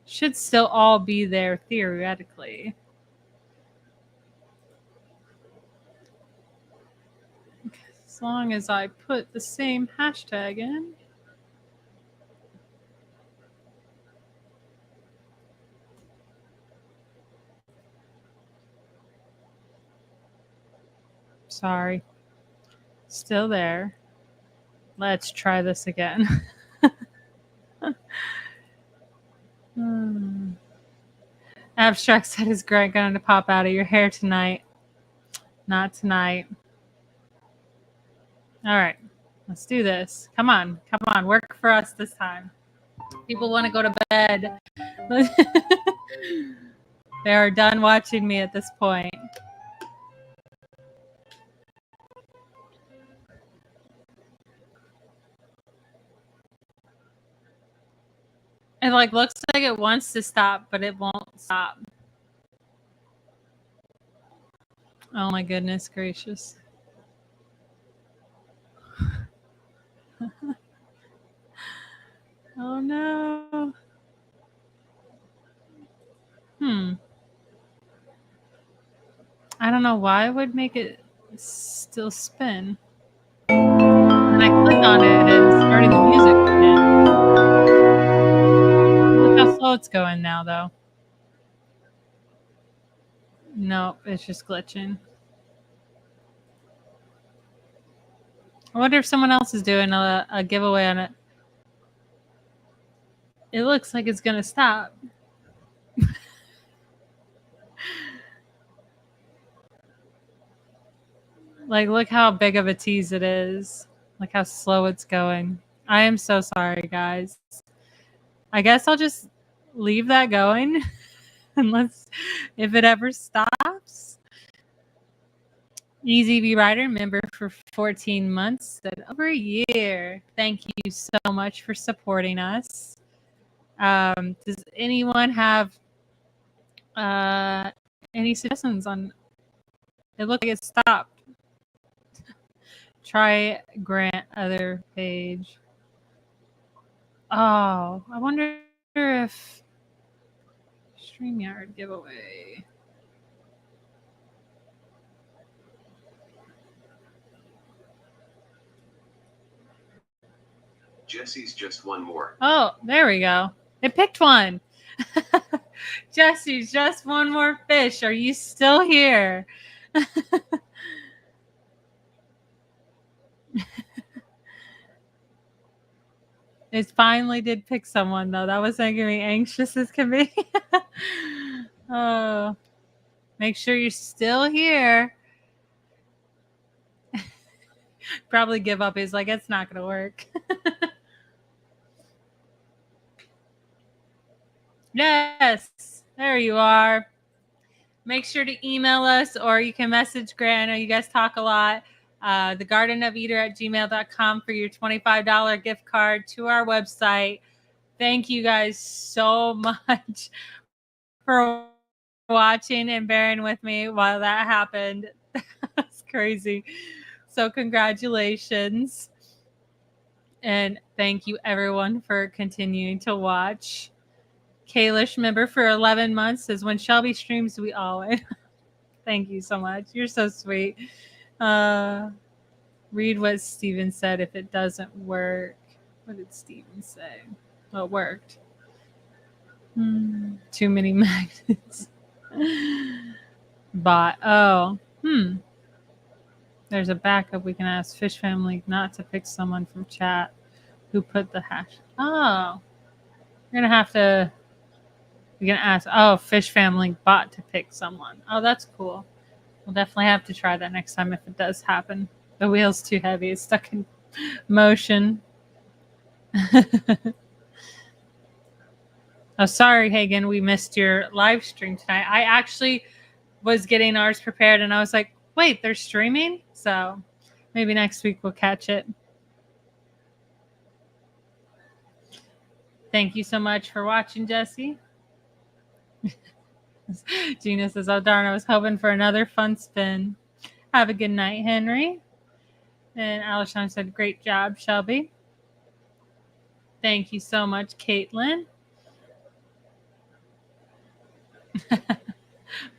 Should still all be there theoretically. As long as I put the same hashtag in. Sorry. Still there. Let's try this again. Abstract said, is Grant going to pop out of your hair tonight? Not tonight. All right. Let's do this. Come on. Come on. Work for us this time. People want to go to bed. They are done watching me at this point. It looks like it wants to stop, but it won't stop. Oh my goodness gracious. Oh no. I don't know why it would make it still spin. When I click on it and it started the music again. Look how slow it's going now, though. Nope, it's just glitching. I wonder if someone else is doing a giveaway on it. It looks like it's gonna stop. Look how big of a tease it is. Look how slow it's going. I am so sorry, guys. I guess I'll just leave that going unless if it ever stops. EasyV Rider, member for 14 months, said over a year. Thank you so much for supporting us. Does anyone have any suggestions on? It looked like it stopped. Try Grant other page. Oh, I wonder if StreamYard giveaway. Jesse's just one more. Oh, there we go. It picked one. Jesse's just one more fish. Are you still here? It finally did pick someone, though. That was making me anxious as can be. Oh, make sure you're still here. Probably give up. He's like, it's not going to work. Yes, there you are. Make sure to email us or you can message Grant. I know you guys talk a lot. thegardenofeater@gmail.com for your $25 gift card to our website. Thank you guys so much for watching and bearing with me while that happened. That's crazy. So congratulations. And thank you everyone for continuing to watch. Kalish, member for 11 months, says, when Shelby streams, we all win. Thank you so much. You're so sweet. Read what Steven said if it doesn't work. What did Steven say? Oh, it worked. Too many magnets. Bot. Oh. There's a backup. We can ask Fish Family not to pick someone from chat who put the hash. Oh. We're going to have to... We're going to ask, Fish Family bot to pick someone. Oh, that's cool. We'll definitely have to try that next time if it does happen. The wheel's too heavy. It's stuck in motion. Oh, sorry, Hagen. We missed your live stream tonight. I actually was getting ours prepared, and I was like, wait, they're streaming? So maybe next week we'll catch it. Thank you so much for watching, Jesse. Gina says, oh, darn, I was hoping for another fun spin. Have a good night, Henry. And Alishon said, great job, Shelby. Thank you so much, Caitlin.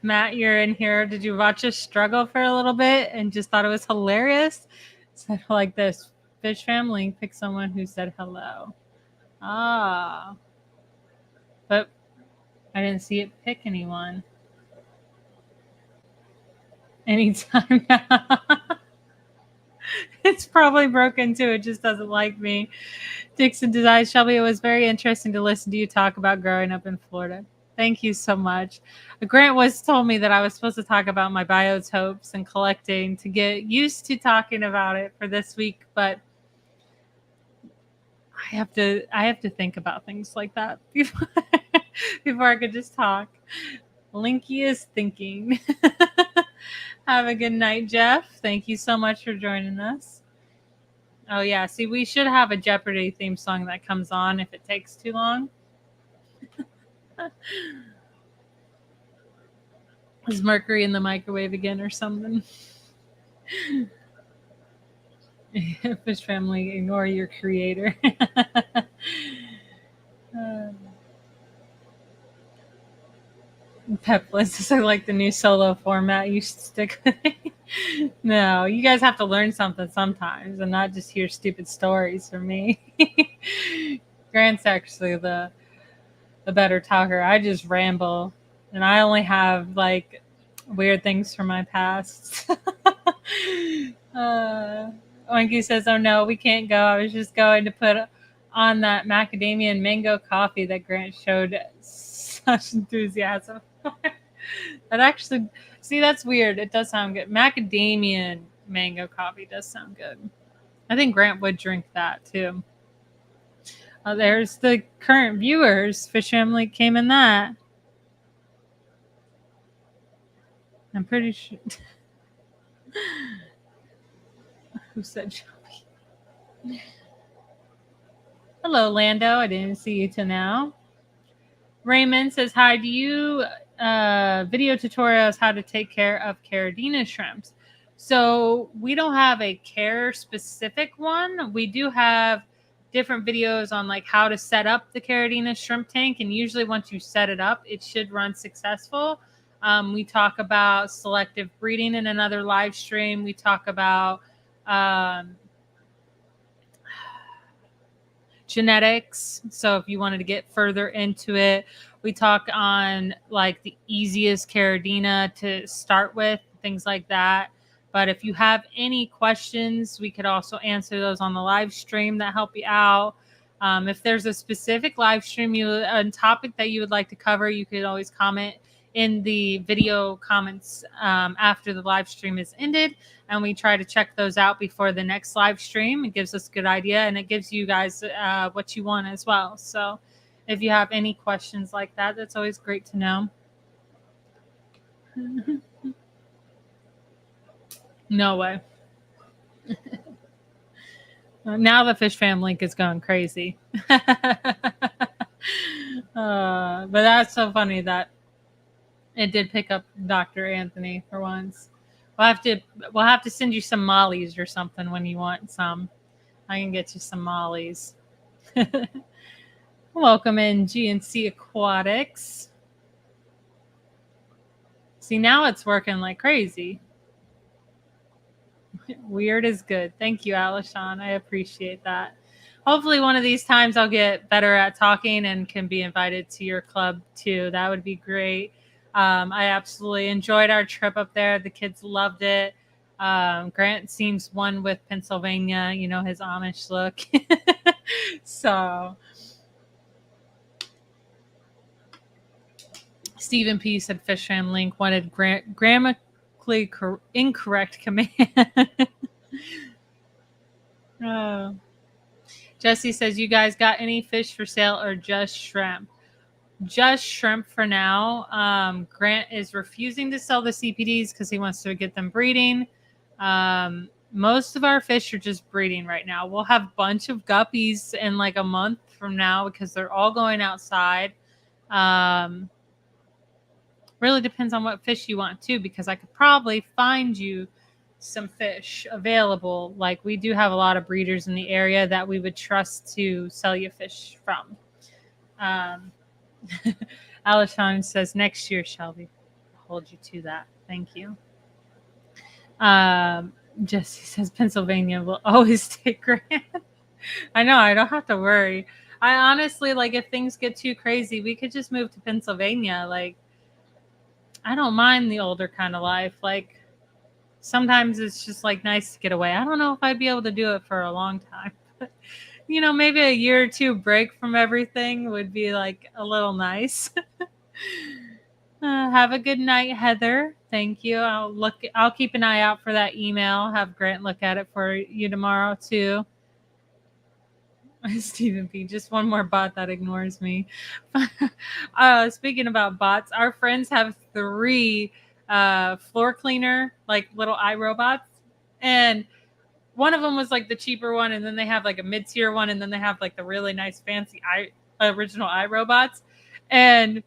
Matt, you're in here. Did you watch us struggle for a little bit and just thought it was hilarious? Said like this. Fish family pick someone who said hello. Ah. But I didn't see it pick anyone. Anytime now. It's probably broken too. It just doesn't like me. Dixon decides, Shelby, it was very interesting to listen to you talk about growing up in Florida. Thank you so much. Grant was told me that I was supposed to talk about my biotopes and collecting to get used to talking about it for this week, but I have to think about things like that before I could just talk. Linky is thinking. Have a good night, Jeff. Thank you so much for joining us. Oh yeah, see, we should have a Jeopardy theme song that comes on if it takes too long. Is Mercury in the microwave again or something? Fish family, ignore your creator. Pepless is like the new solo format. You should stick with it. No, you guys have to learn something sometimes and not just hear stupid stories from me. Grant's actually the better talker. I just ramble and I only have like weird things from my past. Oinky says, oh no, we can't go. I was just going to put on that macadamia and mango coffee that Grant showed such enthusiasm. That actually, see, that's weird. It does sound good. Macadamia and mango coffee does sound good. I think Grant would drink that too. There's the current viewers. Fish family came in that. I'm pretty sure. Who said Shelby? Hello, Lando. I didn't see you till now. Raymond says, hi, do you video tutorials how to take care of Caridina shrimps? So we don't have a care specific one. We do have different videos on like how to set up the Caridina shrimp tank. And usually once you set it up, it should run successful. We talk about selective breeding in another live stream. We talk about genetics. So if you wanted to get further into it, we talk on like the easiest Caridina to start with, things like that. But if you have any questions, we could also answer those on the live stream that help you out. If there's a specific live stream a topic that you would like to cover, you could always comment in the video comments after the live stream is ended, and we try to check those out before the next live stream. It gives us a good idea, and it gives you guys what you want as well. So if you have any questions like that, that's always great to know. No way. Now the fish fam link is going crazy. But that's so funny that it did pick up Dr. Anthony for once. We'll have to send you some mollies or something when you want some. I can get you some mollies. Welcome in GNC Aquatics. See, now it's working like crazy. Weird is good. Thank you, Alishan. I appreciate that. Hopefully one of these times I'll get better at talking and can be invited to your club too. That would be great. I absolutely enjoyed our trip up there. The kids loved it. Grant seems one with Pennsylvania, you know, his Amish look. So Stephen P. said Fish Fam Link wanted grammatically incorrect command. Jesse says, you guys got any fish for sale or just shrimp? Just shrimp for now. Grant is refusing to sell the CPDs because he wants to get them breeding. Most of our fish are just breeding right now. We'll have a bunch of guppies in like a month from now because they're all going outside. Really depends on what fish you want too, because I could probably find you some fish available. Like we do have a lot of breeders in the area that we would trust to sell you fish from. Alishon says next year, Shelby. I'll hold you to that. Thank you. Jesse says Pennsylvania will always take Grant. I know, I don't have to worry. I honestly, like, if things get too crazy, we could just move to Pennsylvania. Like, I don't mind the older kind of life. Like, sometimes it's just, like, nice to get away. I don't know if I'd be able to do it for a long time. But, maybe a year or two break from everything would be, like, a little nice. Have a good night, Heather. Thank you. I'll keep an eye out for that email. Have Grant look at it for you tomorrow, too. Stephen P. Just one more bot that ignores me. Speaking about bots, our friends have 3 floor cleaner, like little iRobots. And one of them was like the cheaper one. And then they have like a mid-tier one. And then they have like the really nice fancy original iRobots. And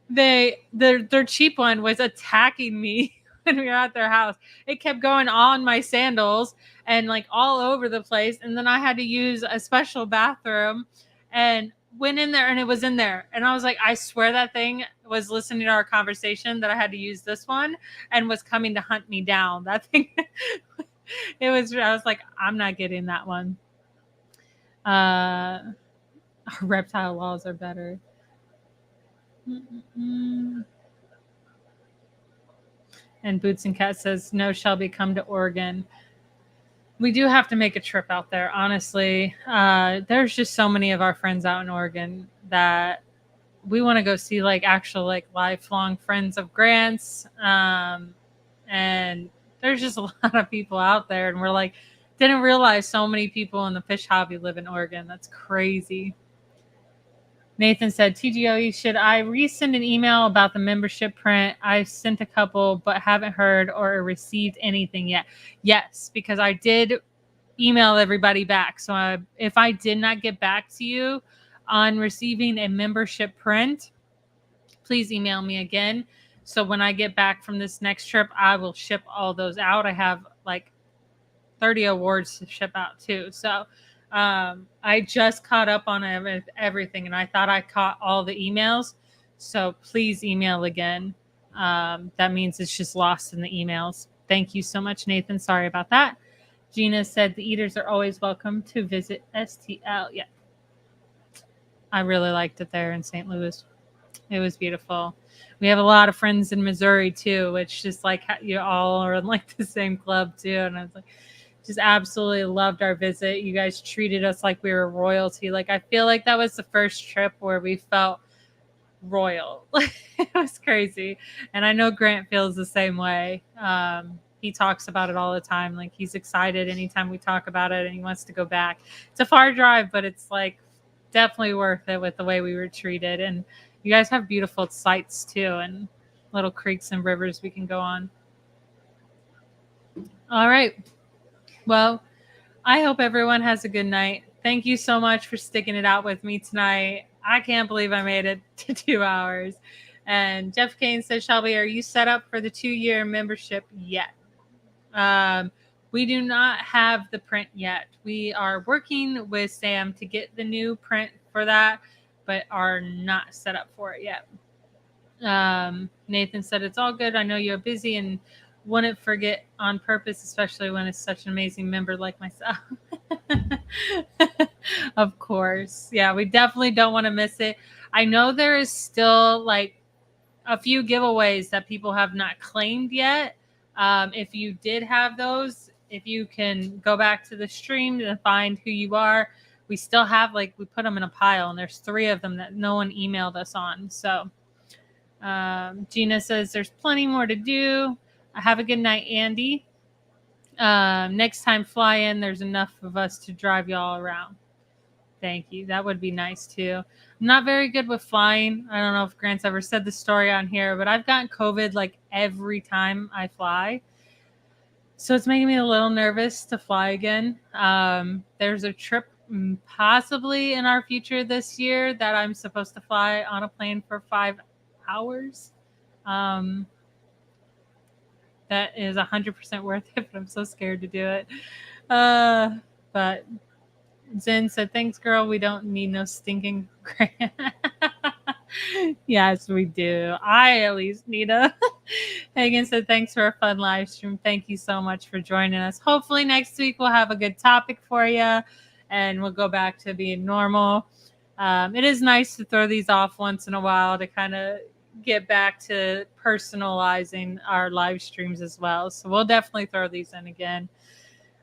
their cheap one was attacking me when we were at their house. It kept going on my sandals and like all over the place. And then I had to use a special bathroom and went in there and it was in there. And I was like, I swear that thing was listening to our conversation that I had to use this one and was coming to hunt me down. That thing, I was like, I'm not getting that one. Our reptile laws are better. And Boots and Cat says, no, Shelby, come to Oregon. We do have to make a trip out there, honestly. There's just so many of our friends out in Oregon that we want to go see, like, actual, like, lifelong friends of Grant's. And there's just a lot of people out there. And we're like, didn't realize so many people in the fish hobby live in Oregon. That's crazy. Nathan said, TGOE, should I resend an email about the membership print? I sent a couple, but haven't heard or received anything yet. Yes, because I did email everybody back. So if I did not get back to you on receiving a membership print, please email me again. So when I get back from this next trip, I will ship all those out. I have like 30 awards to ship out too. So I just caught up on everything, and I thought I caught all the emails. So please email again. That means it's just lost in the emails. Thank you so much, Nathan. Sorry about that. Gina said the eaters are always welcome to visit STL. Yeah. I really liked it there in St. Louis. It was beautiful. We have a lot of friends in Missouri too, which just like you all are in like the same club too. And I was like, just absolutely loved our visit. You guys treated us like we were royalty. Like, I feel like that was the first trip where we felt royal. It was crazy. And I know Grant feels the same way. He talks about it all the time. Like, he's excited anytime we talk about it and he wants to go back. It's a far drive, but it's like definitely worth it with the way we were treated. And you guys have beautiful sights too, and little creeks and rivers we can go on. All right. Well, I hope everyone has a good night. Thank you so much for sticking it out with me tonight. I can't believe I made it to 2 hours. And Jeff Kane says, Shelby, are you set up for the 2-year membership yet? We do not have the print yet. We are working with Sam to get the new print for that, but are not set up for it yet. Nathan said, it's all good. I know you're busy and wouldn't forget on purpose, especially when it's such an amazing member like myself. Of course. Yeah, we definitely don't want to miss it. I know there is still like a few giveaways that people have not claimed yet. If you did have those, if you can go back to the stream and find who you are, we still have, like, we put them in a pile and there's 3 of them that no one emailed us on. So Gina says there's plenty more to do. Have a good night, Andy. Next time fly in, there's enough of us to drive y'all around. Thank you. That would be nice too. I'm not very good with flying. I don't know if Grant's ever said the story on here, but I've gotten COVID like every time I fly. So it's making me a little nervous to fly again. There's a trip possibly in our future this year that I'm supposed to fly on a plane for 5 hours. That is 100% worth it, but I'm so scared to do it. But Zen said, thanks, girl. We don't need no stinking grant. Yes, we do. I at least need a Hagen said, thanks for a fun live stream. Thank you so much for joining us. Hopefully next week we'll have a good topic for you and we'll go back to being normal. It is nice to throw these off once in a while to kind of get back to personalizing our live streams as well. So we'll definitely throw these in again.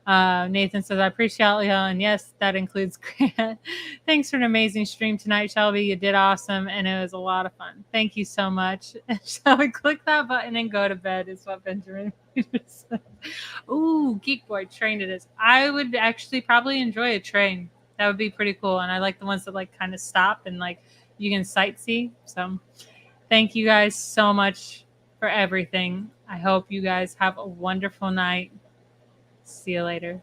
Nathan says, I appreciate you. And yes, that includes Grant. Thanks for an amazing stream tonight, Shelby. You did awesome, and it was a lot of fun. Thank you so much. Shall we click that button and go to bed is what Benjamin said. Ooh, Geek Boy train it is. I would actually probably enjoy a train. That would be pretty cool. And I like the ones that like kind of stop and like you can sightsee. So thank you guys so much for everything. I hope you guys have a wonderful night. See you later.